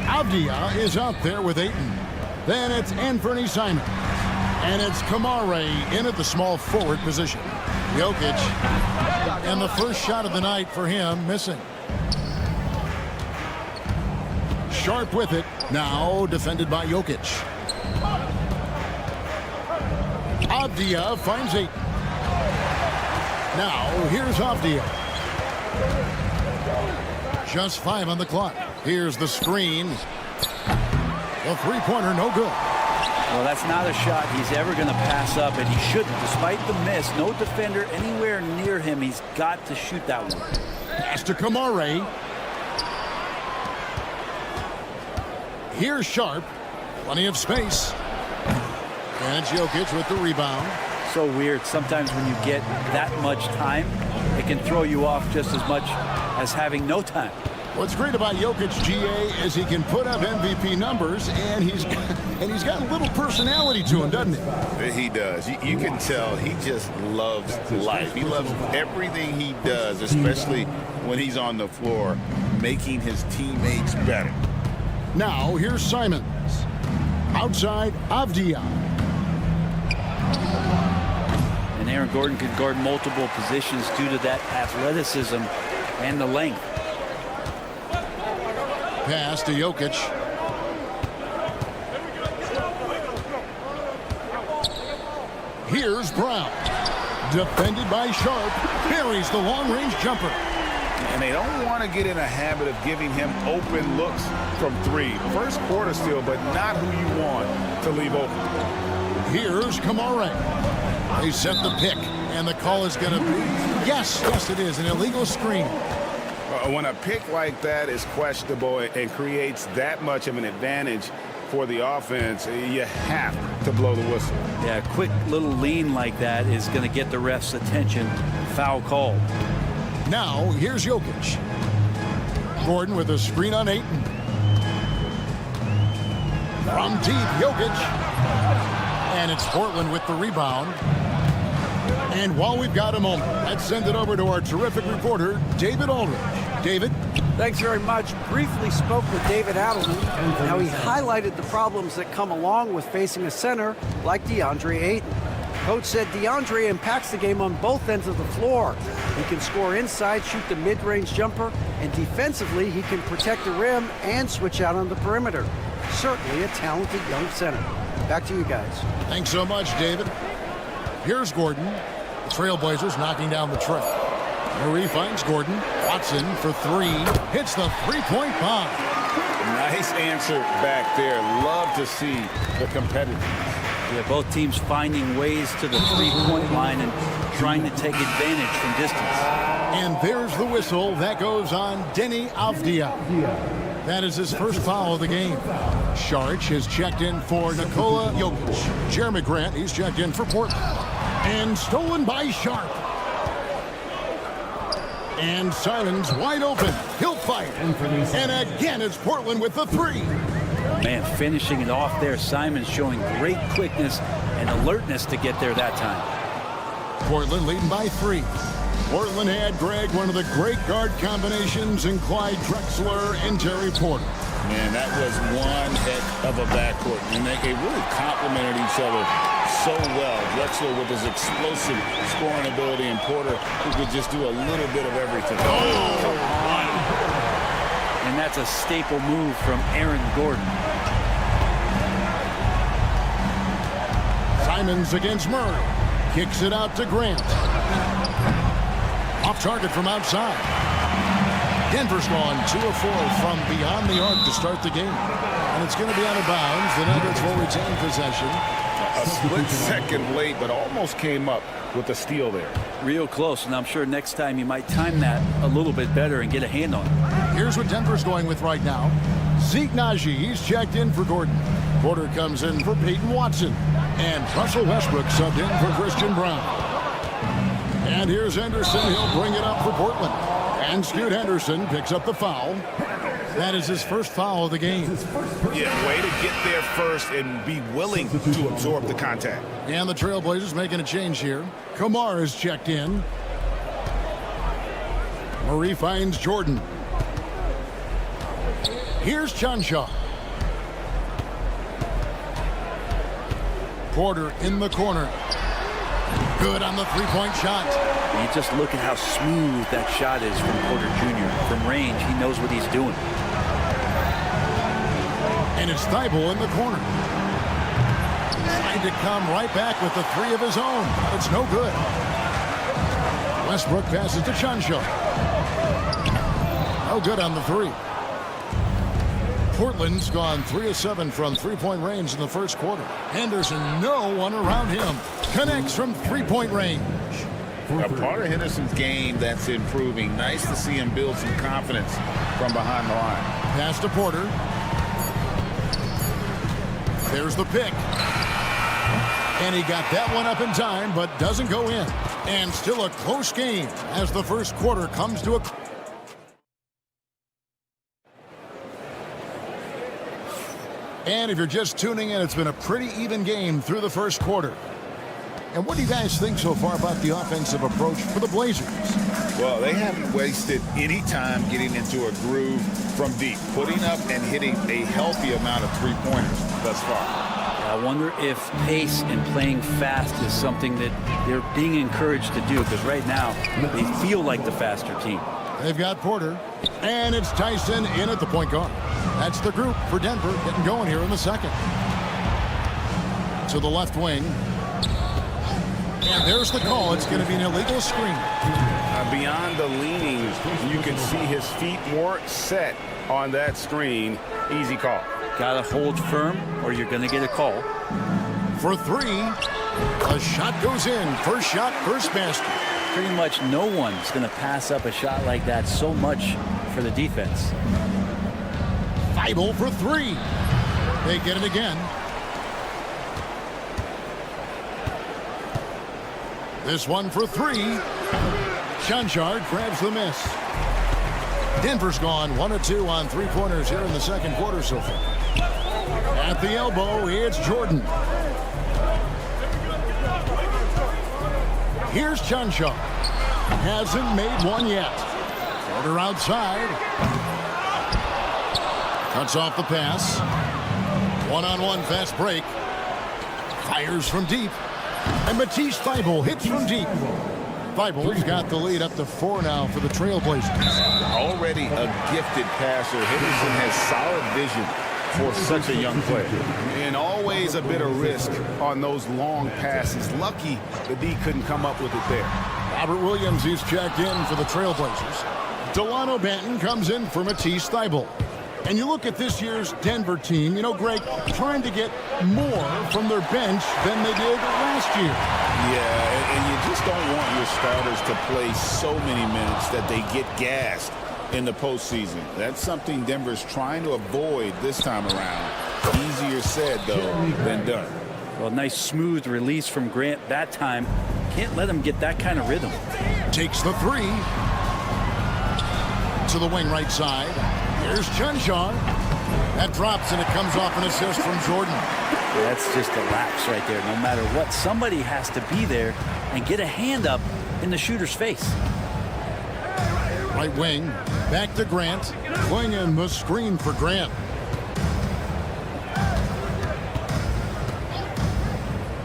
Avdia is out there with Ayton. Then it's Anthony Simons. And it's Kamare in at the small forward position. Jokic. And the first shot of the night for him missing. Sharpe with it. Now defended by Jokic. Avdia finds Ayton. Now here's Avdia. Just 5 on the clock. Here's the screen. The three-pointer no good. Well, that's not a shot he's ever going to pass up, and he shouldn't. Despite the miss, no defender anywhere near him. He's got to shoot that one. Pass to Kamare. Here's Sharpe. Plenty of space. And Jokic with the rebound. So weird. Sometimes when you get that much time, it can throw you off just as much as having no time. What's great about Jokic, GA, is he can put up MVP numbers, and he's got a little personality to him, doesn't he? He does. You can tell he just loves life. He loves everything he does, especially when he's on the floor, making his teammates better. Now, here's Simons. Outside, Avdia. And Aaron Gordon can guard multiple positions due to that athleticism and the length. Pass to Jokic. Here's Brown. Defended by Sharpe. Buries the long-range jumper. And they don't want to get in a habit of giving him open looks from 3. First quarter still, but not who you want to leave open. Here's Kamare. They set the pick, and the call is going to be, yes, it is, an illegal screen. When a pick like that is questionable and creates that much of an advantage for the offense, you have to blow the whistle. Yeah, a quick little lean like that is going to get the ref's attention. Foul called. Now, here's Jokic. Gordon with a screen on Ayton. From deep, Jokic. And it's Portland with the rebound. And while we've got a moment, let's send it over to our terrific reporter, David Aldridge. David? Thanks very much. Briefly spoke with David Adelman. Now, he highlighted the problems that come along with facing a center like DeAndre Ayton. Coach said DeAndre impacts the game on both ends of the floor. He can score inside, shoot the mid-range jumper, and defensively, he can protect the rim and switch out on the perimeter. Certainly a talented young center. Back to you guys. Thanks so much, David. Here's Gordon. The Trailblazers knocking down the tray. Murray finds Gordon. Watson for 3. Hits the three-point bomb. Nice answer back there. Love to see the competitiveness. Yeah, both teams finding ways to the three-point line and trying to take advantage from distance. And there's the whistle. That goes on Deni Avdia. That is his first foul of the game. Sharpe has checked in for Nikola Jokic. Jeremy Grant, he's checked in for Portland. And stolen by Sharpe. And Simons wide open. He'll fire. And again, it's Portland with the 3. Man, finishing it off there. Simons showing great quickness and alertness to get there that time. Portland leading by 3. Portland had, Greg, one of the great guard combinations in Clyde Drexler and Terry Porter. Man, that was one heck of a backcourt. And they really complemented each other so well. Drexler with his explosive scoring ability, and Porter who could just do a little bit of everything. Oh, and that's a staple move from Aaron Gordon. Simons against Murray. Kicks it out to Grant. Off target from outside. Denver's gone 2 of 4 from beyond the arc to start the game. And it's going to be out of bounds. The Nuggets will retain possession. A split second late, but almost came up with the steal there. Real close, and I'm sure next time you might time that a little bit better and get a hand on it. Here's what Denver's going with right now. Zeke Naji, he's checked in for Gordon. Porter comes in for Peyton Watson. And Russell Westbrook subbed in for Christian Brown. And here's Henderson. He'll bring it up for Portland. And Scoot Henderson picks up the foul. That is his first foul of the game. Yeah, way to get there first and be willing to absorb the contact. And the Trailblazers making a change here. Kamar is checked in. Murray finds Jordan. Here's Chanshaw. Porter in the corner. Good on the three-point shot. You just look at how smooth that shot is from Porter Jr. From range, he knows what he's doing. And it's Thibault in the corner. Trying to come right back with the three of his own. It's no good. Westbrook passes to Chanshaw. No good on the three. Portland's gone 3 of 7 from three-point range in the first quarter. Henderson, no one around him. Connects from three-point range. A part of Henderson's game that's improving. Nice to see him build some confidence from behind the line. Pass to Porter. There's the pick. And he got that one up in time, but doesn't go in. And still a close game as the first quarter comes to a... And if you're just tuning in, it's been a pretty even game through the first quarter. And what do you guys think so far about the offensive approach for the Blazers? Well, they haven't wasted any time getting into a groove from deep, putting up and hitting a healthy amount of three-pointers thus far. I wonder if pace and playing fast is something that they're being encouraged to do, because right now they feel like the faster team. They've got Porter, and it's Tyson in at the point guard. That's the group for Denver getting going here in the second. To the left wing. And there's the call. It's going to be an illegal screen. Beyond the leaning, you can see his feet weren't set on that screen. Easy call. Got to hold firm or you're going to get a call. For three, a shot goes in. First shot, first basket. Pretty much no one's going to pass up a shot like that so much for the defense. Thibault for three. They get it again. This one for three. Chanshaw grabs the miss. Denver's gone 1 of 2 on three-pointers here in the second quarter so far. At the elbow, it's Jordan. Here's Chanshaw. Hasn't made one yet. Porter outside. Cuts off the pass. One-on-one fast break. Fires from deep. And Matisse Thibault hits from deep. Thibault's got the lead up to 4 now for the Trailblazers. Already a gifted passer, Henderson has solid vision for such a young player. And always a bit of risk on those long passes. Lucky the D couldn't come up with it there. Robert Williams is checked in for the Trailblazers. Delano Banton comes in for Matisse Thibault. And you look at this year's Denver team, you know, Greg, trying to get more from their bench than they did last year. Yeah, and you just don't want your starters to play so many minutes that they get gassed in the postseason. That's something Denver's trying to avoid this time around. Easier said, though, than done. Well, nice smooth release from Grant that time. Can't let him get that kind of rhythm. Takes the three. To the wing right side. Here's Chanshaw. That drops, and it comes off an assist from Jordan. That's just a lapse right there. No matter what, somebody has to be there and get a hand up in the shooter's face. Right wing, back to Grant. Swinging the screen for Grant.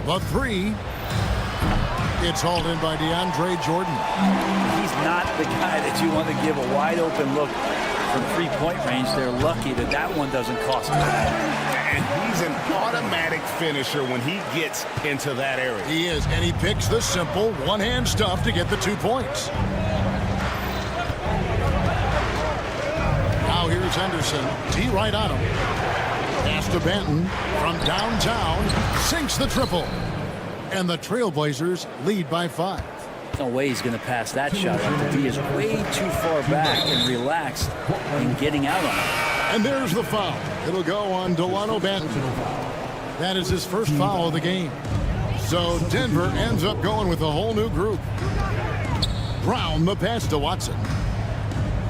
The three. It's hauled in by DeAndre Jordan. He's not the guy that you want to give a wide open look from three-point range. They're lucky that that one doesn't cost them. And he's an automatic finisher when he gets into that area. He is, and he picks the simple one-hand stuff to get the 2 points. Now here's Henderson. T right on him. Pass to Banton from downtown. Sinks the triple. And the Trailblazers lead by 5. No way he's going to pass that shot. The D is way too far back and relaxed in getting out on it. And there's the foul. It'll go on Delano Banton. That is his first foul of the game. So Denver ends up going with a whole new group. Brown the pass to Watson.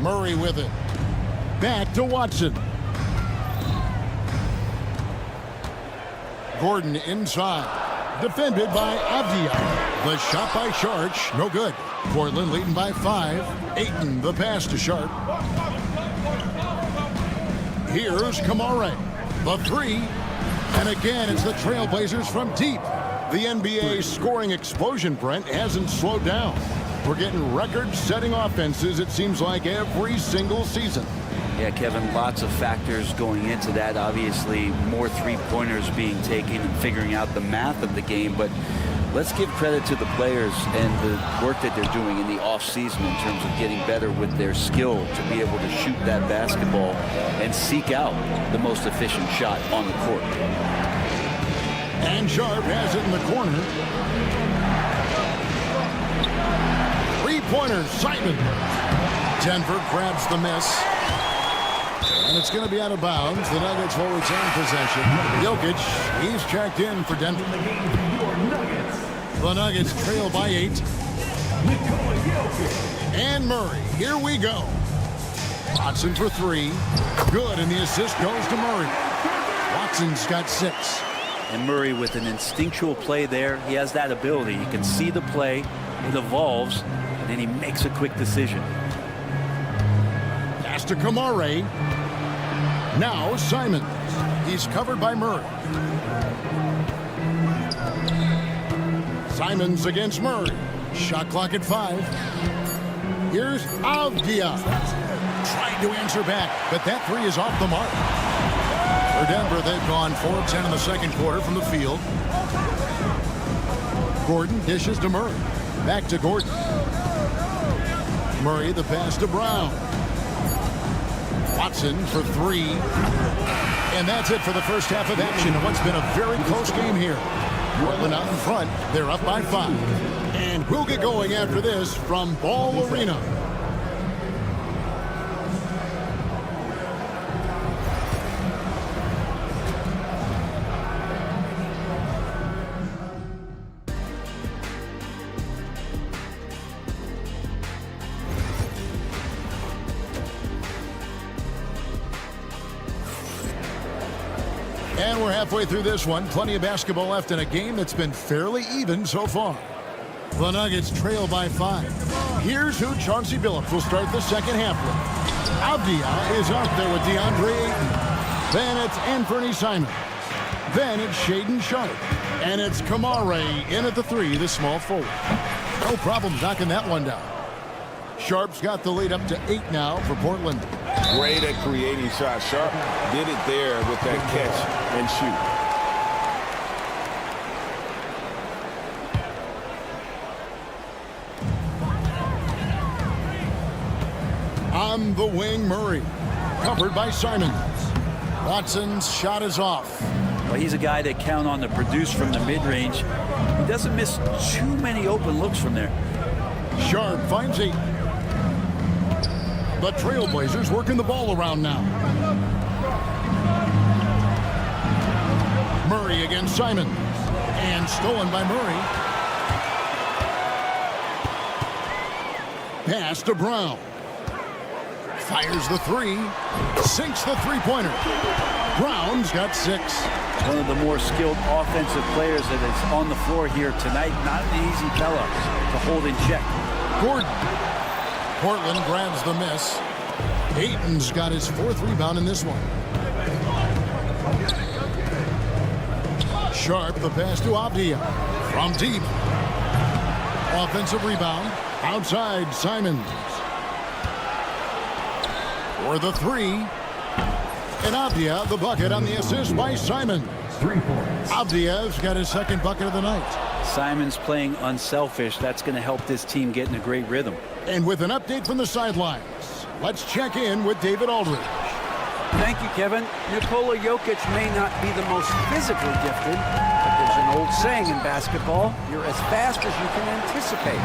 Murray with it. Back to Watson. Gordon inside. Defended by Avdia. The shot by Sharch, no good. Portland leading by 5. Ayton, the pass to Sharp. Here's Kamare. The 3. And again, it's the Trailblazers from deep. The NBA scoring explosion, Brent, hasn't slowed down. We're getting record-setting offenses, it seems like, every single season. Yeah, Kevin, lots of factors going into that. Obviously, more three-pointers being taken and figuring out the math of the game. But let's give credit to the players and the work that they're doing in the offseason in terms of getting better with their skill to be able to shoot that basketball and seek out the most efficient shot on the court. And Sharp has it in the corner. Three-pointer, Simon. Denver grabs the miss. And it's going to be out of bounds. The Nuggets will return possession. Jokic, he's checked in for Denver. The Nuggets trail by 8. And Murray, here we go. Watson for 3. Good, and the assist goes to Murray. Watson's got 6. And Murray with an instinctual play there. He has that ability. You can see the play. It evolves, and then he makes a quick decision. Pass to Kamare. Now Simons. He's covered by Murray. Simons against Murray. Shot clock at 5. Here's Avdia. Trying to answer back, but that 3 is off the mark. For Denver, they've gone 4 of 10 in the second quarter from the field. Gordon dishes to Murray. Back to Gordon. Murray, the pass to Brown. Watson for 3. And that's it for the first half of action of what's been a very close game here. Portland out in front. They're up by 5. And we'll get going after this from Ball Arena. And we're halfway through this one. Plenty of basketball left in a game that's been fairly even so far. The Nuggets trail by 5. Here's who Chauncey Billups will start the second half with. Avdia is out there with DeAndre Ayton. Then it's Anthony Simons. Then it's Shaedon Sharp. And it's Kamare in at the 3, the small forward. No problem knocking that one down. Sharp's got the lead up to 8 now for Portland. Great at creating shots. Sharp did it there with that catch and shoot. On the wing, Murray. Covered by Simons. Watson's shot is off. Well, he's a guy that count on to produce from the mid-range. He doesn't miss too many open looks from there. Sharp finds Ayton. The Trailblazers working the ball around now. Murray against Simons. And stolen by Murray. Pass to Brown. Fires the 3. Sinks the three-pointer. Brown's got 6. One of the more skilled offensive players that is on the floor here tonight. Not an easy fella to hold in check. Gordon. Portland grabs the miss. Ayton's got his 4th rebound in this one. Sharp, the pass to Avdia. From deep. Offensive rebound. Outside, Simons. For the 3. And Avdia, the bucket on the assist by Simons. 3 points. Avdia's got his 2nd bucket of the night. Simons playing unselfish. That's going to help this team get in a great rhythm. And with an update from the sidelines, let's check in with David Aldridge. Thank you, Kevin. Nikola Jokic may not be the most physically gifted, but there's an old saying in basketball, you're as fast as you can anticipate.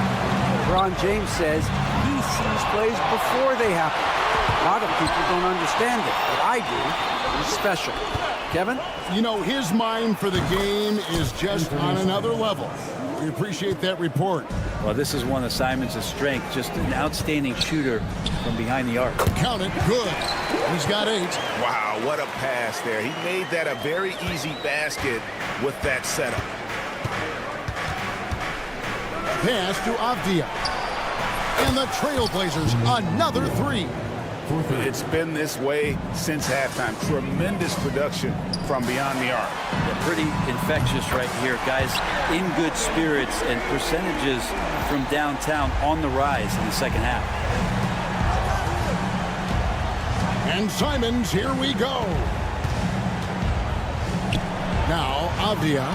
LeBron James says he sees plays before they happen. A lot of people don't understand it, but I do. It's special. Kevin? You know, his mind for the game is just on another level. We appreciate that report. Well, this is one of Simons' strengths, just an outstanding shooter from behind the arc. Count it, good. He's got 8. Wow, what a pass there. He made that a very easy basket with that setup. Pass to Avdia. And the Trailblazers, another 3. It's been this way since halftime. Tremendous production from beyond the arc. Yeah, pretty infectious right here. Guys in good spirits and percentages from downtown on the rise in the second half. And Simons, here we go. Now, Avdia.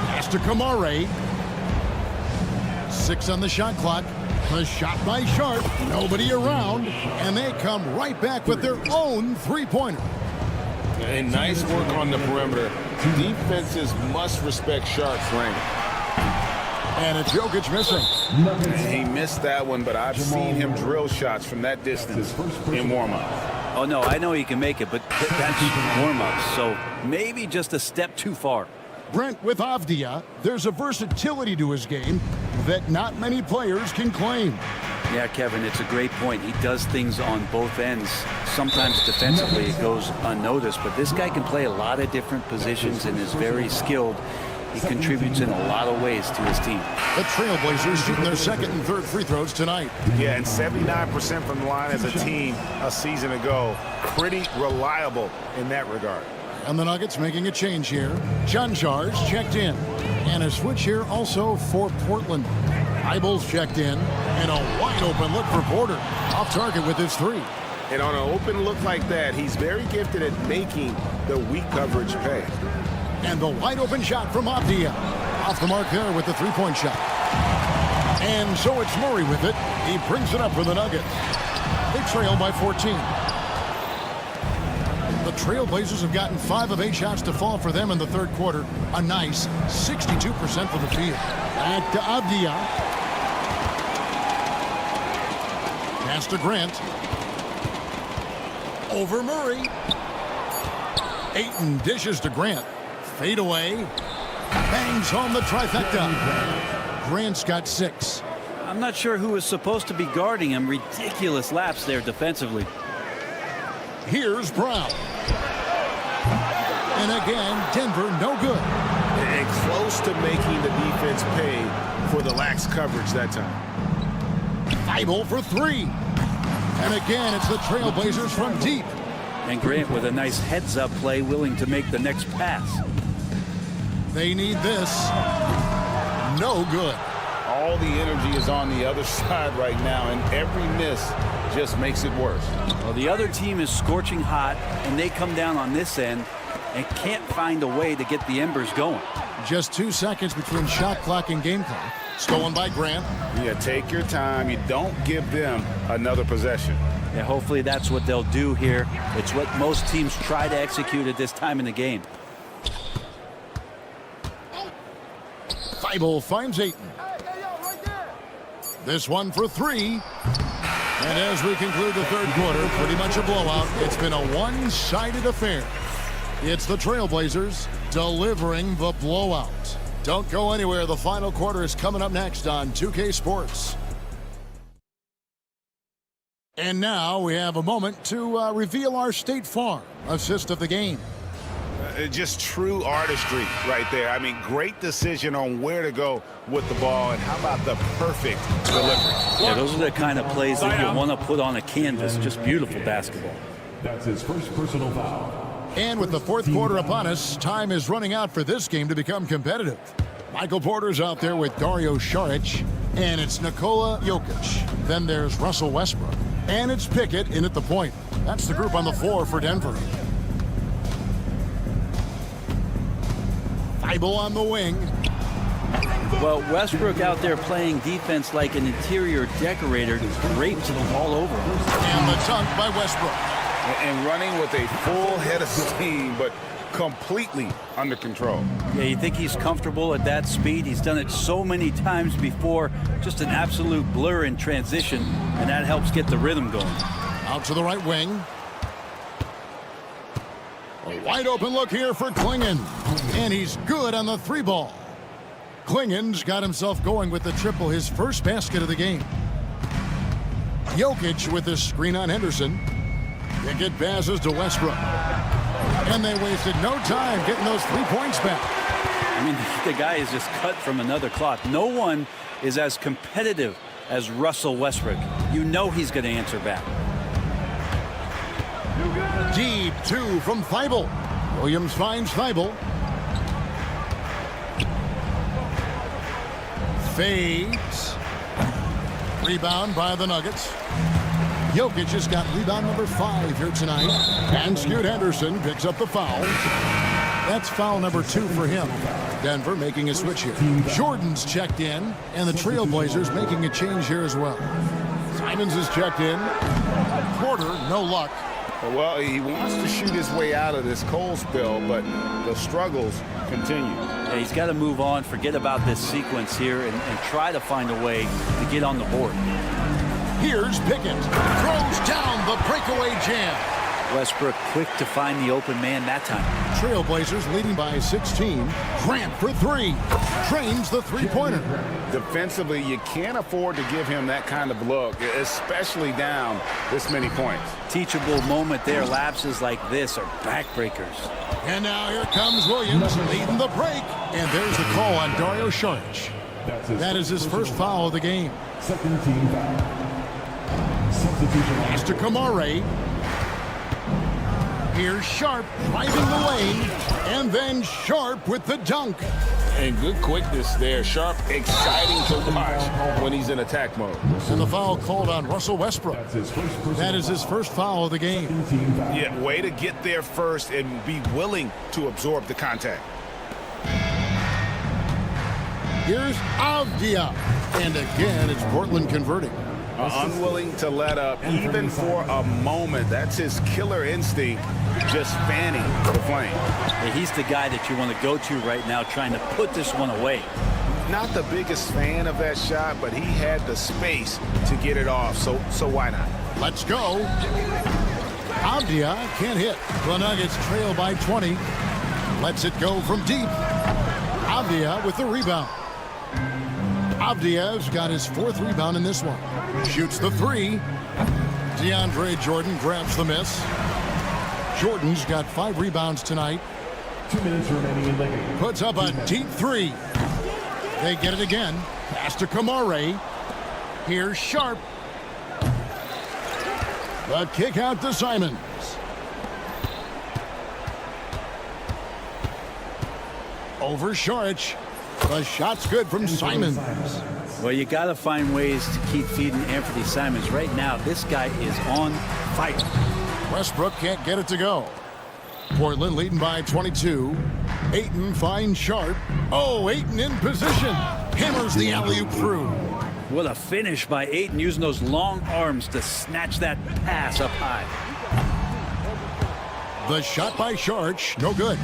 Pass to Kamare. 6 on the shot clock. The shot by Sharp. Nobody around. And they come right back with their own three-pointer. And nice work on the perimeter. Defenses must respect Sharp's range. And it's Jokic missing. He missed that one, but I've seen him drill shots from that distance in warm-up. Oh, no, I know he can make it, but that's warm-ups, so maybe just a step too far. Brent, with Avdia, there's a versatility to his game that not many players can claim. Yeah, Kevin, it's a great point. He does things on both ends. Sometimes defensively it goes unnoticed, but this guy can play a lot of different positions and is very skilled. He contributes in a lot of ways to his team. The Trailblazers shooting their second and third free throws tonight. Yeah, and 79% from the line as a team a season ago. Pretty reliable in that regard. And the Nuggets making a change here. Janjar's checked in. And a switch here also for Portland. Eibel's checked in. And a wide open look for Porter. Off target with his 3. And on an open look like that, he's very gifted at making the weak coverage pay. And the wide open shot from Avdia. Off the mark there with the three-point shot. And so it's Murray with it. He brings it up for the Nuggets. They trail by 14. The Trailblazers have gotten 5 of 8 shots to fall for them in the third quarter. A nice 62% for the field. Back to Avdia. Pass to Grant. Over Murray. Ayton dishes to Grant. Fade away. Bangs home the trifecta. Grant's got 6. I'm not sure who is supposed to be guarding him. Ridiculous lapse there defensively. Here's Brown. And again, Denver no good. And close to making the defense pay for the lax coverage that time. Eibel for 3. And again, it's the Trailblazers from deep. And Grant with a nice heads-up play, willing to make the next pass. They need this. No good. All the energy is on the other side right now, and every miss just makes it worse. Well, the other team is scorching hot, and they come down on this end and can't find a way to get the embers going. Just 2 seconds between shot clock and game clock. Stolen by Grant. Yeah, take your time. You don't give them another possession. Yeah, hopefully that's what they'll do here. It's what most teams try to execute at this time in the game. Eibel finds Ayton. This one for 3. And as we conclude the third quarter, pretty much a blowout. It's been a one-sided affair. It's the Trailblazers delivering the blowout. Don't go anywhere. The final quarter is coming up next on 2K Sports. And now we have a moment to reveal our State Farm assist of the game. Just true artistry right there. I mean, great decision on where to go with the ball, and how about the perfect delivery? Yeah, those are the kind of plays that you want to put on a canvas. Just beautiful basketball. That's his first personal foul. And with the fourth quarter upon us, time is running out for this game to become competitive. Michael Porter's out there with Dario Saric, and it's Nikola Jokic. Then there's Russell Westbrook, and it's Pickett in at the point. That's the group on the floor for Denver. Eibel on the wing. Well, Westbrook out there playing defense like an interior decorator, draped all over him. And the dunk by Westbrook. And running with a full head of steam, but completely under control. Yeah, you think he's comfortable at that speed? He's done it so many times before. Just an absolute blur in transition, and that helps get the rhythm going. Out to the right wing. A wide open look here for Klingon. And he's good on the 3 ball. Klingen's got himself going with the triple, his first basket of the game. Jokic with the screen on Henderson. Pickett passes to Westbrook. And they wasted no time getting those 3 points back. I mean, the guy is just cut from another cloth. No one is as competitive as Russell Westbrook. You know he's going to answer back. Deep 2 from Thibault. Williams finds Thibault. Fades. Rebound by the Nuggets. Jokic has got rebound number 5 here tonight. And Scoot Henderson picks up the foul. That's foul number 2 for him. Denver making a switch here. Jordan's checked in, and the Trailblazers making a change here as well. Simons is checked in. Porter, no luck. Well, he wants to shoot his way out of this cold spell, but the struggles continue. Yeah, he's got to move on, forget about this sequence here, and try to find a way to get on the board. Here's Pickett. Throws down the breakaway jam. Westbrook quick to find the open man that time. Trailblazers leading by 16. Grant for 3. Trains the three-pointer. Defensively, you can't afford to give him that kind of look, especially down this many points. Teachable moment there. Lapses like this are backbreakers. And now here comes Williams leading the break. And there's the call on Dario Saric. That is his first foul of the game. Second team foul. Substitution. Pass to Kamare. Here's Sharp driving the lane, and then Sharp with the dunk. And good quickness there. Sharp, exciting to watch when he's in attack mode. And the foul called on Russell Westbrook. That is his first foul of the game. Yeah, way to get there first and be willing to absorb the contact. Here's Avdia. And again, it's Portland converting. Unwilling to let up even for a moment. That's his killer instinct, just fanning the flame. Yeah, he's the guy that you want to go to right now, trying to put this one away. Not the biggest fan of that shot, but he had the space to get it off, so why not? Let's go. Avdia can't hit. The Nuggets trail by 20. Lets it go from deep. Avdia with the rebound. Avdia's got his 4th rebound in this one. Shoots the 3. DeAndre Jordan grabs the miss. Jordan's got 5 rebounds tonight. 2 minutes remaining in the game. Puts up a deep 3. They get it again. Pass to Kamare. Here's Sharp. The kick out to Simons. Over Saric. The shot's good from Simons. Well, you got to find ways to keep feeding Anthony Simons. Right now, this guy is on fire. Westbrook can't get it to go. Portland leading by 22. Ayton finds Sharp. Oh, Ayton in position. Hammers the alley-oop through. What a finish by Ayton, using those long arms to snatch that pass up high. The shot by Saric, no good.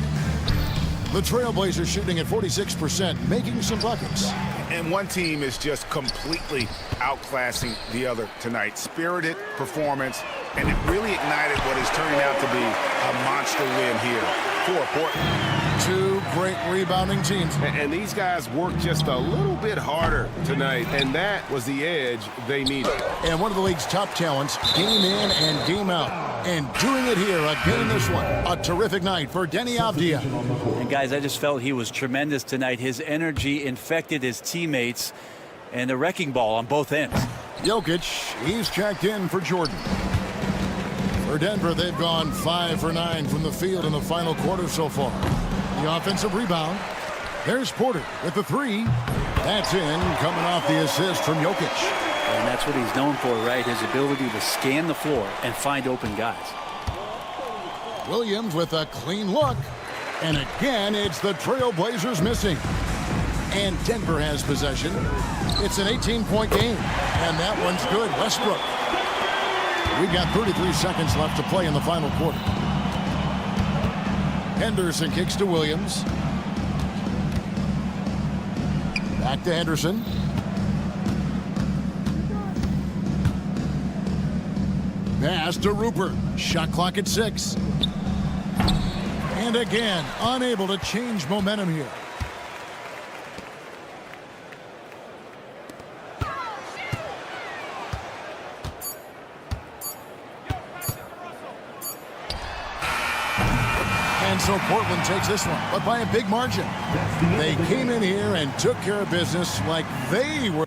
The Trailblazers shooting at 46%, making some buckets. And one team is just completely outclassing the other tonight. Spirited performance, and it really ignited what is turning out to be a monster win here for Portland. 2 great rebounding teams. And these guys worked just a little bit harder tonight, and that was the edge they needed. And one of the league's top talents, game in and game out. And doing it here again in this one. A terrific night for Deni Avdia. And guys, I just felt he was tremendous tonight. His energy infected his teammates, and a wrecking ball on both ends. Jokic, he's checked in for Jordan. For Denver, they've gone 5 for 9 from the field in the final quarter so far. The offensive rebound. There's Porter with the 3. That's in, coming off the assist from Jokic. And that's what he's known for, right? His ability to scan the floor and find open guys. Williams with a clean look. And again, it's the Trailblazers missing. And Denver has possession. It's an 18-point game. And that one's good. Westbrook. We've got 33 seconds left to play in the final quarter. Henderson kicks to Williams. Back to Henderson. Pass to Rupert. Shot clock at 6. And again, unable to change momentum here. And so Portland takes this one, but by a big margin. They came in here and took care of business like they were.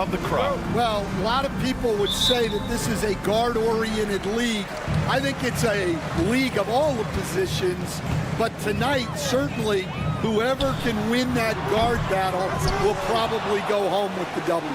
of the crowd. Well, a lot of people would say that this is a guard-oriented league. I think it's a league of all the positions, but tonight, certainly, whoever can win that guard battle will probably go home with the W.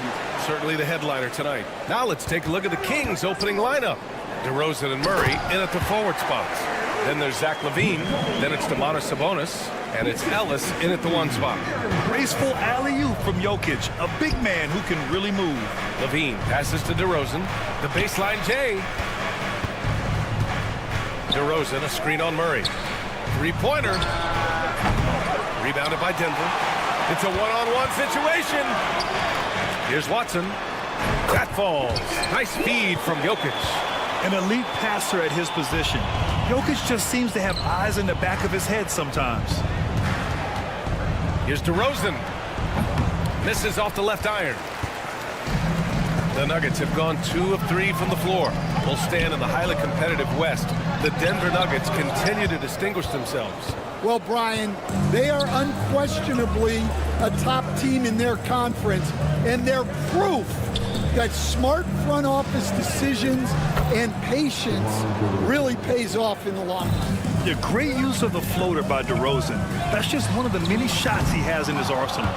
Certainly the headliner tonight. Now let's take a look at the Kings' opening lineup. DeRozan and Murray in at the forward spots. Then there's Zach LaVine. Then it's Domantas Sabonis. And it's Ellis in at the 1 spot. Graceful alley-oop from Jokic, a big man who can really move. LaVine passes to DeRozan. The baseline J. DeRozan, a screen on Murray. Three-pointer. Rebounded by Denver. It's a one-on-one situation. Here's Watson. That falls. Nice feed from Jokic. An elite passer at his position. Jokic just seems to have eyes in the back of his head sometimes. Here's DeRozan. Misses off the left iron. The Nuggets have gone 2 of 3 from the floor. Will stand in the highly competitive West. The Denver Nuggets continue to distinguish themselves. Well, Brian, they are unquestionably a top team in their conference, and they're proof that smart front office decisions and patience really pays off in the long run. The great use of the floater by DeRozan. That's just one of the many shots he has in his arsenal.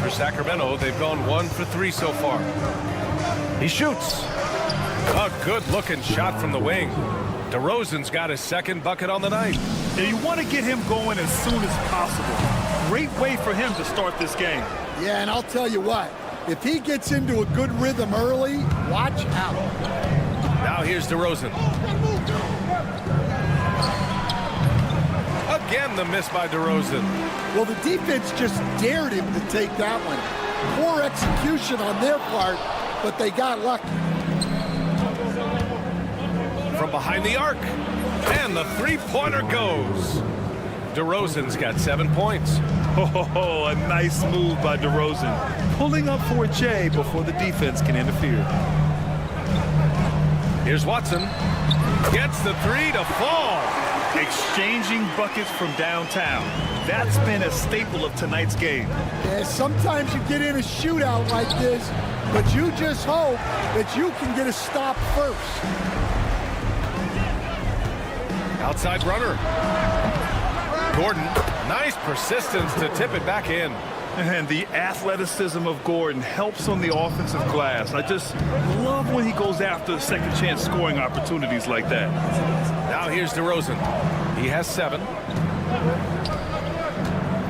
For Sacramento, they've gone 1 for 3 so far. He shoots. A good-looking shot from the wing. DeRozan's got his second bucket on the night. Now you want to get him going as soon as possible. Great way for him to start this game. Yeah, and I'll tell you what, if he gets into a good rhythm early, watch out. Now here's DeRozan. Again, the miss by DeRozan. Well, the defense just dared him to take that one. Poor execution on their part, but they got lucky. From behind the arc, and the three-pointer goes. DeRozan's got 7 points. Oh, a nice move by DeRozan. Pulling up for a J before the defense can interfere. Here's Watson. Gets the 3 to fall. Exchanging buckets from downtown. That's been a staple of tonight's game. Yeah, sometimes you get in a shootout like this, but you just hope that you can get a stop first. Outside runner. Gordon, nice persistence to tip it back in. And the athleticism of Gordon helps on the offensive glass. I just love when he goes after second chance scoring opportunities like that. Now here's DeRozan. He has 7.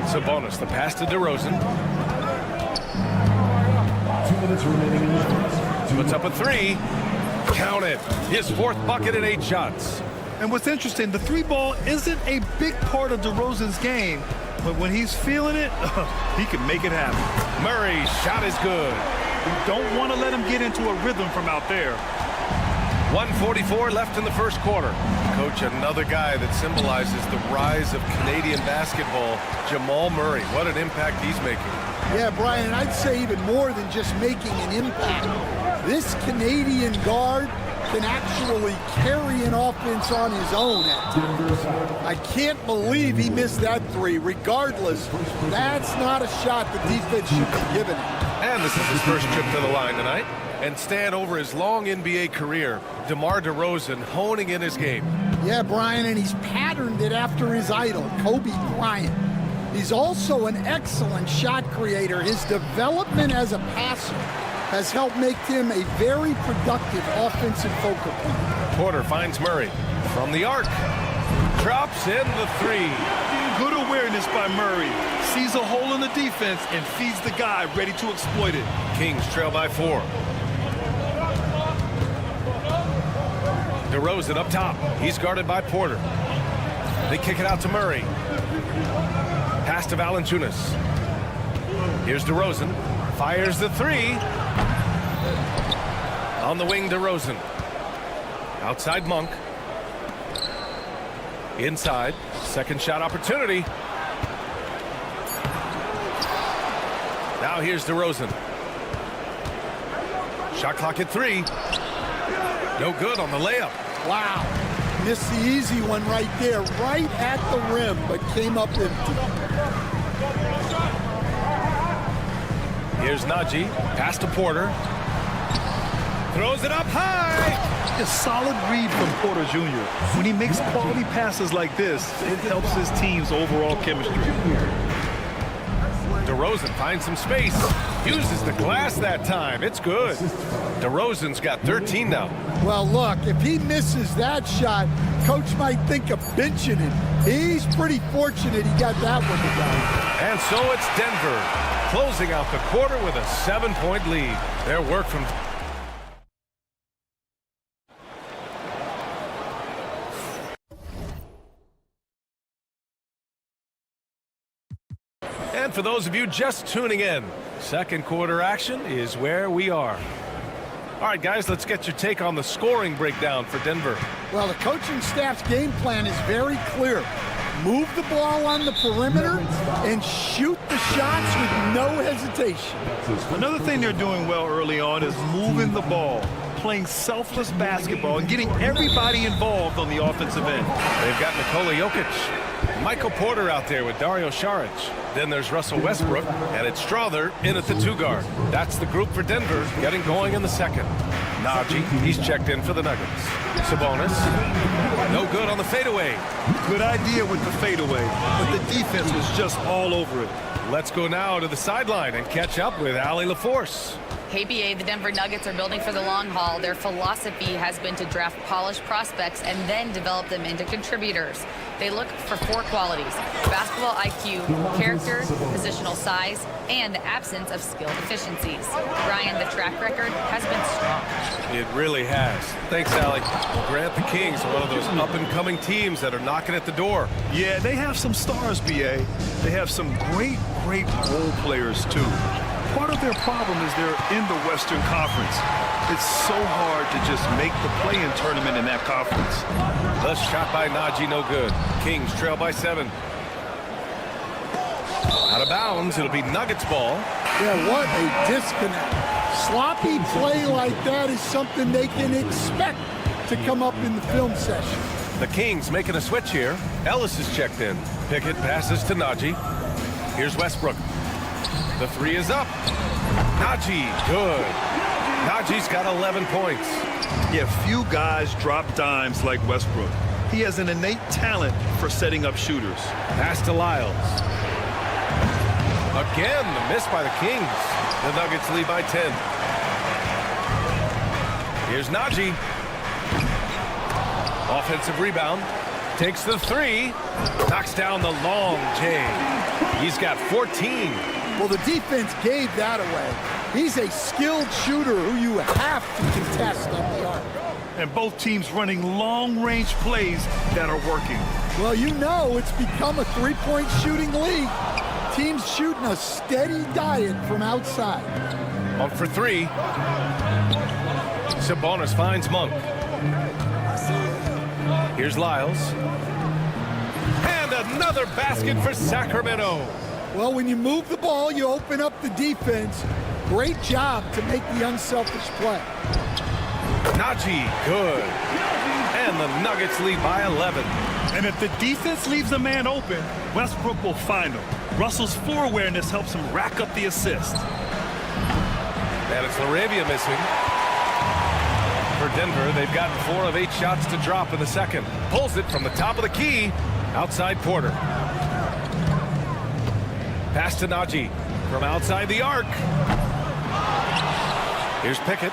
Sabonis, the pass to DeRozan. 2 minutes remaining in the first. Puts up a 3. Count it. His 4th bucket in 8 shots. And what's interesting, the 3-ball isn't a big part of DeRozan's game, but when he's feeling it, he can make it happen. Murray's shot is good. You don't want to let him get into a rhythm from out there. 1:44 left in the first quarter. Coach, another guy that symbolizes the rise of Canadian basketball, Jamal Murray. What an impact he's making. Yeah, Brian, I'd say even more than just making an impact. This Canadian guard can actually carry an offense on his own at times. I can't believe he missed that 3. Regardless, that's not a shot the defense should be giving him. And this is his first trip to the line tonight. And stand over his long NBA career, DeMar DeRozan honing in his game. Yeah, Brian, and he's patterned it after his idol, Kobe Bryant. He's also an excellent shot creator. His development as a passer has helped make him a very productive offensive focal point. Porter finds Murray from the arc. Drops in the 3. Good awareness by Murray. Sees a hole in the defense and feeds the guy ready to exploit it. Kings trail by 4. DeRozan up top. He's guarded by Porter. They kick it out to Murray. Pass to Valanciunas. Here's DeRozan. Fires the 3. On the wing, DeRozan. Outside Monk. Inside. Second shot opportunity. Now here's DeRozan. Shot clock at 3. No good on the layup. Wow. Missed the easy one right there, right at the rim, but came up empty. Here's Najee. Pass to Porter. Throws it up high. A solid read from Porter Jr. When he makes quality passes like this, it helps his team's overall chemistry. DeRozan finds some space. Uses the glass that time. It's good. DeRozan's got 13 now. Well, look, if he misses that shot, coach might think of benching him. He's pretty fortunate he got that one to go. And so it's Denver closing out the quarter with a 7-point lead. Their work from... And for those of you just tuning in, second quarter action is where we are. All right, guys, let's get your take on the scoring breakdown for Denver. Well, the coaching staff's game plan is very clear. Move the ball on the perimeter and shoot the shots with no hesitation. Another thing they're doing well early on is moving the ball, playing selfless basketball, and getting everybody involved on the offensive end. They've got Nikola Jokic, Michael Porter out there with Dario Saric. Then there's Russell Westbrook, and it's Strother in at the 2-guard. That's the group for Denver getting going in the second. Najee, he's checked in for the Nuggets. Sabonis, no good on the fadeaway. Good idea with the fadeaway, but the defense was just all over it. Let's go now to the sideline and catch up with Allie LaForce. Hey, BA, the Denver Nuggets are building for the long haul. Their philosophy has been to draft polished prospects and then develop them into contributors. They look for 4 qualities: basketball IQ, character, positional size, and the absence of skill deficiencies. Brian, the track record has been strong. It really has. Thanks, Allie. Grant, the Kings are one of those up-and-coming teams that are knocking at the door. Yeah, they have some stars, BA. They have some great role players, too. Part of their problem is they're in the Western Conference. It's so hard to just make the play-in tournament in that conference. The shot by Najee, no good. Kings trail by 7. Out of bounds, it'll be Nuggets ball. Yeah, what a disconnect. Sloppy play like that is something they can expect to come up in the film session. The Kings making a switch here. Ellis is checked in. Pickett passes to Najee. Here's Westbrook. The 3 is up. Najee, good. Najee's got 11 points. Yeah, few guys drop dimes like Westbrook. He has an innate talent for setting up shooters. Pass to Lyles. Again, the miss by the Kings. The Nuggets lead by 10. Here's Najee. Offensive rebound. Takes the 3. Knocks down the long J. He's got 14. Well, the defense gave that away. He's a skilled shooter who you have to contest up the arc. And both teams running long-range plays that are working. Well, you know it's become a three-point shooting league. Teams shooting a steady diet from outside. On for 3. Sabonis finds Monk. Here's Lyles. And another basket for Sacramento. Well, when you move the ball, you open up the defense. Great job to make the unselfish play. Najee, good. And the Nuggets lead by 11. And if the defense leaves a man open, Westbrook will find him. Russell's floor awareness helps him rack up the assist. And it's LaRavia missing. For Denver, they've gotten 4 of 8 shots to drop in the second. Pulls it from the top of the key. Outside Porter. Pass to Najee from outside the arc. Here's Pickett.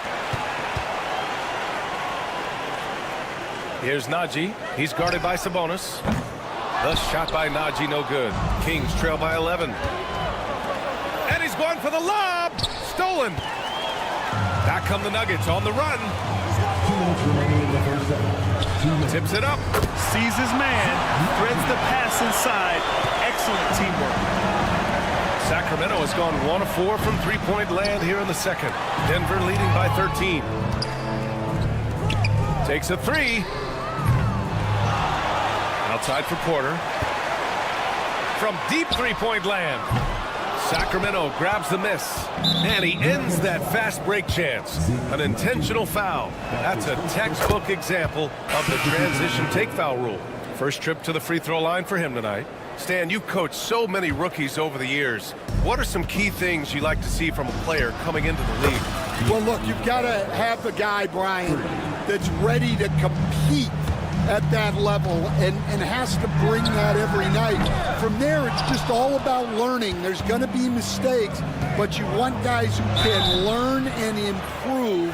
Here's Najee. He's guarded by Sabonis. The shot by Najee, no good. Kings trail by 11. And he's going for the lob. Stolen. Back come the Nuggets on the run. Tips it up. Sees his man. Threads the pass inside. Excellent teamwork. Sacramento has gone 1 of 4 from three-point land here in the second. Denver leading by 13. Takes a 3. Outside for Porter. From deep three-point land. Sacramento grabs the miss. And he ends that fast break chance. An intentional foul. That's a textbook example of the transition take foul rule. First trip to the free throw line for him tonight. Stan, you've coached so many rookies over the years. What are some key things you like to see from a player coming into the league? Well, look, you've got to have the guy, Brian, that's ready to compete at that level and has to bring that every night. From there, it's just all about learning. There's going to be mistakes, but you want guys who can learn and improve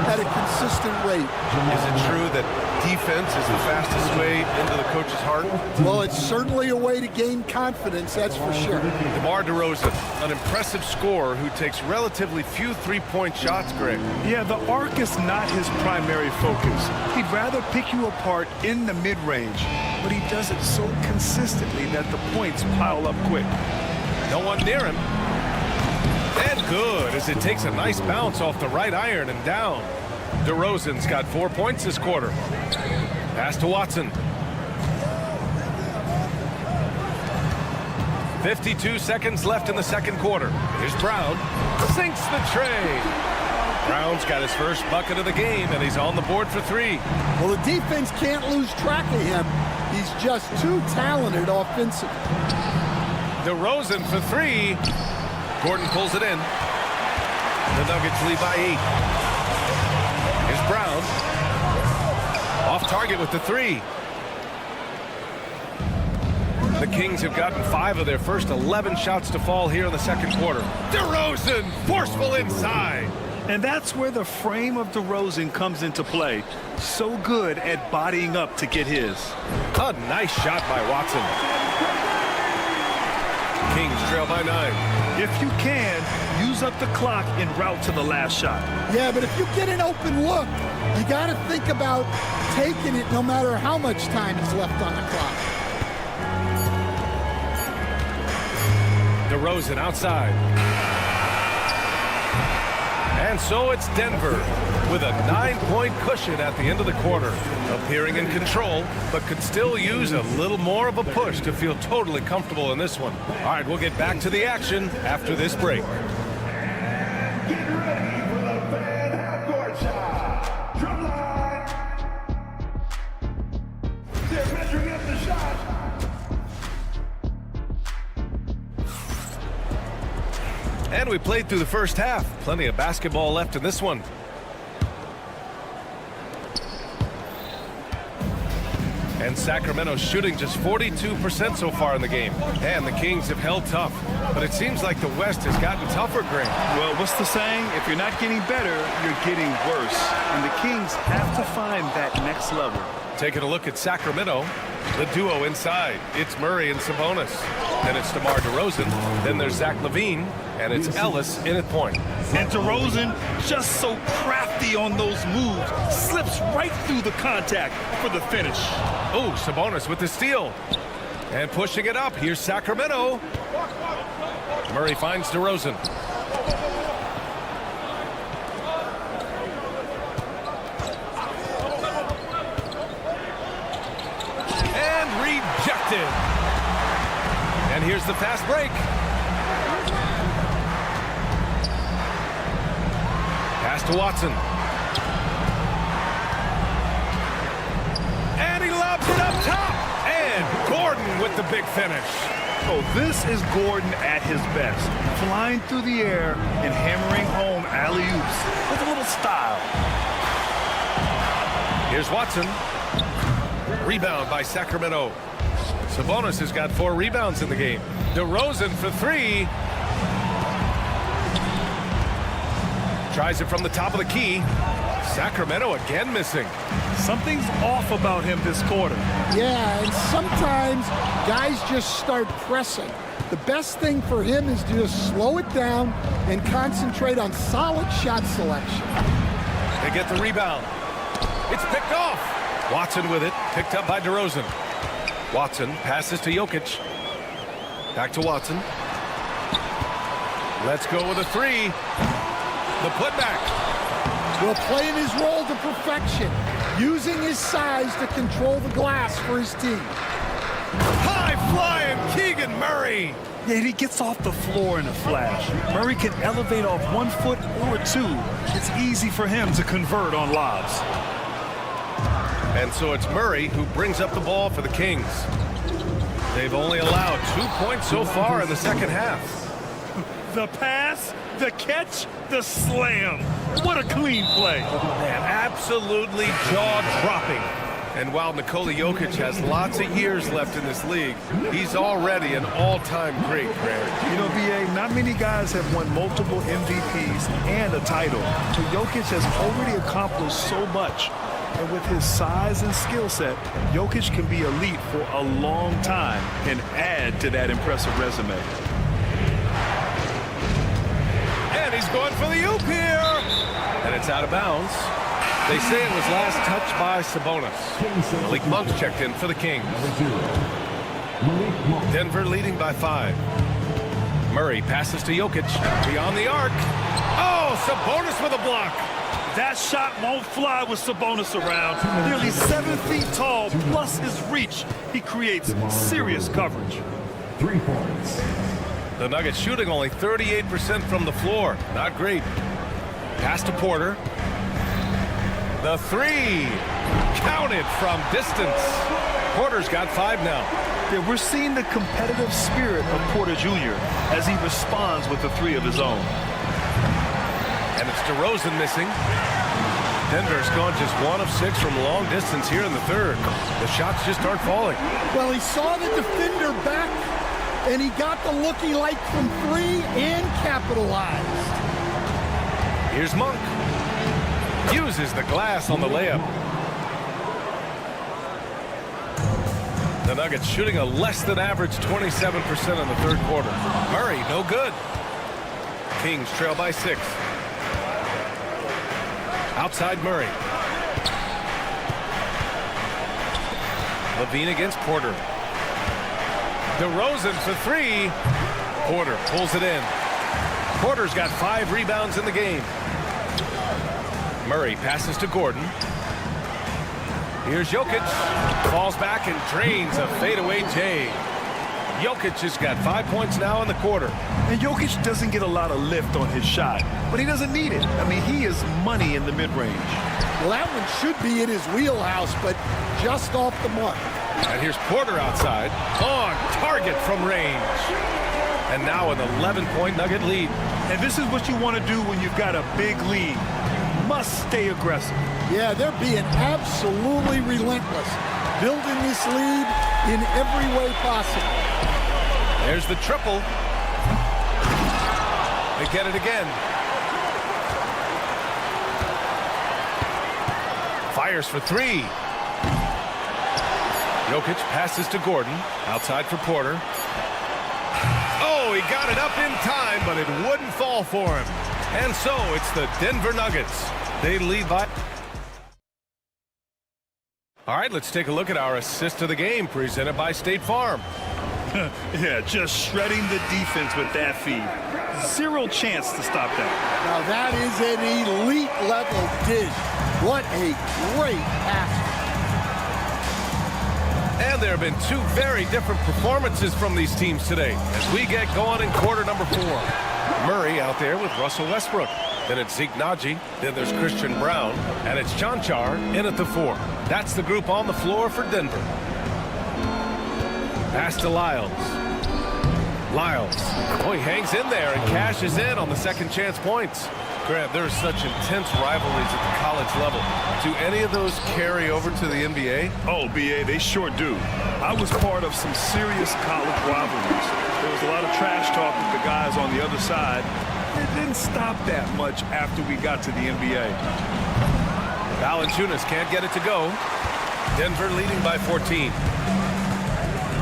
at a consistent rate. Is it true that defense is the fastest way into the coach's heart? Well, it's certainly a way to gain confidence, that's for sure. DeMar DeRozan, an impressive scorer who takes relatively few three-point shots, Greg. Yeah, the arc is not his primary focus. He'd rather pick you apart in the mid-range, but he does it so consistently that the points pile up quick. No one near him. And good, as it takes a nice bounce off the right iron and down. DeRozan's got 4 points this quarter. Pass to Watson. 52 seconds left in the second quarter. Here's Brown. Sinks the tray. Brown's got his first bucket of the game, and he's on the board for 3. Well, the defense can't lose track of him. He's just too talented offensively. DeRozan for 3. Gordon pulls it in. The Nuggets lead by 8. Here's Brown. Off target with the 3. The Kings have gotten 5 of their first 11 shots to fall here in the second quarter. DeRozan, forceful inside. And that's where the frame of DeRozan comes into play. So good at bodying up to get his. A nice shot by Watson. Kings trail by 9. If you can, use up the clock en route to the last shot. Yeah, but if you get an open look, you got to think about taking it no matter how much time is left on the clock. DeRozan outside. And so it's Denver with a 9-point cushion at the end of the quarter, appearing in control, but could still use a little more of a push to feel totally comfortable in this one. All right, we'll get back to the action after this break. Get ready for the fan half-court shot. Drum line. They're measuring up the shot. And we played through the first half. Plenty of basketball left in this one. And Sacramento's shooting just 42% so far in the game. And the Kings have held tough. But it seems like the West has gotten tougher, Greg. Well, what's the saying? If you're not getting better, you're getting worse. And the Kings have to find that next level. Taking a look at Sacramento, the duo inside. It's Murray and Sabonis. Then it's DeMar DeRozan. Then there's Zach LaVine. And it's Ellis in at point. And DeRozan, just so crafty on those moves, slips right through the contact for the finish. Oh, Sabonis with the steal. And pushing it up. Here's Sacramento. Murray finds DeRozan. And rejected. And here's the fast break. Pass to Watson. And he lobs it up top. And Gordon with the big finish. Oh, this is Gordon at his best. Flying through the air and hammering home alley-oops with a little style. Here's Watson. Rebound by Sacramento. Sabonis has got 4 rebounds in the game. DeRozan for 3. Tries it from the top of the key. Sacramento again missing. Something's off about him this quarter. Yeah, and sometimes guys just start pressing. The best thing for him is to just slow it down and concentrate on solid shot selection. They get the rebound. It's picked off. Watson with it, picked up by DeRozan. Watson passes to Jokic. Back to Watson. Let's go with a 3. The putback. Well, playing his role to perfection, using his size to control the glass for his team. High-flying Keegan Murray. Yeah, he gets off the floor in a flash. Murray can elevate off 1 foot or 2. It's easy for him to convert on lobs. And so it's Murray who brings up the ball for the Kings. They've only allowed 2 points so far in the second half. The pass, the catch, the slam. What a clean play. Man, absolutely jaw-dropping. And while Nikola Jokic has lots of years left in this league, he's already an all-time great, Grant. You know, B.A., not many guys have won multiple MVPs and a title. But Jokic has already accomplished so much. And with his size and skill set, Jokic can be elite for a long time and add to that impressive resume. And he's going for the oop here. And it's out of bounds. They say it was last touched by Sabonis. Malik Monk's checked in for the Kings. Denver leading by 5. Murray passes to Jokic. Beyond the arc. Oh, Sabonis with a block. That shot won't fly with Sabonis around. Nearly 7 feet tall, plus his reach. He creates serious coverage. 3 points. The Nuggets shooting only 38% from the floor. Not great. Pass to Porter. The 3. Counted from distance. Porter's got 5 now. Yeah, we're seeing the competitive spirit of Porter Jr. as he responds with the 3 of his own. And it's DeRozan missing. Denver's gone just 1 of 6 from long distance here in the third. The shots just aren't falling. Well, he saw the defender back, and he got the look he liked from 3 and capitalized. Here's Monk. Uses the glass on the layup. The Nuggets shooting a less than average 27% in the third quarter. Murray, no good. Kings trail by 6. Outside Murray. Levine against Porter. DeRozan for 3. Porter pulls it in. Porter's got 5 rebounds in the game. Murray passes to Gordon. Here's Jokic. Falls back and drains a fadeaway J. Jokic has got 5 points now in the quarter. And Jokic doesn't get a lot of lift on his shot, but he doesn't need it. I mean, he is money in the mid-range. Well, that one should be in his wheelhouse, but just off the mark. And here's Porter outside. On target from range. And now an 11-point Nugget lead. And this is what you want to do when you've got a big lead. Must stay aggressive. Yeah, they're being absolutely relentless, building this lead in every way possible. There's the triple. They get it again. Fires for 3. Jokic passes to Gordon. Outside for Porter. Oh, he got it up in time, but it wouldn't fall for him. And so it's the Denver Nuggets. They lead by... All right, let's take a look at our assist of the game presented by State Farm. Yeah, just shredding the defense with that feed. 0 chance to stop that. Now that is an elite level dish. What a great pass. And there have been 2 very different performances from these teams today as we get going in quarter number 4. Murray out there with Russell Westbrook. Then it's Zeke Naji. Then there's Christian Brown. And it's Chanchar in at the 4. That's the group on the floor for Denver. Pass to Lyles. Lyles. Oh, he hangs in there and cashes in on the second chance points. Grant, there's such intense rivalries at the college level. Do any of those carry over to the NBA? Oh, B.A., they sure do. I was part of some serious college rivalries. There was a lot of trash talk with the guys on the other side. It didn't stop that much after we got to the NBA. Valanciunas can't get it to go. Denver leading by 14.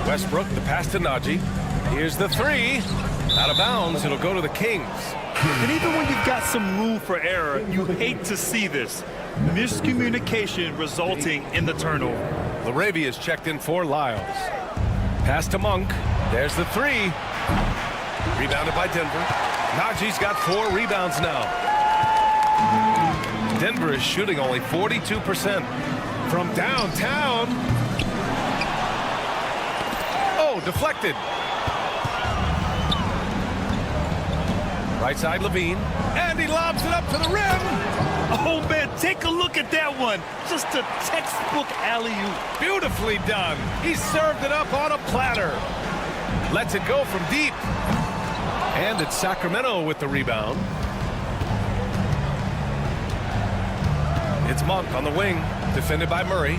Westbrook, the pass to Naji. Here's the 3. Out of bounds, it'll go to the Kings. And even when you've got some room for error, you hate to see this. Miscommunication resulting in the turnover. LaRavia is checked in for Lyles. Pass to Monk. There's the 3. Rebounded by Denver. Naji's got 4 rebounds now. Denver is shooting only 42% from downtown. Oh, deflected. Right side, Levine. And he lobs it up to the rim. Oh, man, take a look at that one. Just a textbook alley-oop. Beautifully done. He served it up on a platter. Lets it go from deep. And it's Sacramento with the rebound. It's Monk on the wing, defended by Murray.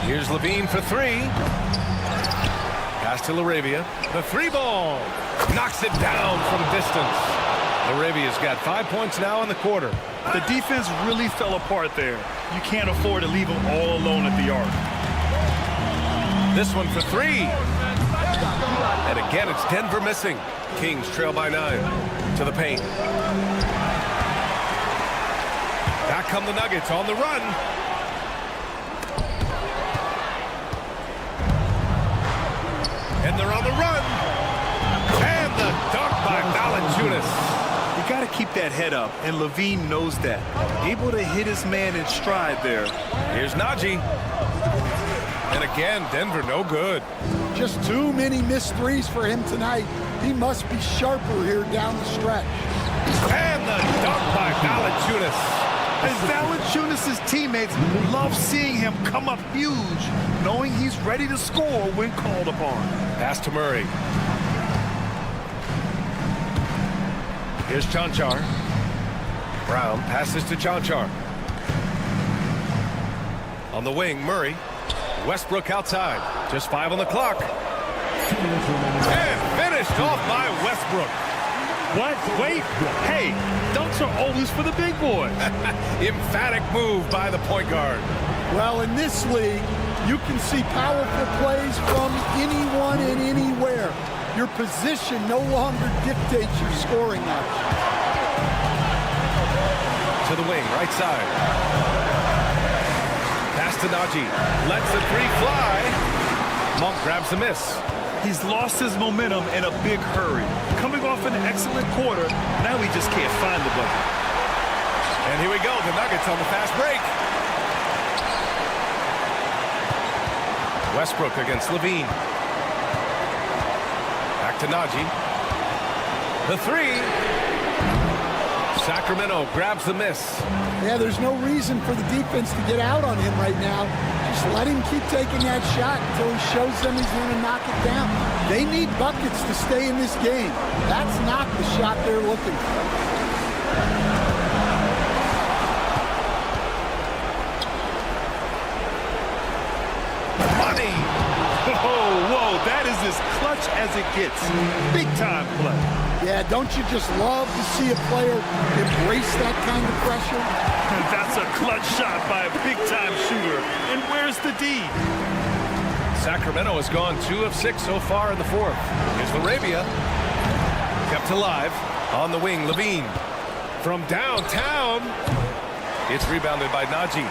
Here's Levine for three. Pass to LaRavia. The three ball. Knocks it down from distance. LaRavia's got 5 points now in the quarter. The defense really fell apart there. You can't afford to leave them all alone at the arc. This one for three. And again, it's Denver missing. Kings trail by 9 to the paint. Back come the Nuggets on the run. And they're on the run. And the dunk by Valanciunas. You got to keep that head up, and Levine knows that. Able to hit his man in stride there. Here's Najee. And again, Denver no good. Just too many missed threes for him tonight. He must be sharper here down the stretch. And the dunk by Valanciunas. And Valanciunas' teammates love seeing him come up huge, knowing he's ready to score when called upon. Pass to Murray. Here's Chanchar. Brown passes to Chanchar. On the wing, Murray. Westbrook outside. Just 5 on the clock. And finished off by Westbrook. What? Wait. Hey, dunks are always for the big boys. Emphatic move by the point guard. Well, in this league, you can see powerful plays from anyone and anywhere. Your position no longer dictates your scoring option. To the wing, right side. Pass to Najee. Lets the three fly. Monk grabs the miss. He's lost his momentum in a big hurry. Coming off an excellent quarter, now he just can't find the bucket. And here we go, the Nuggets on the fast break. Westbrook against Levine. Back to Najee. The three. Sacramento grabs the miss. Yeah, there's no reason for the defense to get out on him right now. Just let him keep taking that shot until he shows them he's going to knock it down. They need buckets to stay in this game. That's not the shot they're looking for. Money! Whoa, that is as clutch as it gets. Big time play. Yeah, don't you just love to see a player embrace that kind of pressure? That's a clutch shot by a big-time shooter. And where's the D? Sacramento has gone 2 of 6 so far in the fourth. Here's LaRavia. Kept alive. On the wing, Levine. From downtown. It's rebounded by Najee.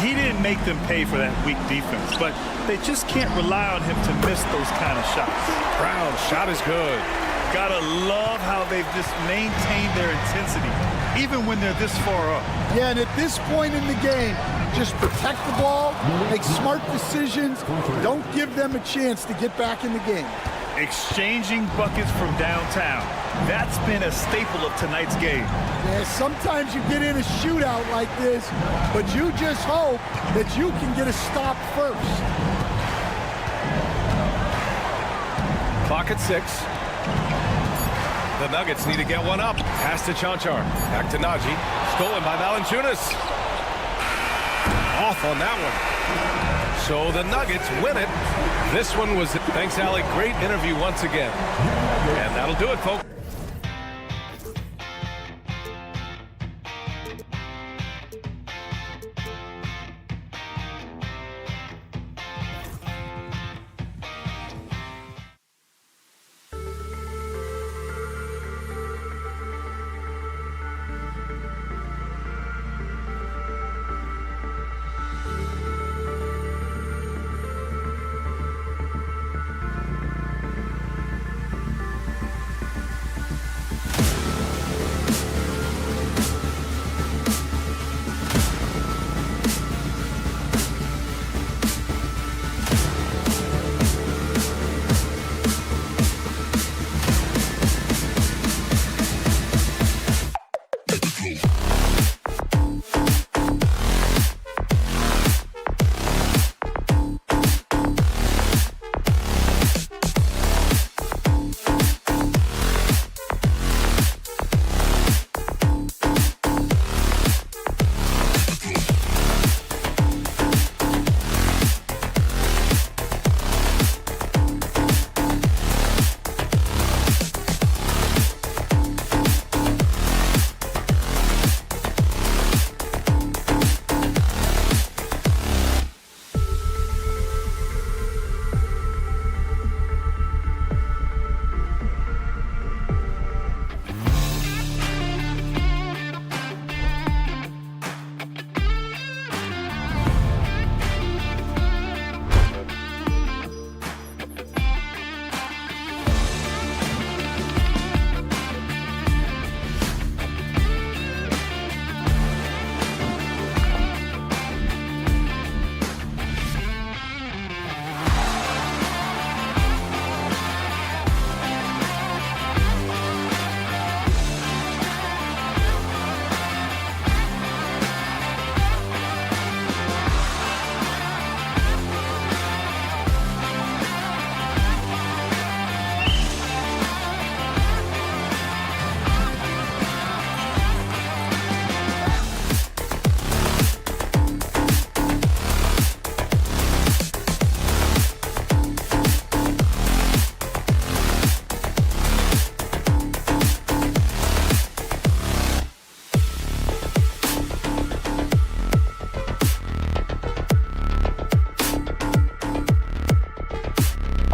He didn't make them pay for that weak defense, but they just can't rely on him to miss those kind of shots. Brown's shot is good. Gotta love how they've just maintained their intensity, even when they're this far up. Yeah, and at this point in the game, just protect the ball, make smart decisions, don't give them a chance to get back in the game. Exchanging buckets from downtown. That's been a staple of tonight's game. Yeah, sometimes you get in a shootout like this, but you just hope that you can get a stop first. Clock at 6. The Nuggets need to get one up. Pass to Chanchar. Back to Najee. Stolen by Valanciunas. Off on that one. So the Nuggets win it. This one was, thanks, Alec. Great interview once again. And that'll do it, folks.